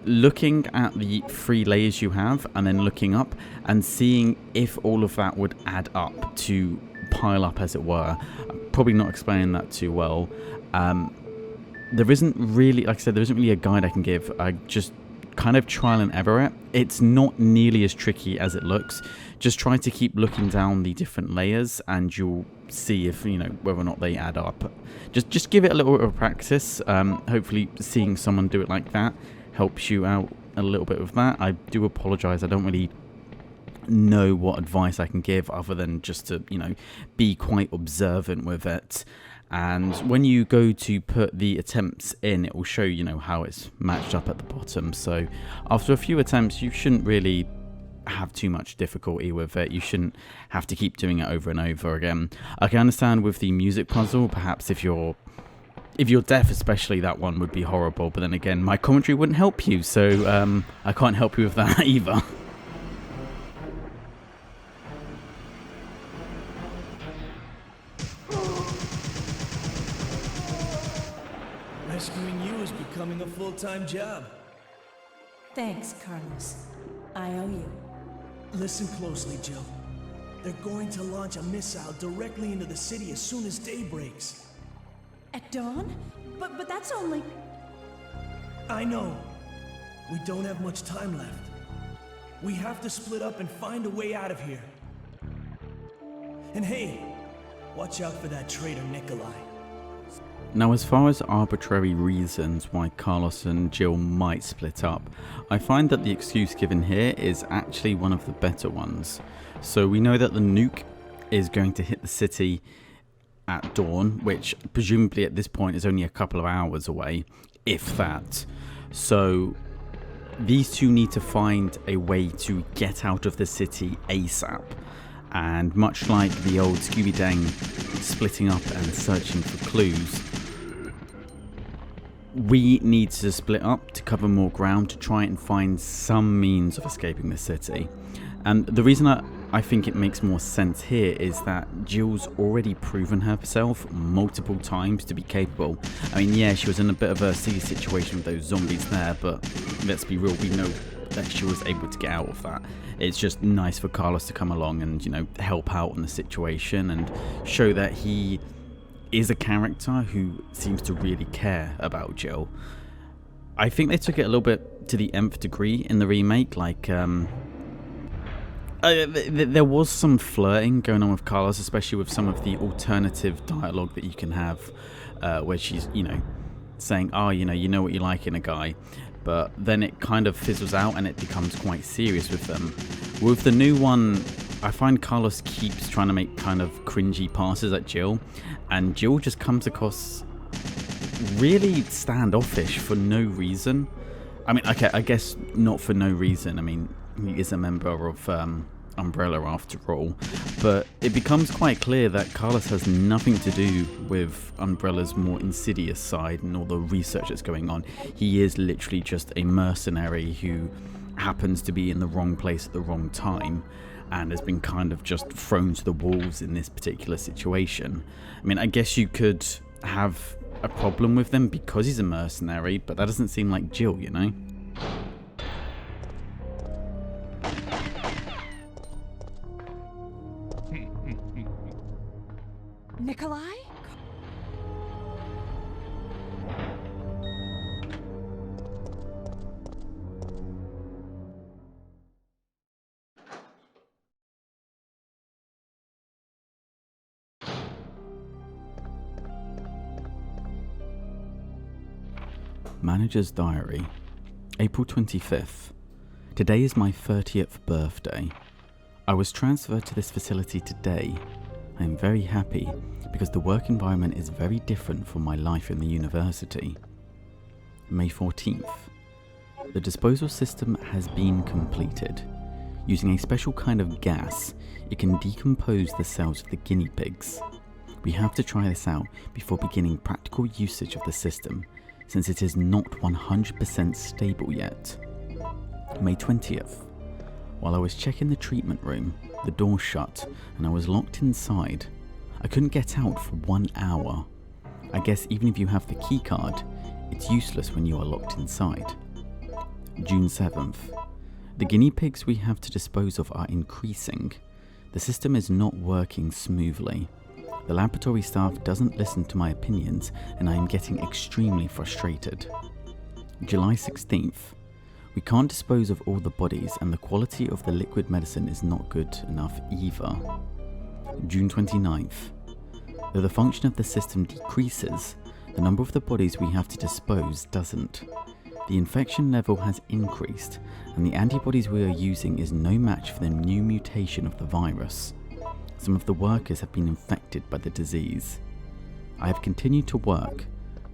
looking at the 3 layers you have and then looking up and seeing if all of that would add up to pile up, as it were. I'm probably not explaining that too well. There isn't really, like I said, there isn't really a guide I can give. I just kind of trial and error it. It's not nearly as tricky as it looks. Just try to keep looking down the different layers and you'll see if, you know, whether or not they add up. Just give it a little bit of practice. Hopefully seeing someone do it like that helps you out a little bit with that. I do apologize. I don't really know what advice I can give other than just to, you know, be quite observant with it. And when you go to put the attempts in, it will show, you know, how it's matched up at the bottom. So after a few attempts, you shouldn't really have too much difficulty with it. You shouldn't have to keep doing it over and over again. I can understand with the music puzzle, perhaps if you're deaf especially, that one would be horrible. But then again, my commentary wouldn't help you, so I can't help you with that either. Rescuing you is becoming a full-time job. Thanks, Carlos. I owe you. Listen closely, Jill. They're going to launch a missile directly into the city as soon as day breaks. At dawn? But that's only... I know. We don't have much time left. We have to split up and find a way out of here. And hey, watch out for that traitor Nikolai. Now, as far as arbitrary reasons why Carlos and Jill might split up, I find that the excuse given here is actually one of the better ones. So we know that the nuke is going to hit the city at dawn, which presumably at this point is only a couple of hours away, if that. So these two need to find a way to get out of the city ASAP. And much like the old Scooby-Dang splitting up and searching for clues, we need to split up to cover more ground to try and find some means of escaping the city. And the reason I think it makes more sense here is that Jill's already proven herself multiple times to be capable. I mean, yeah, she was in a bit of a silly situation with those zombies there, but let's be real, we know that she was able to get out of that. It's just nice for Carlos to come along and, you know, help out on the situation and show that he is a character who seems to really care about Jill. I think they took it a little bit to the nth degree in the remake. Like, there was some flirting going on with Carlos, especially with some of the alternative dialogue that you can have, where she's, you know, saying, oh, you know what you like in a guy. But then it kind of fizzles out and it becomes quite serious with them. With the new one, I find Carlos keeps trying to make kind of cringy passes at Jill, and Jill just comes across really standoffish for no reason. I mean, okay, I guess not for no reason. I mean, he is a member of Umbrella after all, but it becomes quite clear that Carlos has nothing to do with Umbrella's more insidious side and all the research that's going on. He is literally just a mercenary who happens to be in the wrong place at the wrong time and has been kind of just thrown to the wolves in this particular situation. I mean, I guess you could have a problem with them because he's a mercenary, but that doesn't seem like Jill, you know? Nikolai? Manager's Diary, April 25th. Today is my 30th birthday. I was transferred to this facility today. I am very happy because the work environment is very different from my life in the university. May 14th. The disposal system has been completed. Using a special kind of gas, it can decompose the cells of the guinea pigs. We have to try this out before beginning practical usage of the system, since it is not 100% stable yet. May 20th. While I was checking the treatment room, the door shut and I was locked inside. I couldn't get out for 1 hour. I guess even if you have the key card, it's useless when you are locked inside. June 7th. The guinea pigs we have to dispose of are increasing. The system is not working smoothly. The laboratory staff doesn't listen to my opinions and I am getting extremely frustrated. July 16th. We can't dispose of all the bodies and the quality of the liquid medicine is not good enough either. June 29th. Though the function of the system decreases, the number of the bodies we have to dispose doesn't. The infection level has increased and the antibodies we are using is no match for the new mutation of the virus. Some of the workers have been infected by the disease. I have continued to work,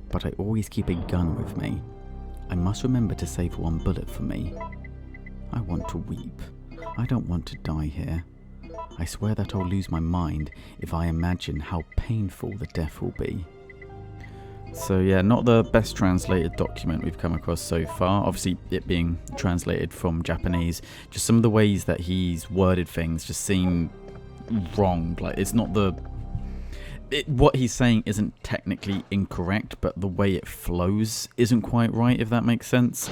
but I always keep a gun with me. I must remember to save 1 bullet for me. I want to weep. I don't want to die here. I swear that I'll lose my mind if I imagine how painful the death will be. So yeah, not the best translated document we've come across so far. Obviously it being translated from Japanese, just some of the ways that he's worded things just seem wrong. Like, it's not the... what he's saying isn't technically incorrect, but the way it flows isn't quite right, if that makes sense.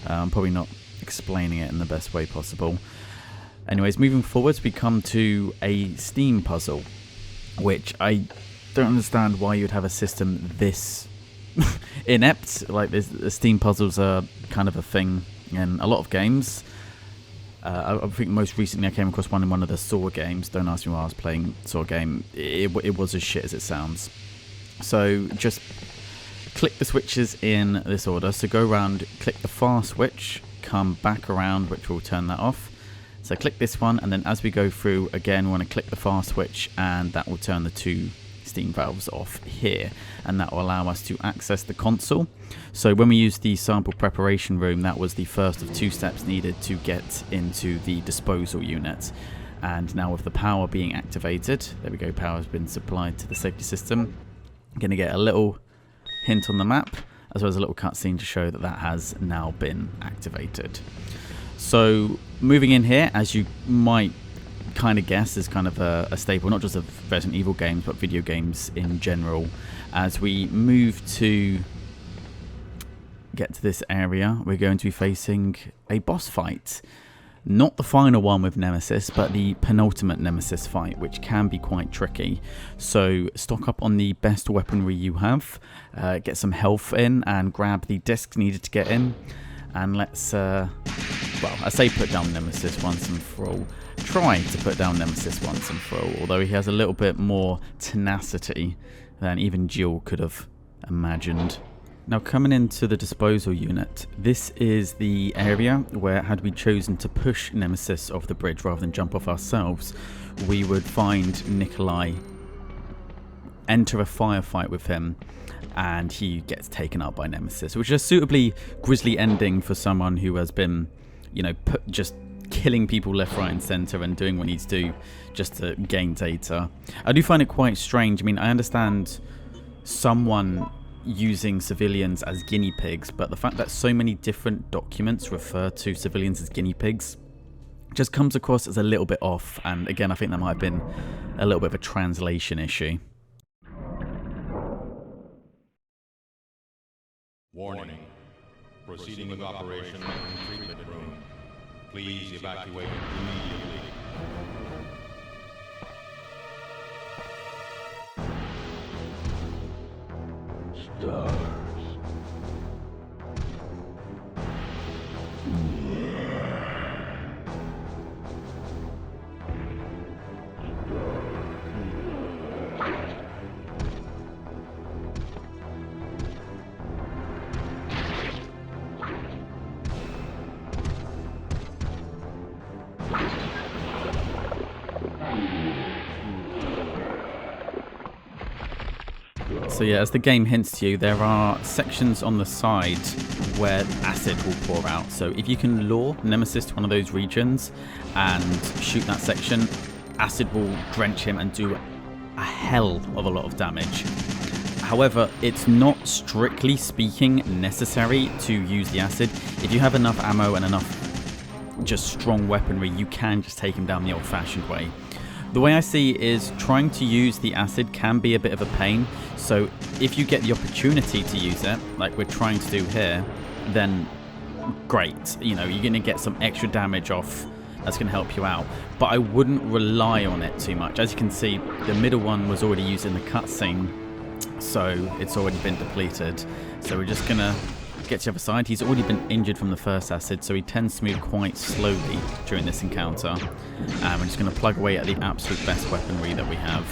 I'm probably not explaining it in the best way possible. Anyways, moving forwards, we come to a Steam puzzle, which I don't understand why you'd have a system this inept. Like, the Steam puzzles are kind of a thing in a lot of games. I think most recently I came across one in one of the Saw games. Don't ask me why I was playing Saw game. It was as shit as it sounds. So just click the switches in this order. So go around, click the far switch, come back around, which will turn that off. So click this one, and then as we go through, again, we want to click the far switch, and that will turn the 2 steam valves off here, and that will allow us to access the console. So when we used the sample preparation room, that was the first of 2 steps needed to get into the disposal unit. And now with the power being activated, there we go, power has been supplied to the safety system. I'm going to get a little hint on the map, as well as a little cutscene to show that that has now been activated. So moving in here, as you might kind of guess, is kind of a staple, not just of Resident Evil games, but video games in general. As we move to get to this area, we're going to be facing a boss fight. Not the final one with Nemesis, but the penultimate Nemesis fight, which can be quite tricky. So stock up on the best weaponry you have, get some health in, and grab the discs needed to get in. And let's, well, I say put down Nemesis once and for all. Try to put down Nemesis once and for all, although he has a little bit more tenacity than even Jill could have imagined. Now, coming into the disposal unit, this is the area where, had we chosen to push Nemesis off the bridge rather than jump off ourselves, we would find Nikolai, enter a firefight with him, and he gets taken out by Nemesis, which is a suitably grisly ending for someone who has been, you know, just killing people left, right and centre and doing what he needs to do just to gain data. I do find it quite strange. I mean, I understand someone using civilians as guinea pigs, but the fact that so many different documents refer to civilians as guinea pigs just comes across as a little bit off, and again, I think that might have been a little bit of a translation issue. Warning. Proceeding with operation in treatment room. Please evacuate immediately. Stars. So yeah, as the game hints to you, there are sections on the side where acid will pour out. So if you can lure Nemesis to one of those regions and shoot that section, acid will drench him and do a hell of a lot of damage. However, it's not strictly speaking necessary to use the acid. If you have enough ammo and enough just strong weaponry, you can just take him down the old-fashioned way. The way I see is trying to use the acid can be a bit of a pain, so if you get the opportunity to use it, like we're trying to do here, then great. You know, you're going to get some extra damage off, that's going to help you out. But I wouldn't rely on it too much. As you can see, the middle one was already used in the cutscene, so it's already been depleted. So we're just going to get to the other side. He's already been injured from the first acid, so he tends to move quite slowly during this encounter. And we're just going to plug away at the absolute best weaponry that we have.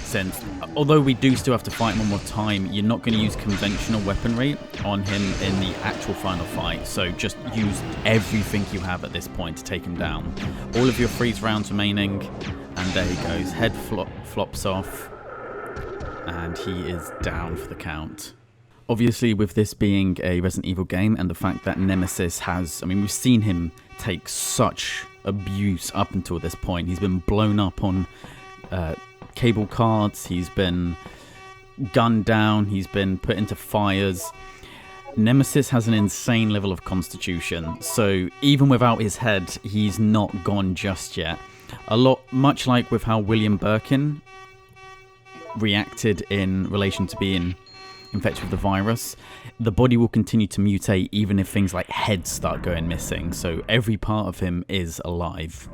Since, although we do still have to fight him one more time, you're not going to use conventional weaponry on him in the actual final fight. So just use everything you have at this point to take him down. All of your freeze rounds remaining, and there he goes. Head flops off, and he is down for the count. Obviously, with this being a Resident Evil game and the fact that Nemesis has, I mean, we've seen him take such abuse up until this point. He's been blown up on cable cards, he's been gunned down, he's been put into fires. Nemesis has an insane level of constitution, so even without his head, he's not gone just yet. Much like with how William Birkin reacted in relation to being infected with the virus, the body will continue to mutate even if things like heads start going missing, so every part of him is alive.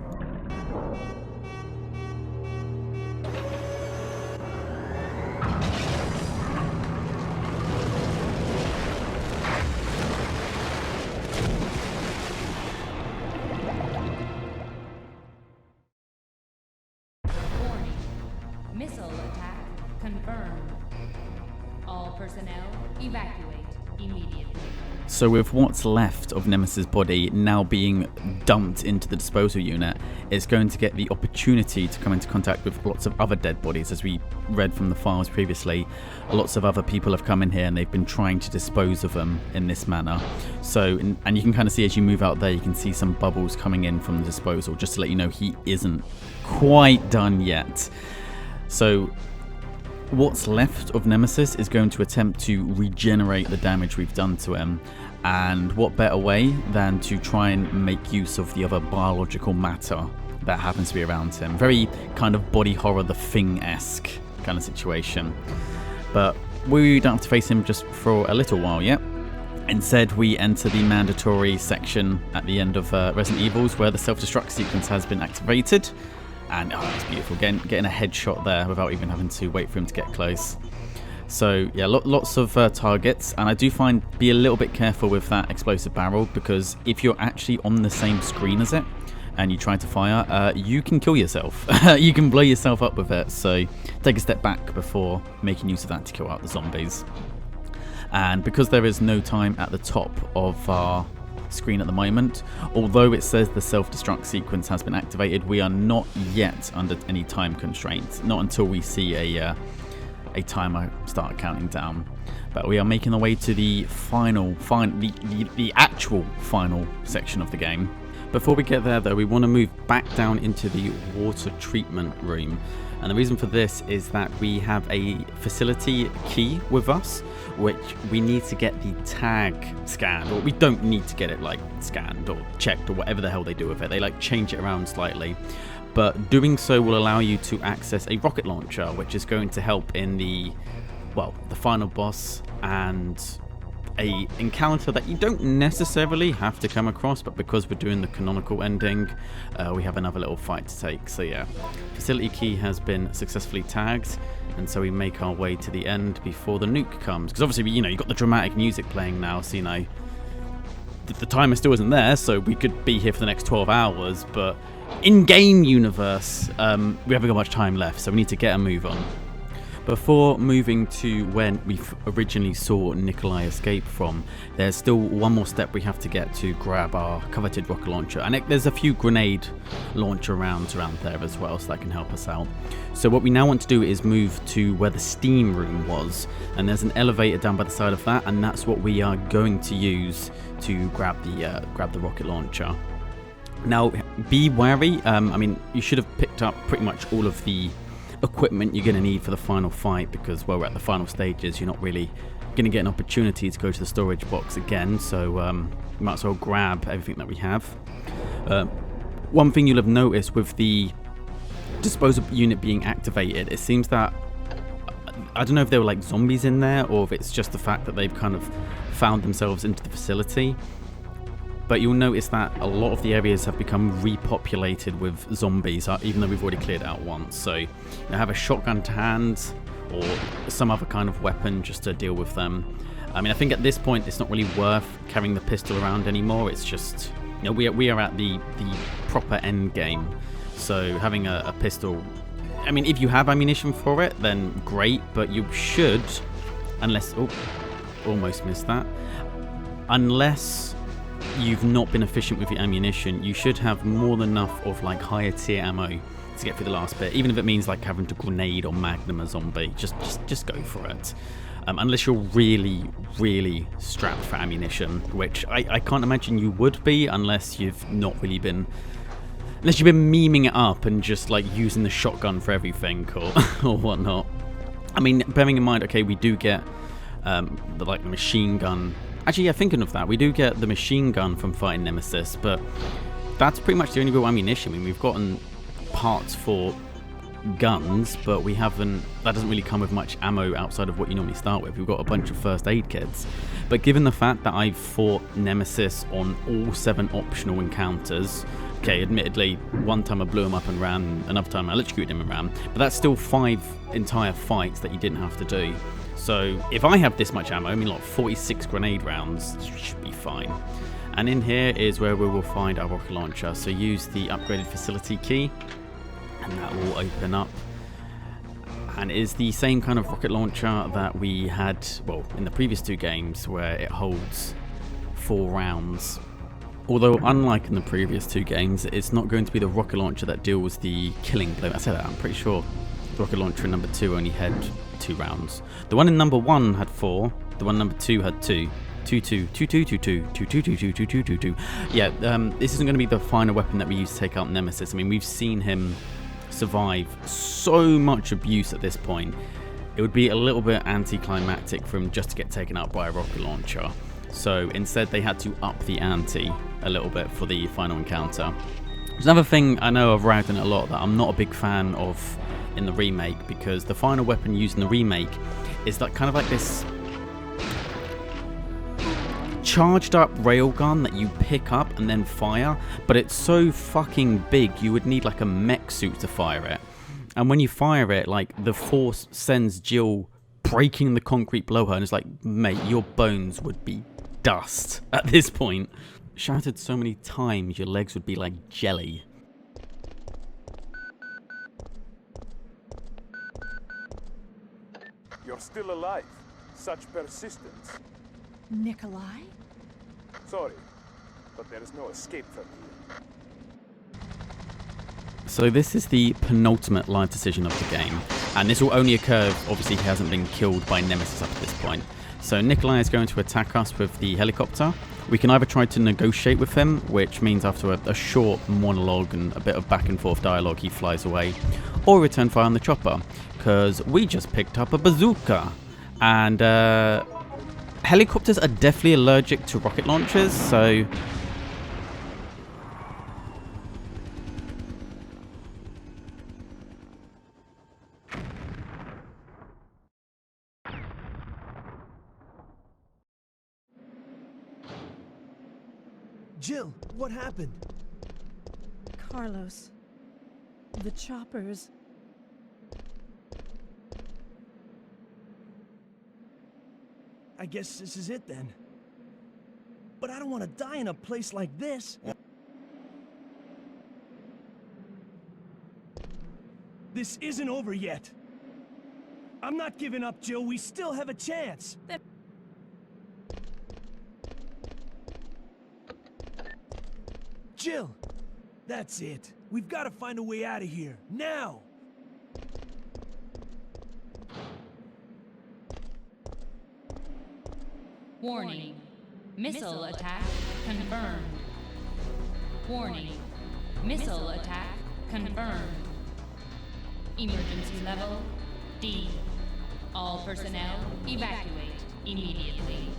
Missile attack Confirmed. All personnel, evacuate immediately. So with what's left of Nemesis' body now being dumped into the disposal unit, it's going to get the opportunity to come into contact with lots of other dead bodies. As we read from the files previously, lots of other people have come in here and they've been trying to dispose of them in this manner. So, and you can kind of see as you move out there, you can see some bubbles coming in from the disposal, just to let you know he isn't quite done yet. So what's left of Nemesis is going to attempt to regenerate the damage we've done to him, and what better way than to try and make use of the other biological matter that happens to be around him. Very kind of body horror, The Thing-esque kind of situation. But we don't have to face him just for a little while yet. Instead, we enter the mandatory section at the end of Resident Evils, where the self-destruct sequence has been activated. And oh, that's beautiful, getting a headshot there without even having to wait for him to get close. So yeah, lots of targets, and I do find be a little bit careful with that explosive barrel, because if you're actually on the same screen as it and you try to fire, you can kill yourself. You can blow yourself up with it, so take a step back before making use of that to kill out the zombies. And because there is no time at the top of our screen at the moment, although it says the self-destruct sequence has been activated, we are not yet under any time constraints, not until we see a timer start counting down. But we are making our way to the the actual final section of the game. Before we get there though, we want to move back down into the water treatment room, and the reason for this is that we have a facility key with us, which we need to get the tag scanned, or we don't need to get it like scanned or checked or whatever the hell they do with it. They like change it around slightly, but doing so will allow you to access a rocket launcher, which is going to help in the final boss and a encounter that you don't necessarily have to come across, but because we're doing the canonical ending, we have another little fight to take. So yeah, facility key has been successfully tagged, and so we make our way to the end before the nuke comes, because obviously you've got the dramatic music playing now, so the timer still isn't there, so we could be here for the next 12 hours, but in-game universe, we haven't got much time left, so we need to get a move on. Before moving to when we originally saw Nikolai escape from, there's still one more step we have to get to grab our coveted rocket launcher, and there's a few grenade launcher rounds around there as well, so that can help us out. So what we now want to do is move to where the steam room was, and there's an elevator down by the side of that, and that's what we are going to use to grab the rocket launcher. Now, be wary. You should have picked up pretty much all of the equipment you're going to need for the final fight, because we're at the final stages. You're not really going to get an opportunity to go to the storage box again, so you might as well grab everything that we have. One thing you'll have noticed with the disposal unit being activated, it seems that, I don't know if there were like zombies in there or if it's just the fact that they've kind of found themselves into the facility, but you'll notice that a lot of the areas have become repopulated with zombies, even though we've already cleared out once. So have a shotgun to hand or some other kind of weapon just to deal with them. I think at this point it's not really worth carrying the pistol around anymore. It's just, we are at the proper end game. So having a pistol, if you have ammunition for it, then great, but you should, unless, almost missed that, unless you've not been efficient with your ammunition, you should have more than enough of like higher tier ammo to get through the last bit, even if it means like having to grenade or magnum a zombie. Just go for it, unless you're really strapped for ammunition, which I can't imagine you would be, unless you've not really been, unless you've been memeing it up and just like using the shotgun for everything or whatnot. Bearing in mind, okay, we do get the machine gun. Actually, yeah, thinking of that, we do get the machine gun from fighting Nemesis, but that's pretty much the only real ammunition. We've gotten parts for guns, but we haven't, that doesn't really come with much ammo outside of what you normally start with. We've got a bunch of first aid kits. But given the fact that I've fought Nemesis on all 7 optional encounters, okay, admittedly, one time I blew him up and ran, another time I electrocuted him and ran, but that's still 5 entire fights that you didn't have to do. So if I have this much ammo, like 46 grenade rounds, you should be fine. And in here is where we will find our rocket launcher. So use the upgraded facility key, and that will open up. and it is the same kind of rocket launcher that we had, well, in the previous 2 games, where it holds 4 rounds. Although, unlike in the previous 2 games, it's not going to be the rocket launcher that deals the killing blow. I said that, I'm pretty sure the rocket launcher in number 2 only had 2 rounds. The one in number 1 had 4, the one in number 2 had 2. 2. Yeah, this isn't going to be the final weapon that we use to take out Nemesis. I mean, we've seen him survive so much abuse at this point. It would be a little bit anticlimactic for him just to get taken out by a rocket launcher. So instead they had to up the ante a little bit for the final encounter. There's another thing I know I've ragged on it a lot that I'm not a big fan of in the remake, because the final weapon used in the remake is that kind of like this charged up railgun that you pick up and then fire, but it's so fucking big you would need like a mech suit to fire it. And when you fire it, like, the force sends Jill breaking the concrete below her, and it's like, mate, your bones would be dust at this point. Shattered so many times your legs would be like jelly. You're still alive. Such persistence. Nikolai? Sorry, but there is no escape from here. So this is the penultimate live decision of the game, and this will only occur if obviously he hasn't been killed by Nemesis up to this point. So Nikolai is going to attack us with the helicopter. We can either try to negotiate with him, which means after a short monologue and a bit of back and forth dialogue he flies away, or return fire on the chopper, because we just picked up a bazooka. And helicopters are definitely allergic to rocket launchers, so Jill, what happened? Carlos. The choppers. I guess this is it then. But I don't want to die in a place like this. This isn't over yet. I'm not giving up, Jill. We still have a chance. Jill, that's it. We've got to find a way out of here, now! Warning. Missile attack confirmed. Warning. Missile attack confirmed. Emergency level D. All personnel evacuate immediately.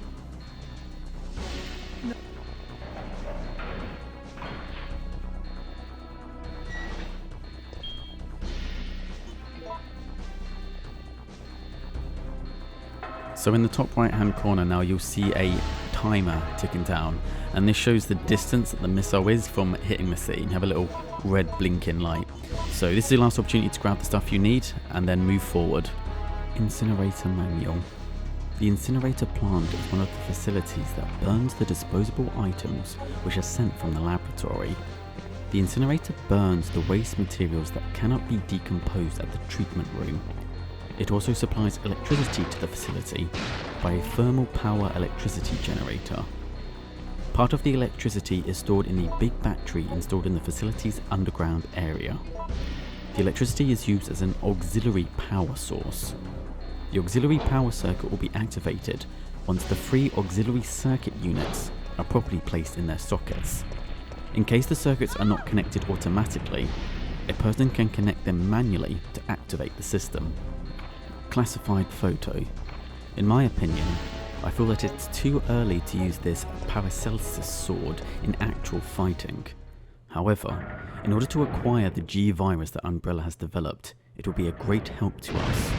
So in the top right hand corner now you'll see a timer ticking down, and this shows the distance that the missile is from hitting the city. You have a little red blinking light. So this is your last opportunity to grab the stuff you need and then move forward. Incinerator manual. The incinerator plant is one of the facilities that burns the disposable items which are sent from the laboratory. The incinerator burns the waste materials that cannot be decomposed at the treatment room. It also supplies electricity to the facility by a thermal power electricity generator. Part of the electricity is stored in the big battery installed in the facility's underground area. The electricity is used as an auxiliary power source. The auxiliary power circuit will be activated once the 3 auxiliary circuit units are properly placed in their sockets. In case the circuits are not connected automatically, a person can connect them manually to activate the system. Classified photo. In my opinion, I feel that it's too early to use this Paracelsus sword in actual fighting. However, in order to acquire the G virus that Umbrella has developed, it will be a great help to us.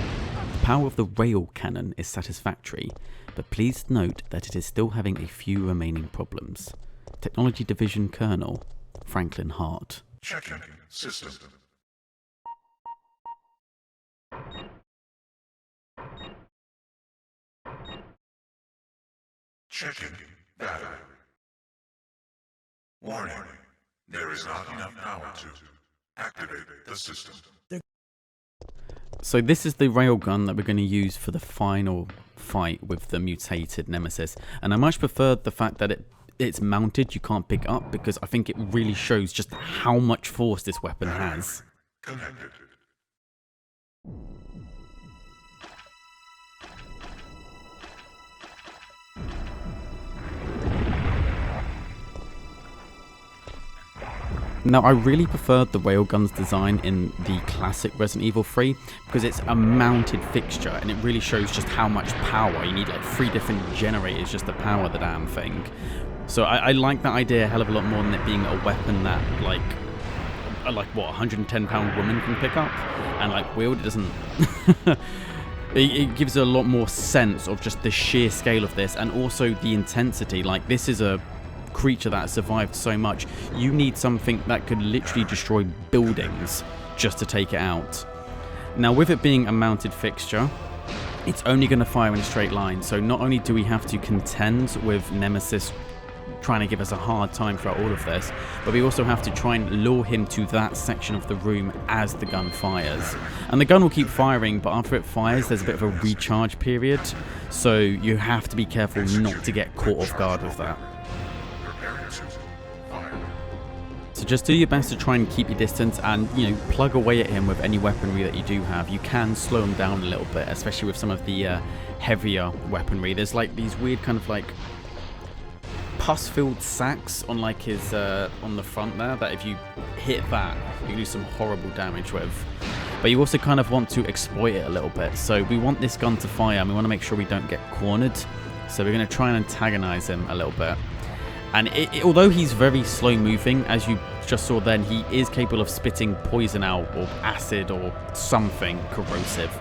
The power of the rail cannon is satisfactory, but please note that it is still having a few remaining problems. Technology Division Colonel, Franklin Hart. Checking system. Checking battery. Warning. There is not enough power to activate the system. So this is the railgun that we're going to use for the final fight with the mutated Nemesis. And I much prefer the fact that it's mounted, you can't pick up, because I think it really shows just how much force this weapon has. Connected. Now, I really preferred the railgun's design in the classic Resident Evil 3 because it's a mounted fixture and it really shows just how much power. You need like 3 different generators just to power the damn thing. So I like that idea a hell of a lot more than it being a weapon that like what, 110-pound woman can pick up and like wield. It doesn't... It gives a lot more sense of just the sheer scale of this and also the intensity. Like, this is a creature that survived so much. You need something that could literally destroy buildings just to take it out. Now, with it being a mounted fixture, it's only going to fire in a straight line. So not only do we have to contend with Nemesis trying to give us a hard time throughout all of this, but we also have to try and lure him to that section of the room as the gun fires. And the gun will keep firing, but after it fires there's a bit of a recharge period, so you have to be careful not to get caught off guard with that. So just do your best to try and keep your distance and, you know, plug away at him with any weaponry that you do have. You can slow him down a little bit, especially with some of the heavier weaponry. There's like these weird kind of like pus-filled sacks on like his on the front there that if you hit that you can do some horrible damage with. But you also kind of want to exploit it a little bit. So we want this gun to fire and we want to make sure we don't get cornered. So we're going to try and antagonize him a little bit. And although he's very slow moving, as you just saw then, he is capable of spitting poison out or acid or something corrosive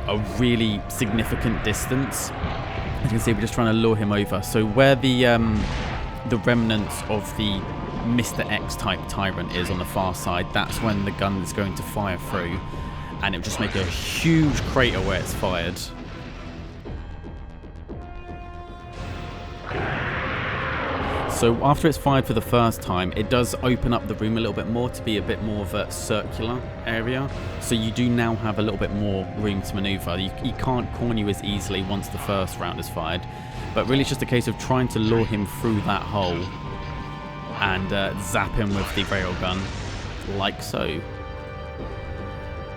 a really significant distance. As you can see, we're just trying to lure him over. So where the remnants of the Mr. X type tyrant is on the far side, that's when the gun is going to fire through, and it'll just make a huge crater where it's fired. So after it's fired for the first time, it does open up the room a little bit more to be a bit more of a circular area. So you do now have a little bit more room to maneuver. You can't corner you as easily once the first round is fired. But really it's just a case of trying to lure him through that hole and zap him with the railgun, like so.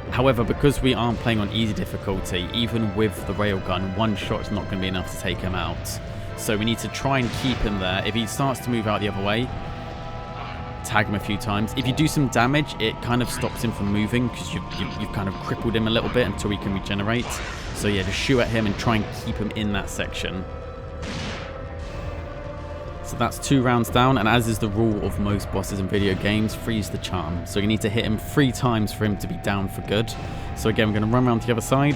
However, because we aren't playing on easy difficulty, even with the railgun, one shot's not going to be enough to take him out. So we need to try and keep him there. If he starts to move out the other way, tag him a few times. If you do some damage, it kind of stops him from moving because you've kind of crippled him a little bit until he can regenerate. So yeah, just shoot at him and try and keep him in that section. So that's 2 rounds down, and as is the rule of most bosses in video games, freeze the charm. So you need to hit him 3 times for him to be down for good. So again, we're going to run around to the other side,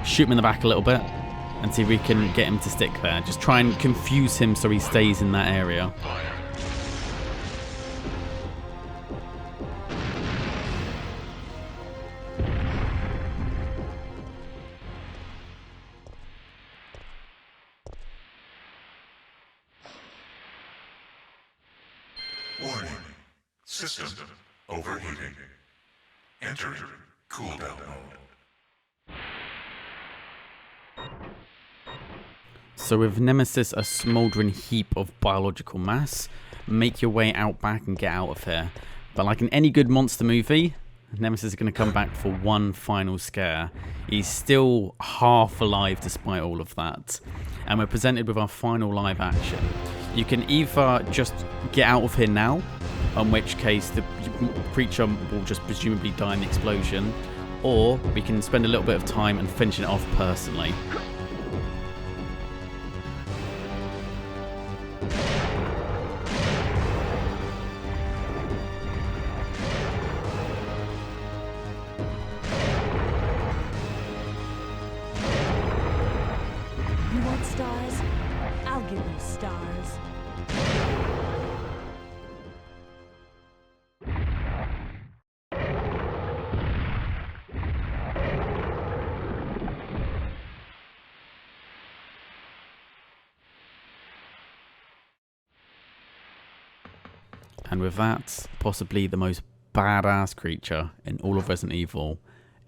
shoot him in the back a little bit, and see if we can get him to stick there. Just try and confuse him so he stays in that area. Warning. System overheating. Enter cooldown mode. So with Nemesis a smouldering heap of biological mass, make your way out back and get out of here. But like in any good monster movie, Nemesis is going to come back for one final scare. He's still half alive despite all of that. And we're presented with our final live action. You can either just get out of here now, in which case the creature will just presumably die in the explosion, or we can spend a little bit of time and finish it off personally. You want stars? I'll give you stars. And with that, possibly the most badass creature in all of Resident Evil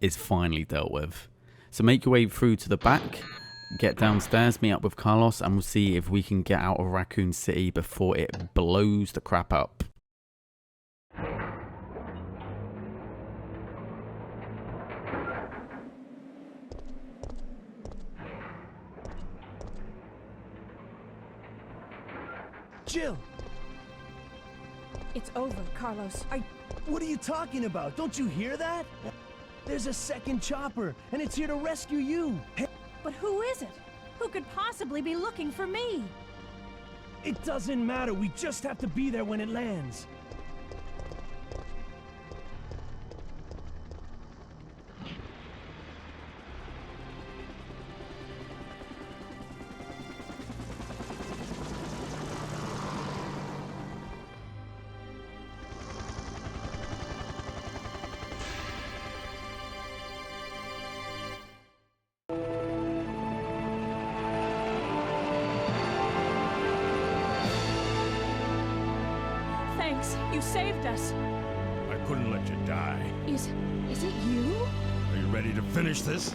is finally dealt with. So make your way through to the back, get downstairs, meet up with Carlos, and we'll see if we can get out of Raccoon City before it blows the crap up. Jill! It's over, Carlos. What are you talking about? Don't you hear that? There's a second chopper, and it's here to rescue you. But who is it? Who could possibly be looking for me? It doesn't matter. We just have to be there when it lands. Thanks, you saved us. I couldn't let you die. Is it you? Are you ready to finish this?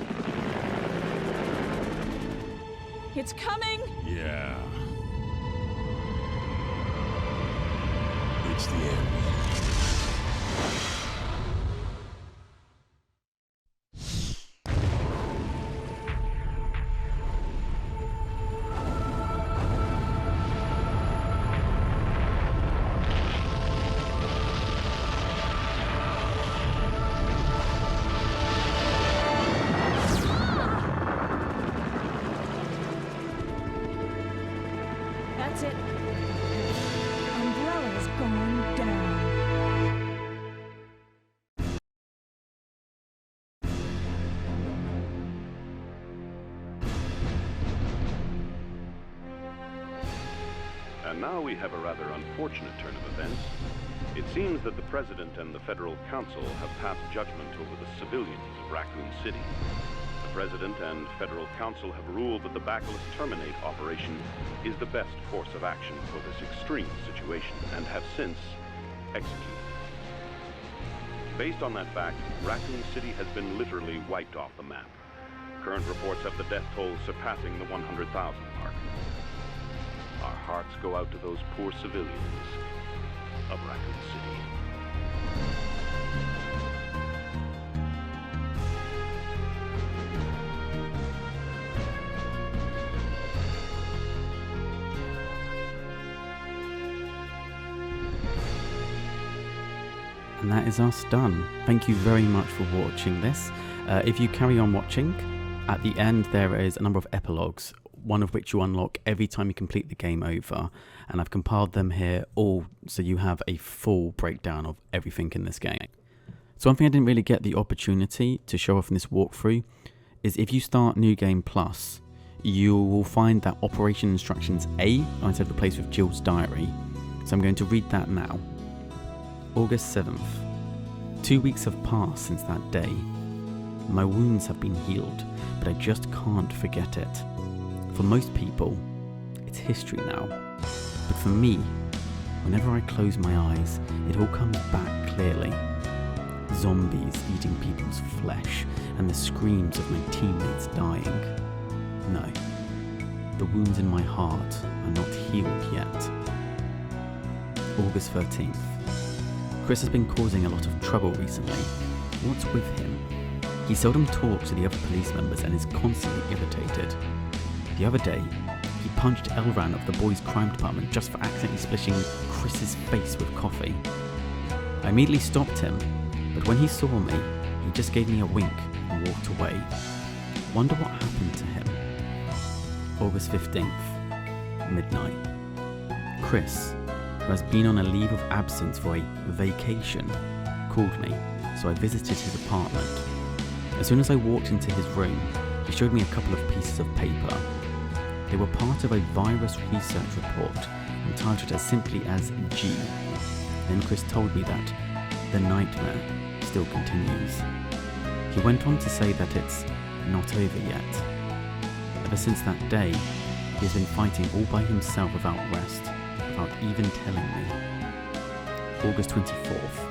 It's coming! Yeah. It's the end. That's it. Umbrella's going down. And now we have a rather unfortunate turn of events. It seems that the President and the Federal Council have passed judgment over the civilians of Raccoon City. The President and Federal Council have ruled that the Bacillus Terminate operation is the best course of action for this extreme situation, and have since executed. Based on that fact, Raccoon City has been literally wiped off the map. Current reports have the death toll surpassing the 100,000 mark. Our hearts go out to those poor civilians of Raccoon City. And that is us done. Thank you very much for watching this. If you carry on watching, at the end there is a number of epilogues, one of which you unlock every time you complete the game over, and I've compiled them here all so you have a full breakdown of everything in this game. So one thing I didn't really get the opportunity to show off in this walkthrough is if you start New Game Plus, you will find that Operation Instructions A is replaced with Jill's diary. So I'm going to read that now. August 7th. 2 weeks have passed since that day. My wounds have been healed, but I just can't forget it. For most people, it's history now. But for me, whenever I close my eyes, it all comes back clearly. Zombies eating people's flesh, and the screams of my teammates dying. No, the wounds in my heart are not healed yet. August 13th. Chris has been causing a lot of trouble recently. What's with him? He seldom talks to the other police members and is constantly irritated. The other day, he punched Elran of the boys' crime department just for accidentally splishing Chris's face with coffee. I immediately stopped him, but when he saw me, he just gave me a wink and walked away. Wonder what happened to him. August 15th, midnight. Chris, who has been on a leave of absence for a vacation, called me, so I visited his apartment. As soon as I walked into his room, he showed me a couple of pieces of paper. They were part of a virus research report, entitled as simply as G. Then Chris told me that the nightmare still continues. He went on to say that it's not over yet. Ever since that day, he has been fighting all by himself without rest, without even telling me. August 24th.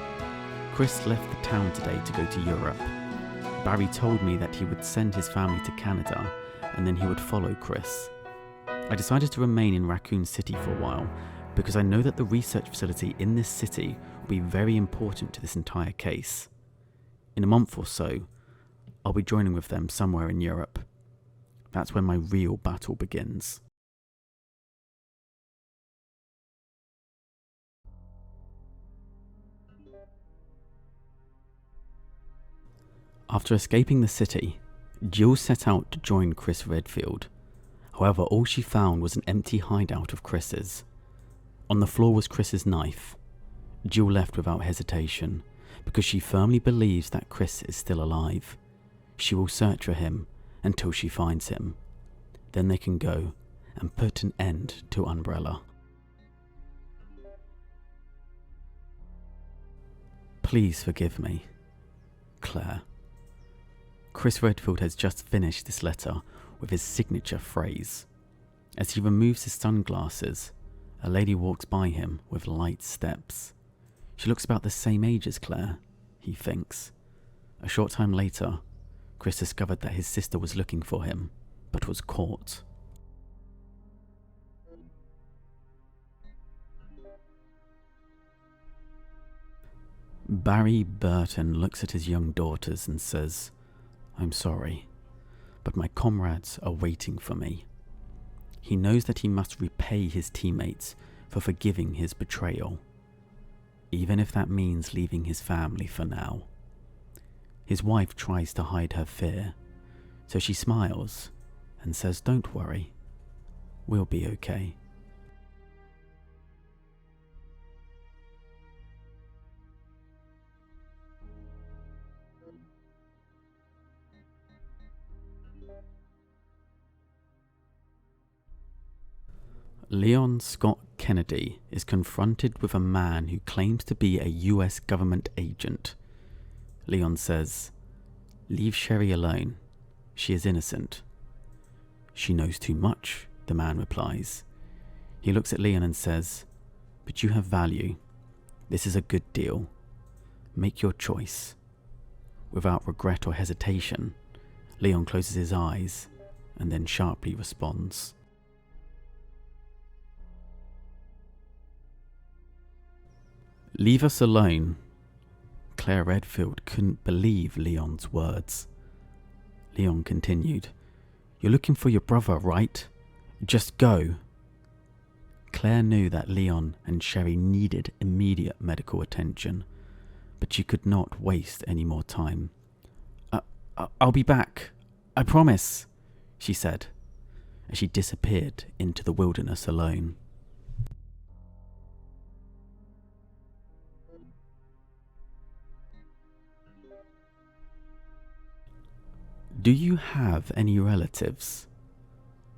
Chris left the town today to go to Europe. Barry told me that he would send his family to Canada and then he would follow Chris. I decided to remain in Raccoon City for a while because I know that the research facility in this city will be very important to this entire case. In a month or so, I'll be joining with them somewhere in Europe. That's when my real battle begins. After escaping the city, Jill set out to join Chris Redfield. However, all she found was an empty hideout of Chris's. On the floor was Chris's knife. Jill left without hesitation, because she firmly believes that Chris is still alive. She will search for him until she finds him. Then they can go and put an end to Umbrella. Please forgive me, Claire. Chris Redfield has just finished this letter with his signature phrase. As he removes his sunglasses, a lady walks by him with light steps. She looks about the same age as Claire, he thinks. A short time later, Chris discovered that his sister was looking for him, but was caught. Barry Burton looks at his young daughters and says, "I'm sorry, but my comrades are waiting for me." He knows that he must repay his teammates for forgiving his betrayal, even if that means leaving his family for now. His wife tries to hide her fear, so she smiles and says, "Don't worry, we'll be okay." Leon Scott Kennedy is confronted with a man who claims to be a US government agent. Leon says, "Leave Sherry alone. She is innocent." "She knows too much," the man replies. He looks at Leon and says, "But you have value. This is a good deal. Make your choice." Without regret or hesitation, Leon closes his eyes and then sharply responds. "Leave us alone." Claire Redfield couldn't believe Leon's words. Leon continued, "You're looking for your brother, right? Just go." Claire knew that Leon and Sherry needed immediate medical attention, but she could not waste any more time. I'll be back. I promise," she said, as she disappeared into the wilderness alone. "Do you have any relatives?"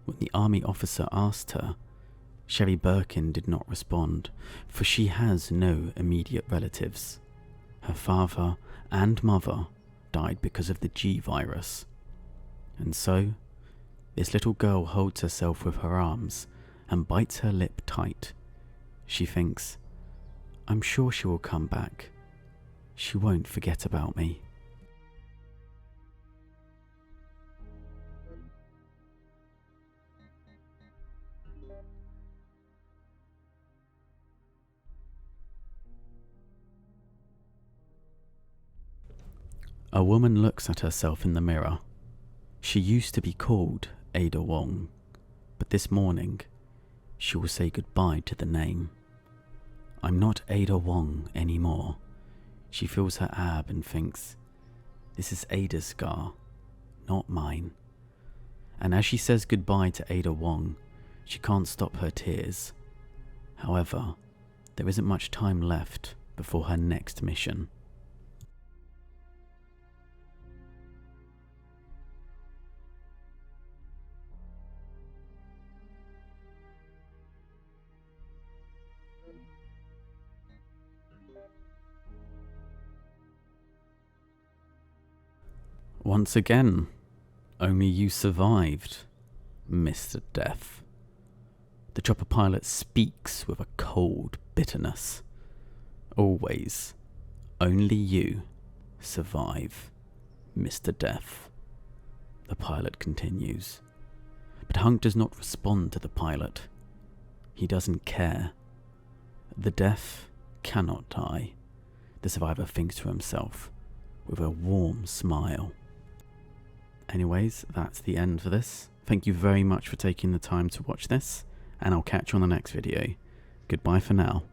When the army officer asked her, Sherry Birkin did not respond, for she has no immediate relatives. Her father and mother died because of the G virus. And so, this little girl holds herself with her arms and bites her lip tight. She thinks, "I'm sure she will come back. She won't forget about me." A woman looks at herself in the mirror. She used to be called Ada Wong, but this morning she will say goodbye to the name. "I'm not Ada Wong anymore." She feels her ab and thinks, "This is Ada's scar, not mine." And as she says goodbye to Ada Wong, she can't stop her tears. However, there isn't much time left before her next mission. Once again, only you survived, Mr. Death. The chopper pilot speaks with a cold bitterness. Always, only you survive, Mr. Death. The pilot continues. But Hunk does not respond to the pilot. He doesn't care. The Death cannot die, the survivor thinks to himself, with a warm smile. Anyways, that's the end for this. Thank you very much for taking the time to watch this, and I'll catch you on the next video. Goodbye for now.